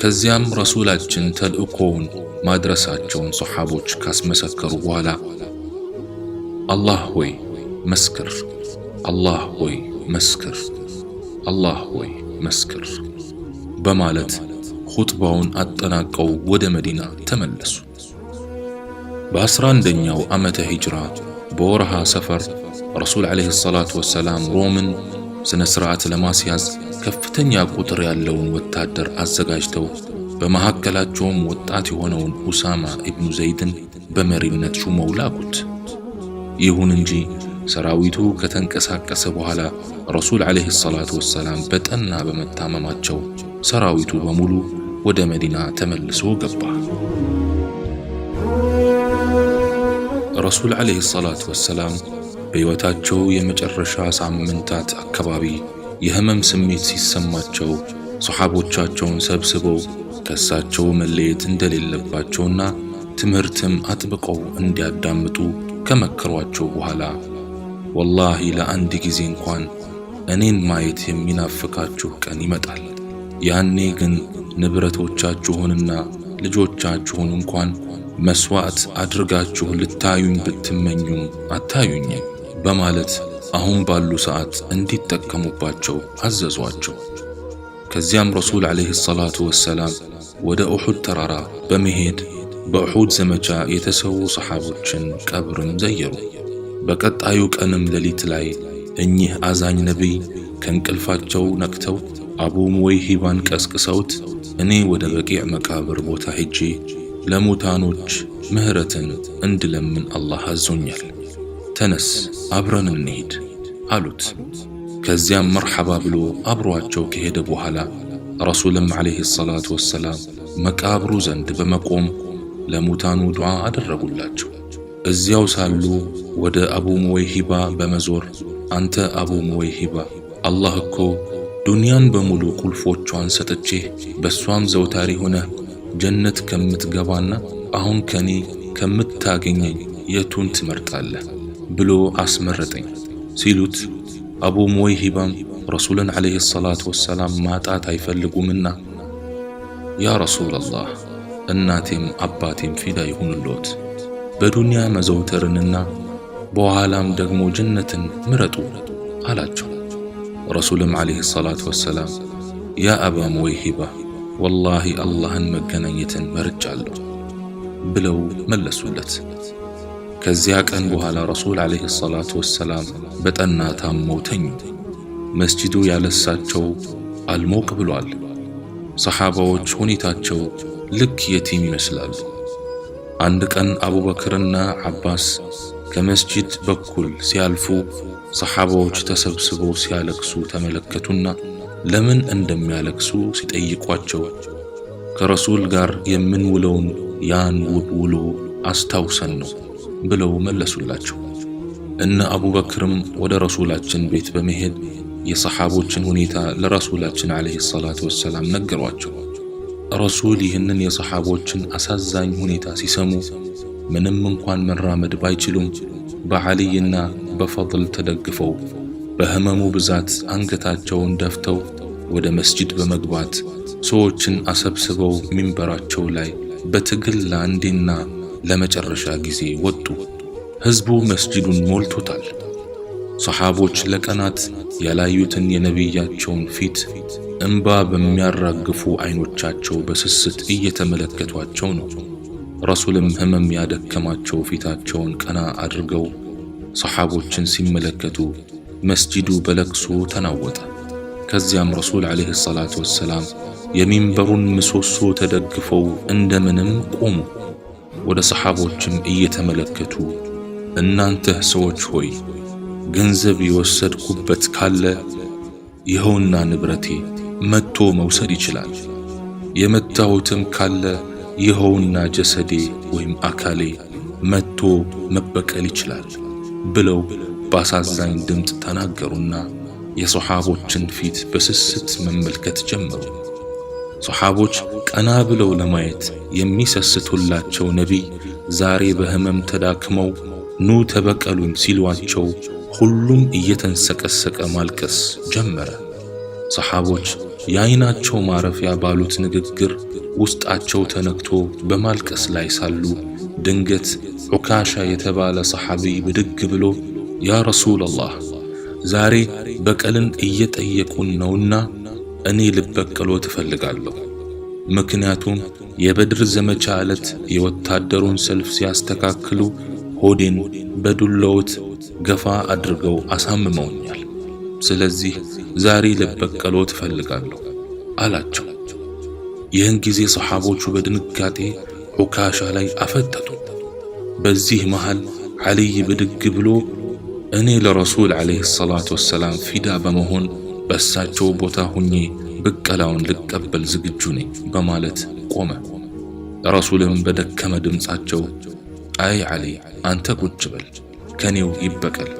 ከዚያም ረሱላችን ተልእኮውን ማድረሳቸውን ሰሓቦች ካስመሰከሩ በኋላ አላህ ሆይ መስክር፣ አላህ ሆይ መስክር፣ አላህ ሆይ መስክር በማለት ኹጥባውን አጠናቀው ወደ መዲና ተመለሱ። በ11ኛው ዓመተ ሂጅራ በወርሃ ሰፈር ረሱል ዓለይሂ ሰላቱ ወሰላም ሮምን ስነ ስርዓት ለማስያዝ ከፍተኛ ቁጥር ያለውን ወታደር አዘጋጅተው በመካከላቸውም ወጣት የሆነውን ኡሳማ ኢብኑ ዘይድን በመሪነት ሹመው ላኩት። ይሁን እንጂ ሰራዊቱ ከተንቀሳቀሰ በኋላ ረሱል ዓለይሂ ሰላቱ ወሰላም በጠና በመታመማቸው ሰራዊቱ በሙሉ ወደ መዲና ተመልሶ ገባ። ረሱል ዓለይሂ ሰላቱ ወሰላም በሕይወታቸው የመጨረሻ ሳምንታት አካባቢ የህመም ስሜት ሲሰማቸው ሶሐቦቻቸውን ሰብስበው ከእሳቸው መለየት እንደሌለባቸውና ትምህርትም አጥብቀው እንዲያዳምጡ ከመከሯቸው በኋላ ወላሂ ለአንድ ጊዜ እንኳን እኔን ማየት የሚናፍቃችሁ ቀን ይመጣል። ያኔ ግን ንብረቶቻችሁንና ልጆቻችሁን እንኳን መስዋዕት አድርጋችሁ ልታዩኝ ብትመኙም አታዩኝም በማለት አሁን ባሉ ሰዓት እንዲጠቀሙባቸው አዘዟቸው። ከዚያም ረሱል ዓለይሂ ሰላቱ ወሰላም ወደ ኡሑድ ተራራ በመሄድ በኡሑድ ዘመቻ የተሰዉ ሰሓቦችን ቀብርም ዘየሩ። በቀጣዩ ቀንም ሌሊት ላይ እኚህ አዛኝ ነቢይ ከእንቅልፋቸው ነቅተው አቡ ሙወይሂባን ቀስቅሰውት እኔ ወደ በቂዕ መቃብር ቦታ ሄጄ ለሙታኖች ምህረትን እንድለምን አላህ አዞኛል፣ ተነስ አብረን እንሂድ አሉት። ከዚያም መርሐባ ብሎ አብሯቸው ከሄደ በኋላ ረሱልም ዓለይሂ ሰላቱ ወሰላም መቃብሩ ዘንድ በመቆም ለሙታኑ ዱዓ አደረጉላቸው። እዚያው ሳሉ ወደ አቡ ሙወይሂባ በመዞር አንተ አቡ ሙወይሂባ አላህ እኮ ዱንያን በሙሉ ቁልፎቿን ሰጥቼ በሷም ዘውታሪ ሆነህ ጀነት ከምትገባና አሁን ከኔ ከምታገኘኝ የቱን ትመርጣለህ ብሎ አስመረጠኝ ሲሉት አቡ ሙወይሂባም ረሱልን ዓለይሂ ሰላቱ ወሰላም ማጣት አይፈልጉምና ያ ረሱለላህ እናቴም አባቴም ፊዳ ይሁንሎት በዱንያ መዘውተርንና በኋላም ደግሞ ጀነትን ምረጡ አላቸው። ረሱልም ዓለይሂ ሰላቱ ወሰላም ያ አባ ሙወይሂባ ወላሂ አላህን መገናኘትን መርጫለሁ ብለው መለሱለት። ከዚያ ቀን በኋላ ረሱል ዓለይሂ ሰላቱ ወሰላም በጠና ታመው ተኙ። መስጂዱ ያለሳቸው አልሞቅ ብሏል። ሰሓባዎች ሁኔታቸው ልክ የቲም ይመስላሉ። አንድ ቀን አቡበክርና ዓባስ ከመስጂድ በኩል ሲያልፉ ሰሓባዎች ተሰብስበው ሲያለቅሱ ተመለከቱና ለምን እንደሚያለቅሱ ሲጠይቋቸው ከረሱል ጋር የምንውለውን ያን ውብ ውሎ አስታውሰን ነው ብለው መለሱላቸው። እነ አቡበክርም ወደ ረሱላችን ቤት በመሄድ የሰሓቦችን ሁኔታ ለረሱላችን ዓለይሂ ሰላቱ ወሰላም ነገሯቸው። ረሱል ይህንን የሰሓቦችን አሳዛኝ ሁኔታ ሲሰሙ ምንም እንኳን መራመድ ባይችሉም በዓልይና በፈድል ተደግፈው በህመሙ ብዛት አንገታቸውን ደፍተው ወደ መስጂድ በመግባት ሰዎችን አሰብስበው ሚንበራቸው ላይ በትግል ለአንዴና ለመጨረሻ ጊዜ ወጡ። ህዝቡ መስጂዱን ሞልቶታል። ሰሓቦች ለቀናት ያላዩትን የነቢያቸውን ፊት እንባ በሚያራግፉ አይኖቻቸው በስስት እየተመለከቷቸው ነው። ረሱልም ህመም ያደከማቸው ፊታቸውን ቀና አድርገው ሰሓቦችን ሲመለከቱ መስጂዱ በለቅሶ ተናወጠ። ከዚያም ረሱል ዓለይሂ ሰላቱ ወሰላም የሚንበሩን ምሰሶ ተደግፈው እንደምንም ቆሙ። ወደ ሰሓቦችም እየተመለከቱ እናንተ ሰዎች ሆይ ገንዘብ የወሰድኩበት ካለ ይኸውና ንብረቴ መጥቶ መውሰድ ይችላል፣ የመታሁትም ካለ ይኸውና ጀሰዴ ወይም አካሌ መጥቶ መበቀል ይችላል ብለው በአሳዛኝ ድምፅ ተናገሩና የሰሓቦችን ፊት በስስት መመልከት ጀመሩ። ሰሓቦች ቀና ብለው ለማየት የሚሰስቱላቸው ነቢይ ዛሬ በህመም ተዳክመው ኑ ተበቀሉኝ ሲሏቸው ሁሉም እየተንሰቀሰቀ ማልቀስ ጀመረ። ሰሓቦች የዓይናቸው ማረፊያ ባሉት ንግግር ውስጣቸው ተነክቶ በማልቀስ ላይ ሳሉ ድንገት ዑካሻ የተባለ ሰሓቢይ ብድግ ብሎ ያ ረሱለላህ ዛሬ በቀልን እየጠየቁን ነውና እኔ ልበቀሎ ትፈልጋለሁ። ምክንያቱም የበድር ዘመቻ ዕለት የወታደሩን ሰልፍ ሲያስተካክሉ ሆዴን በዱላዎት ገፋ አድርገው አሳምመውኛል። ስለዚህ ዛሬ ልበቀሎ ትፈልጋለሁ አላቸው። ይህን ጊዜ ሰሓቦቹ በድንጋጤ ዑካሻ ላይ አፈጠጡ። በዚህ መሃል ዓልይ ብድግ ብሎ እኔ ለረሱል ዓለይሂ ሰላቱ ወሰላም ፊዳ በመሆን በእሳቸው ቦታ ሁኜ ብቀላውን ልቀበል ዝግጁ ነኝ በማለት ቆመ። ረሱልም በደከመ ድምፃቸው አይ ዓሊ አንተ ቁጭ በል ከኔው ይበቀል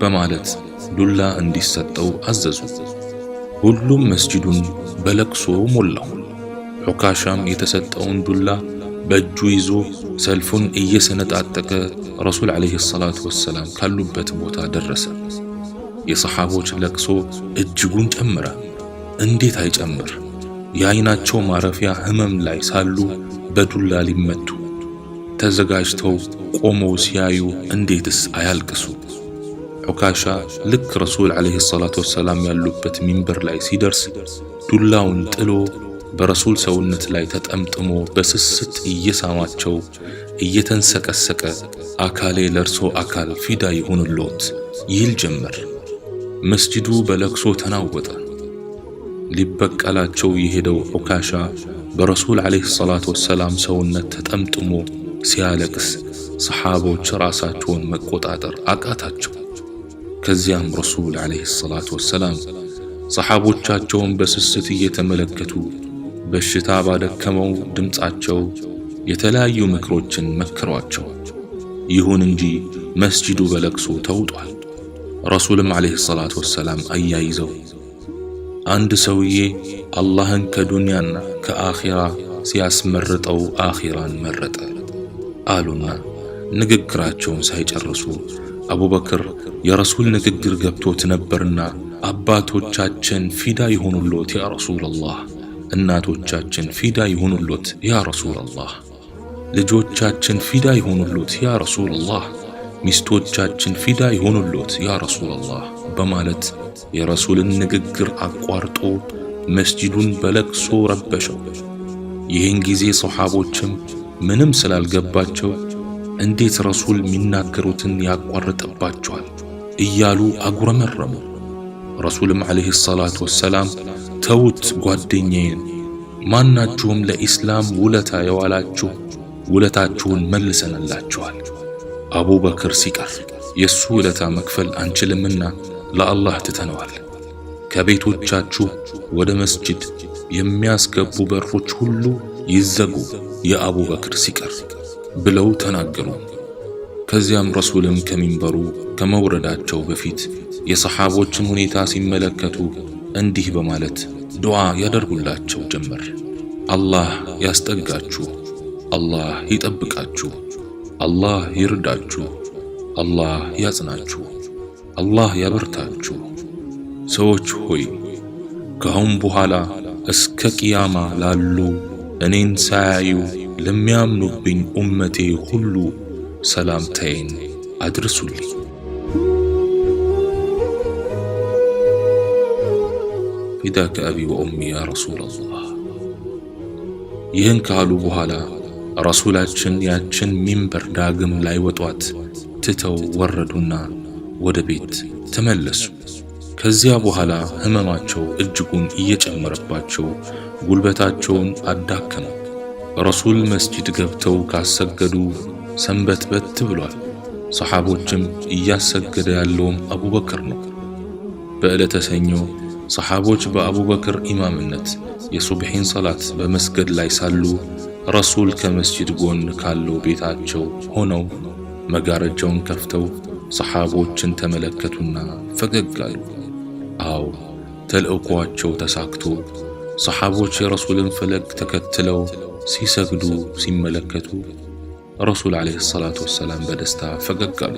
በማለት ዱላ እንዲሰጠው አዘዙ። ሁሉም መስጂዱን በለቅሶ ሞላው። ዑካሻም የተሰጠውን ዱላ በእጁ ይዞ ሰልፉን እየሰነጣጠቀ ረሱል ዓለይሂ ሰላቱ ወሰላም ካሉበት ቦታ ደረሰ። የሰሓቦች ለቅሶ እጅጉን ጨመረ። እንዴት አይጨምር? የዓይናቸው ማረፊያ ህመም ላይ ሳሉ በዱላ ሊመቱ ተዘጋጅተው ቆመው ሲያዩ እንዴትስ አያልቅሱ? ዑካሻ ልክ ረሱል ዓለይሂ ሰላቱ ወሰላም ያሉበት ሚንበር ላይ ሲደርስ ዱላውን ጥሎ በረሱል ሰውነት ላይ ተጠምጥሞ በስስት እየሳማቸው እየተንሰቀሰቀ አካሌ ለርሶ አካል ፊዳ ይሁንልዎት ይል ጀመር። መስጂዱ በለቅሶ ተናወጠ። ሊበቀላቸው የሄደው ዑካሻ በረሱል ዓለይሂ ሰላቱ ወሰላም ሰውነት ተጠምጥሞ ሲያለቅስ ሰሓቦች ራሳቸውን መቆጣጠር አቃታቸው። ከዚያም ረሱል ዓለይሂ ሰላቱ ወሰላም ሰሓቦቻቸውን በስስት እየተመለከቱ በሽታ ባደከመው ድምፃቸው የተለያዩ ምክሮችን መከሯቸው። ይሁን እንጂ መስጂዱ በለቅሶ ተውጧል። ረሱልም ዓለይሂ ሰላቱ ወሰላም አያይዘው አንድ ሰውዬ አላህን ከዱንያና ከአኺራ ሲያስመርጠው አኺራን መረጠ አሉና ንግግራቸውን ሳይጨርሱ አቡበክር የረሱል ንግግር ገብቶት ነበርና አባቶቻችን ፊዳ ይሁኑልዎት ያ ረሱላላህ፣ እናቶቻችን ፊዳ ይሁኑልዎት ያ ረሱላላህ፣ ልጆቻችን ፊዳ ይሁኑልዎት ያ ረሱላላህ፣ ሚስቶቻችን ፊዳ ይሁኑልዎት ያ ረሱላላህ በማለት የረሱልን ንግግር አቋርጦ መስጂዱን በለቅሶ ረበሸው። ይህን ጊዜ ሰሓቦችም ምንም ስላልገባቸው እንዴት ረሱል የሚናገሩትን ያቋርጥባቸዋል እያሉ አጉረመረሙ። ረሱልም ዓለይሂ ሰላቱ ወሰላም ተውት ጓደኛዬን፣ ማናችሁም ለኢስላም ውለታ የዋላችሁ ውለታችሁን መልሰንላችኋል። አቡበክር ሲቀር የሱ ውለታ መክፈል አንችልምና ለአላህ ትተነዋል። ከቤቶቻችሁ ወደ መስጂድ የሚያስገቡ በሮች ሁሉ ይዘጉ የአቡበክር ሲቀር ብለው ተናገሩ። ከዚያም ረሱልም ከሚንበሩ ከመውረዳቸው በፊት የሰሓቦችን ሁኔታ ሲመለከቱ እንዲህ በማለት ዱዓ ያደርጉላቸው ጀመር። አላህ ያስጠጋችሁ፣ አላህ ይጠብቃችሁ፣ አላህ ይርዳችሁ፣ አላህ ያጽናችሁ፣ አላህ ያበርታችሁ። ሰዎች ሆይ ከአሁን በኋላ እስከ ቅያማ ላሉ እኔን ሳያዩ ለሚያምኑብኝ ኡመቴ ሁሉ ሰላምታዬን አድርሱልኝ። ፊዳከ አቢ ወኡሚ ያ ረሱላላህ። ይህን ካሉ በኋላ ረሱላችን ያችን ሚንበር ዳግም ላይ ወጧት ትተው ወረዱና ወደ ቤት ተመለሱ። ከዚያ በኋላ ህመማቸው እጅጉን እየጨመረባቸው ጉልበታቸውን አዳከሙ። ረሱል መስጂድ ገብተው ካሰገዱ ሰንበትበት ብሏል። ሰሓቦችም እያሰገደ ያለውም አቡበክር ነው። በዕለተ ሰኞ ሰሓቦች በአቡበክር ኢማምነት የሱብሒን ሰላት በመስገድ ላይ ሳሉ ረሱል ከመስጂድ ጎን ካለው ቤታቸው ሆነው መጋረጃውን ከፍተው ሰሓቦችን ተመለከቱና ፈገግ አሉ። አዎ ተልእኮአቸው ተሳክቶ ሰሓቦች የረሱልን ፈለግ ተከትለው ሲሰግዱ ሲመለከቱ ረሱል ዓለይሂ ሰላቱ ወሰላም በደስታ ፈገግ አሉ።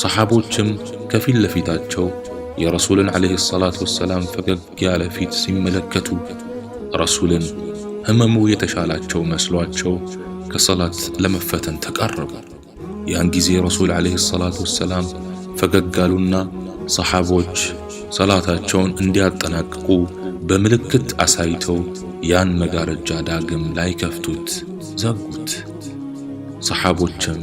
ሰሓቦችም ከፊት ለፊታቸው የረሱልን ዓለይሂ ሰላቱ ወሰላም ፈገግ ያለ ፊት ሲመለከቱ ረሱልን ህመሙ የተሻላቸው መስሏቸው ከሰላት ለመፈተን ተቃረቡ። ያን ጊዜ ረሱል ዓለይሂ ሰላቱ ወሰላም ፈገግ አሉና ሰሓቦች ሰላታቸውን እንዲያጠናቅቁ በምልክት አሳይተው ያን መጋረጃ ዳግም ላይ ከፍቱት ዘጉት። ሰሓቦችም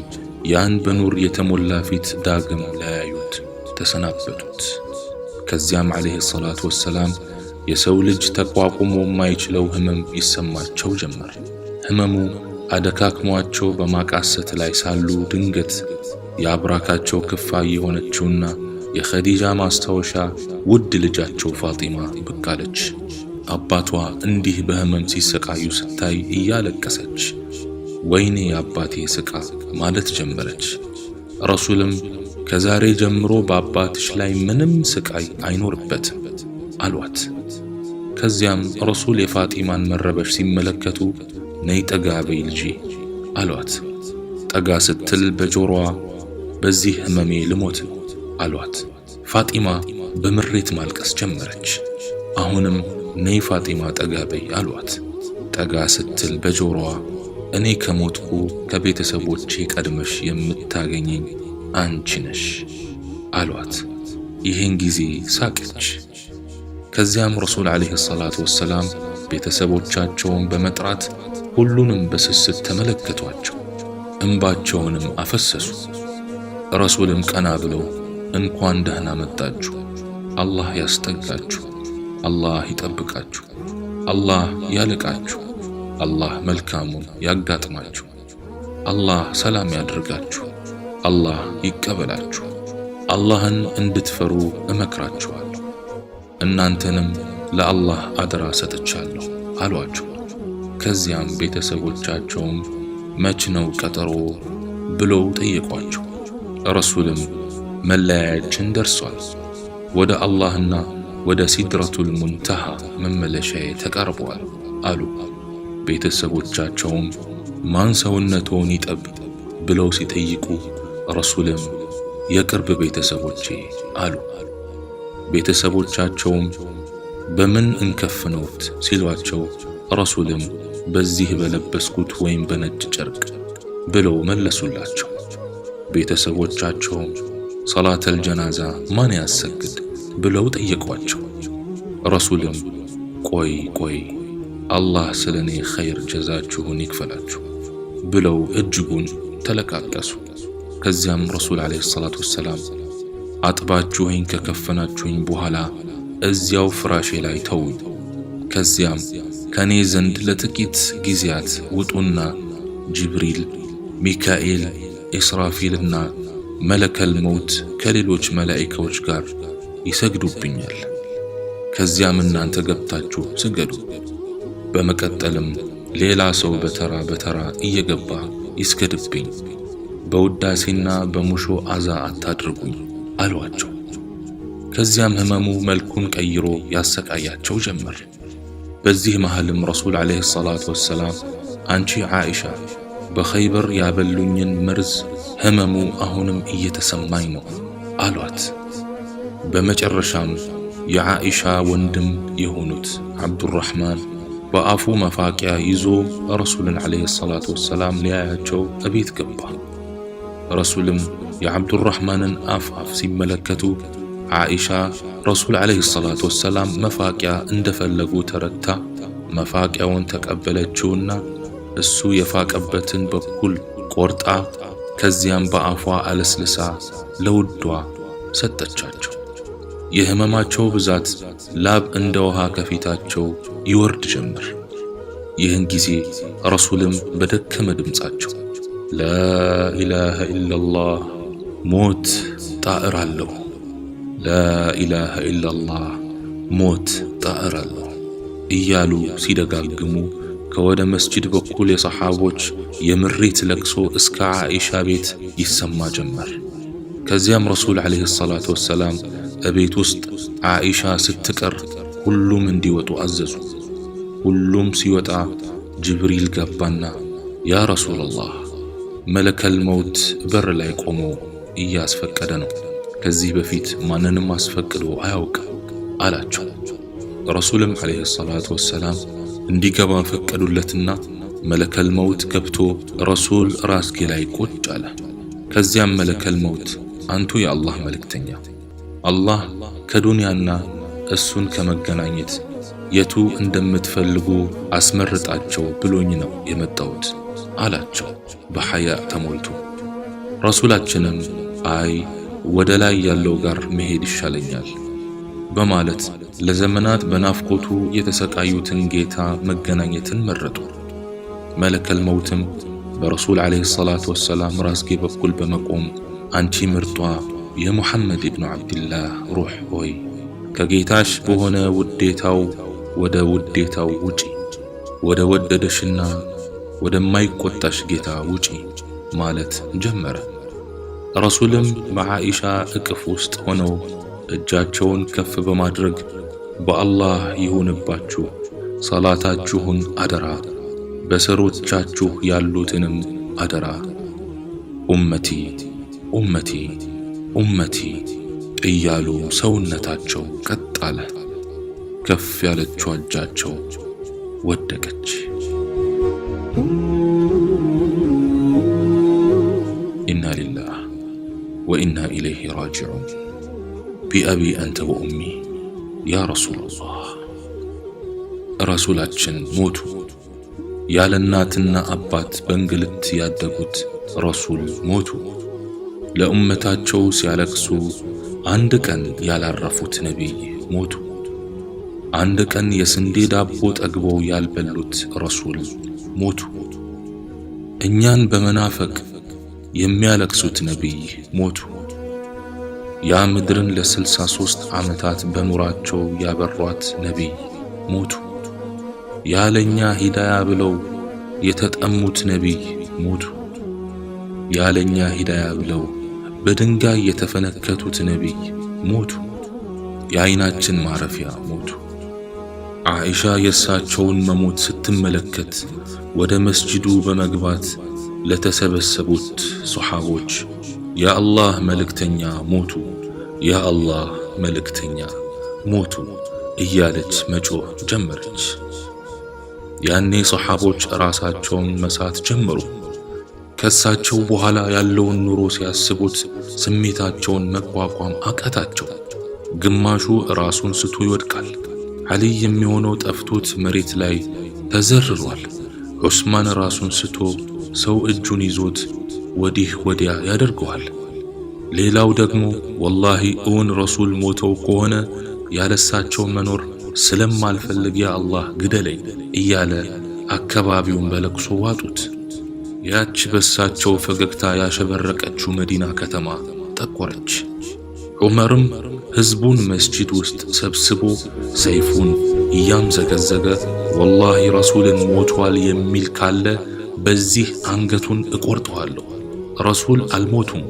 ያን በኑር የተሞላ ፊት ዳግም ለያዩት ተሰናበቱት። ከዚያም ዓለይሂ ሰላቱ ወሰላም የሰው ልጅ ተቋቁሞ የማይችለው ህመም ይሰማቸው ጀመር። ህመሙ አደካክሟቸው በማቃሰት ላይ ሳሉ ድንገት የአብራካቸው ክፋይ የሆነችውና የኸዲጃ ማስታወሻ ውድ ልጃቸው ፋጢማ ብቅ አለች። አባቷ እንዲህ በህመም ሲሰቃዩ ስታይ እያለቀሰች ወይኔ አባቴ ስቃ ማለት ጀመረች። ረሱልም ከዛሬ ጀምሮ በአባትሽ ላይ ምንም ስቃይ አይኖርበትም አሏት። ከዚያም ረሱል የፋጢማን መረበሽ ሲመለከቱ ነይ ጠጋ በይ ልጄ አሏት። ጠጋ ስትል በጆሮዋ በዚህ ህመሜ ልሞት ነው አሏት። ፋጢማ በምሬት ማልቀስ ጀመረች። አሁንም ነይ ፋጢማ ጠጋ በይ አሏት። ጠጋ ስትል በጆሮዋ እኔ ከሞትኩ ከቤተሰቦቼ ቀድመሽ የምታገኘኝ አንቺ ነሽ አሏት። ይህን ጊዜ ሳቀች። ከዚያም ረሱል ዓለይሂ ሰላቱ ወሰላም ቤተሰቦቻቸውን በመጥራት ሁሉንም በስስት ተመለከቷቸው፣ እንባቸውንም አፈሰሱ። ረሱልም ቀና ብለው እንኳን ደህና መጣችሁ፣ አላህ ያስጠጋችሁ፣ አላህ ይጠብቃችሁ፣ አላህ ያልቃችሁ፣ አላህ መልካሙን ያጋጥማችሁ፣ አላህ ሰላም ያድርጋችሁ፣ አላህ ይቀበላችሁ፣ አላህን እንድትፈሩ እመክራችኋለሁ፣ እናንተንም ለአላህ አደራ ሰጥቻለሁ አሏቸው። ከዚያም ቤተሰቦቻቸውም መች ነው ቀጠሮ ብለው ጠየቋቸው። ረሱልም መለያያችን ደርሷል፣ ወደ አላህና ወደ ሲድረቱል ሙንተሃ መመለሻዬ ተቃርቧል አሉ። ቤተሰቦቻቸውም ማን ሰውነቶን ይጠብ ብለው ሲጠይቁ ረሱልም የቅርብ ቤተሰቦቼ አሉ። ቤተሰቦቻቸውም በምን እንከፍነውት ሲሏቸው ረሱልም በዚህ በለበስኩት ወይም በነጭ ጨርቅ ብለው መለሱላቸው። ቤተሰቦቻቸውም ሰላተል ጀናዛ ማን ያሰግድ ብለው ጠየቋቸው። ረሱልም ቆይ አላህ ስለኔ ኸይር ጀዛችሁን ይክፈላችሁ ብለው እጅጉን ተለቃቀሱ። ከዚያም ረሱል ዓለይሂ ሰላቱ ወሰላም አጥባችሁኝ ከከፈናችሁኝ በኋላ እዚያው ፍራሼ ላይ ተውኝ፣ ከዚያም ከኔ ዘንድ ለጥቂት ጊዜያት ውጡና ጅብሪል፣ ሚካኤል፣ ኢስራፊልና መለከል መውት ከሌሎች መላኢካዎች ጋር ይሰግዱብኛል። ከዚያም እናንተ ገብታችሁ ስገዱ። በመቀጠልም ሌላ ሰው በተራ በተራ እየገባ ይስገድብኝ፣ በውዳሴና በሙሾ አዛ አታድርጉኝ አሏቸው። ከዚያም ህመሙ መልኩን ቀይሮ ያሰቃያቸው ጀመር። በዚህ መሃልም ረሱል ዓለይሂ ሰላቱ ወሰላም አንቺ ዓኢሻ በኸይበር ያበሉኝን መርዝ ህመሙ አሁንም እየተሰማኝ ነው አሏት። በመጨረሻም የዓኢሻ ወንድም የሆኑት አብዱራህማን በአፉ መፋቂያ ይዞ ረሱልን ዓለይሂ ሰላቱ ወሰላም ሊያያቸው እቤት ገባ። ረሱልም የአብዱራህማንን አፍ ሲመለከቱ ዓኢሻ ረሱል ዓለይሂ ሰላቱ ወሰላም መፋቂያ እንደፈለጉ ተረድታ መፋቂያውን ተቀበለችውና እሱ የፋቀበትን በኩል ቆርጣ ከዚያም በአፏ አለስልሳ ለውዷ ሰጠቻቸው። የህመማቸው ብዛት ላብ እንደ ውሃ ከፊታቸው ይወርድ ጀመር። ይህን ጊዜ ረሱልም በደከመ ድምፃቸው ላኢላሃ ኢላላህ ሞት ጣዕር አለው፣ ላኢላሃ ኢላላህ ሞት ጣዕር አለው እያሉ ሲደጋግሙ ከወደ መስጂድ በኩል የሰሓቦች የምሬት ለቅሶ እስከ ዓኢሻ ቤት ይሰማ ጀመር። ከዚያም ረሱል ዓለይሂ ሰላቱ ወሰላም እቤት ውስጥ ዓኢሻ ስትቀር ሁሉም እንዲወጡ አዘዙ። ሁሉም ሲወጣ ጅብሪል ገባና ያ ረሱላላህ መለከል መውት በር ላይ ቆሞ እያስፈቀደ ነው፣ ከዚህ በፊት ማንንም አስፈቅዶ አያውቅም አላቸው። ረሱልም ዓለይሂ ሰላቱ ወሰላም እንዲገባ ፈቀዱለትና መለከል መውት ገብቶ ረሱል ራስጌ ላይ ቁጭ አለ። ከዚያም መለከል መውት አንቱ የአላህ መልእክተኛ፣ አላህ ከዱንያና እሱን ከመገናኘት የቱ እንደምትፈልጉ አስመርጣቸው ብሎኝ ነው የመጣሁት አላቸው በሐያ ተሞልቶ። ረሱላችንም አይ ወደ ላይ ያለው ጋር መሄድ ይሻለኛል በማለት ለዘመናት በናፍቆቱ የተሰቃዩትን ጌታ መገናኘትን መረጡ። መለከል መውትም በረሱል ዓለይሂ ሰላቱ ወሰላም ራስጌ በኩል በመቆም አንቺ ምርጧ የሙሐመድ ኢብኑ ዓብድላህ ሩህ ሆይ ከጌታሽ በሆነ ውዴታው ወደ ውዴታው ውጪ፣ ወደ ወደደሽና ወደማይቆጣሽ ጌታ ውጪ ማለት ጀመረ። ረሱልም በዓኢሻ እቅፍ ውስጥ ሆነው እጃቸውን ከፍ በማድረግ በአላህ ይሁንባችሁ፣ ሰላታችሁን አደራ፣ በሰሮቻችሁ ያሉትንም አደራ፣ ኡመቲ ኡመቲ ኡመቲ እያሉ ሰውነታቸው ቀጥ አለ። ከፍ ያለችው እጃቸው ወደቀች። ኢና ሊላህ ወኢና ኢለይሂ ራጂዑን ቢአቢ አንተ ወኡሚ ያ ረሱለላህ። ረሱላችን ሞቱ። ያለ እናትና አባት በእንግልት ያደጉት ረሱል ሞቱ። ለኡመታቸው ሲያለቅሱ አንድ ቀን ያላረፉት ነቢይ ሞቱ። አንድ ቀን የስንዴ ዳቦ ጠግበው ያልበሉት ረሱል ሞቱ። እኛን በመናፈቅ የሚያለቅሱት ነቢይ ሞቱ። ያ ምድርን ለ63 ዓመታት በኑራቸው ያበሯት ነቢይ ሞቱ። ያለኛ ሂዳያ ብለው የተጠሙት ነቢይ ሞቱ። ያለኛ ሂዳያ ብለው በድንጋይ የተፈነከቱት ነቢይ ሞቱ። የዓይናችን ማረፊያ ሞቱ። ዓኢሻ የእሳቸውን መሞት ስትመለከት ወደ መስጂዱ በመግባት ለተሰበሰቡት ሶሓቦች ያ አላህ መልእክተኛ ሞቱ፣ ያ አላህ መልእክተኛ ሞቱ እያለች መጮህ ጀመረች። ያኔ ሶሓቦች ራሳቸውን መሳት ጀመሩ። ከእሳቸው በኋላ ያለውን ኑሮ ሲያስቡት ስሜታቸውን መቋቋም አቃታቸው። ግማሹ ራሱን ስቶ ይወድቃል። ዓሊይ የሚሆነው ጠፍቶት መሬት ላይ ተዘርሯል። ዑስማን ራሱን ስቶ ሰው እጁን ይዞት ወዲህ ወዲያ ያደርገዋል። ሌላው ደግሞ ወላሂ እውን ረሱል ሞተው ከሆነ ያለሳቸው መኖር ስለማልፈልግ ያ አላህ ግደለኝ እያለ አካባቢውን በለቅሶ ዋጡት። ያች በሳቸው ፈገግታ ያሸበረቀችው መዲና ከተማ ጠቆረች። ዑመርም ሕዝቡን መስጂድ ውስጥ ሰብስቦ ሰይፉን እያምዘገዘገ ወላሂ ረሱልን ሞቷል የሚል ካለ በዚህ አንገቱን እቆርጠዋለሁ። ረሱል አልሞቱም።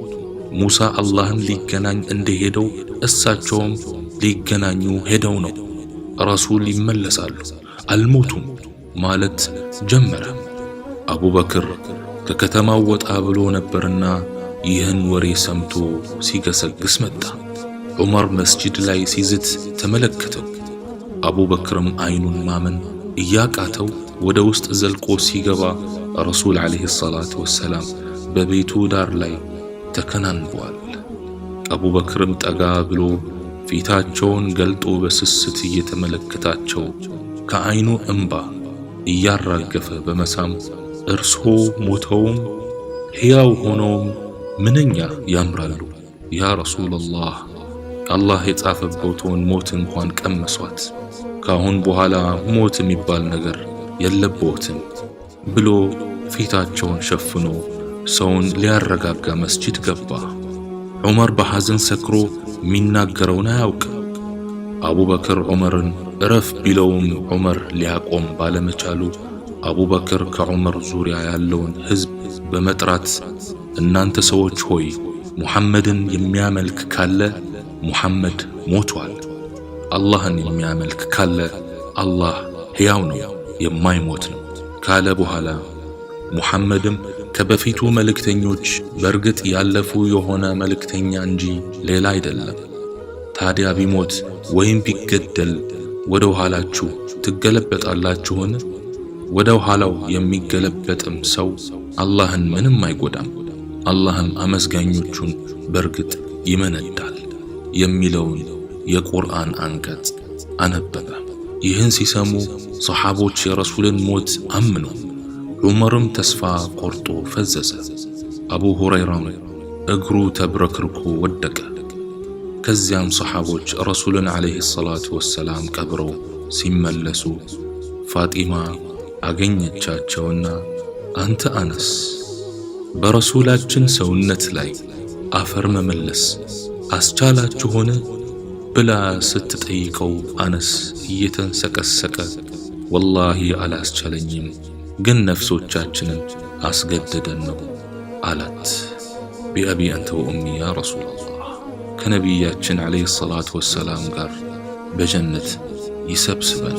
ሙሳ አላህን ሊገናኝ እንደሄደው እሳቸውም ሊገናኙ ሄደው ነው። ረሱል ይመለሳሉ፣ አልሞቱም ማለት ጀመረ። አቡበክር ከከተማው ወጣ ብሎ ነበርና ይህን ወሬ ሰምቶ ሲገሰግስ መጣ። ዑመር መስጂድ ላይ ሲዝት ተመለከተው። አቡበክርም አይኑን ማመን እያቃተው ወደ ውስጥ ዘልቆ ሲገባ ረሱል ዓለይሂ ሰላቱ ወሰላም በቤቱ ዳር ላይ ተከናንበዋል። አቡበክርም ጠጋ ብሎ ፊታቸውን ገልጦ በስስት እየተመለከታቸው ከአይኑ እንባ እያራገፈ በመሳም እርሶ ሞተውም ሕያው ሆነውም ምንኛ ያምራሉ ያ ረሱለላህ፣ አላህ የጻፈበትን ሞት እንኳን ቀመሷት፣ ካሁን በኋላ ሞት የሚባል ነገር የለበትም ብሎ ፊታቸውን ሸፍኖ ሰውን ሊያረጋጋ መስጂድ ገባ። ዑመር በሐዘን ሰክሮ የሚናገረውን አያውቅም። አቡበክር ዑመርን እረፍ ቢለውም ዑመር ሊያቆም ባለመቻሉ አቡበክር ከዑመር ዙሪያ ያለውን ሕዝብ በመጥራት እናንተ ሰዎች ሆይ ሙሐመድን የሚያመልክ ካለ ሙሐመድ ሞቷል፣ አላህን የሚያመልክ ካለ አላህ ሕያው ነው የማይሞት ነው ካለ በኋላ ሙሐመድም ከበፊቱ መልእክተኞች በርግጥ ያለፉ የሆነ መልእክተኛ እንጂ ሌላ አይደለም። ታዲያ ቢሞት ወይም ቢገደል ወደ ኋላችሁ ትገለበጣላችሁን? ወደ ኋላው የሚገለበጥም ሰው አላህን ምንም አይጎዳም፣ አላህም አመስጋኞቹን በርግጥ ይመነዳል የሚለውን የቁርአን አንቀጽ አነበበ። ይህን ሲሰሙ ሰሓቦች የረሱልን ሞት አምኑ። ዑመርም ተስፋ ቆርጦ ፈዘዘ። አቡ ሁረይራም እግሩ ተብረክርኮ ወደቀ። ከዚያም ሰሓቦች ረሱልን ዓለይሂ ሰላቱ ወሰላም ቀብረው ሲመለሱ ፋጢማ አገኘቻቸውና አንተ አነስ በረሱላችን ሰውነት ላይ አፈር መመለስ አስቻላችሁን ብላ ስትጠይቀው አነስ እየተንሰቀሰቀ ወላሂ አላስቻለኝም ግን ነፍሶቻችንን አስገደደን ነው አላት። ቢአቢ አንተ ወኡሚ ያ ረሱላላህ ከነቢያችን ዓለይሂ ሰላቱ ወሰላም ጋር በጀነት ይሰብስበን።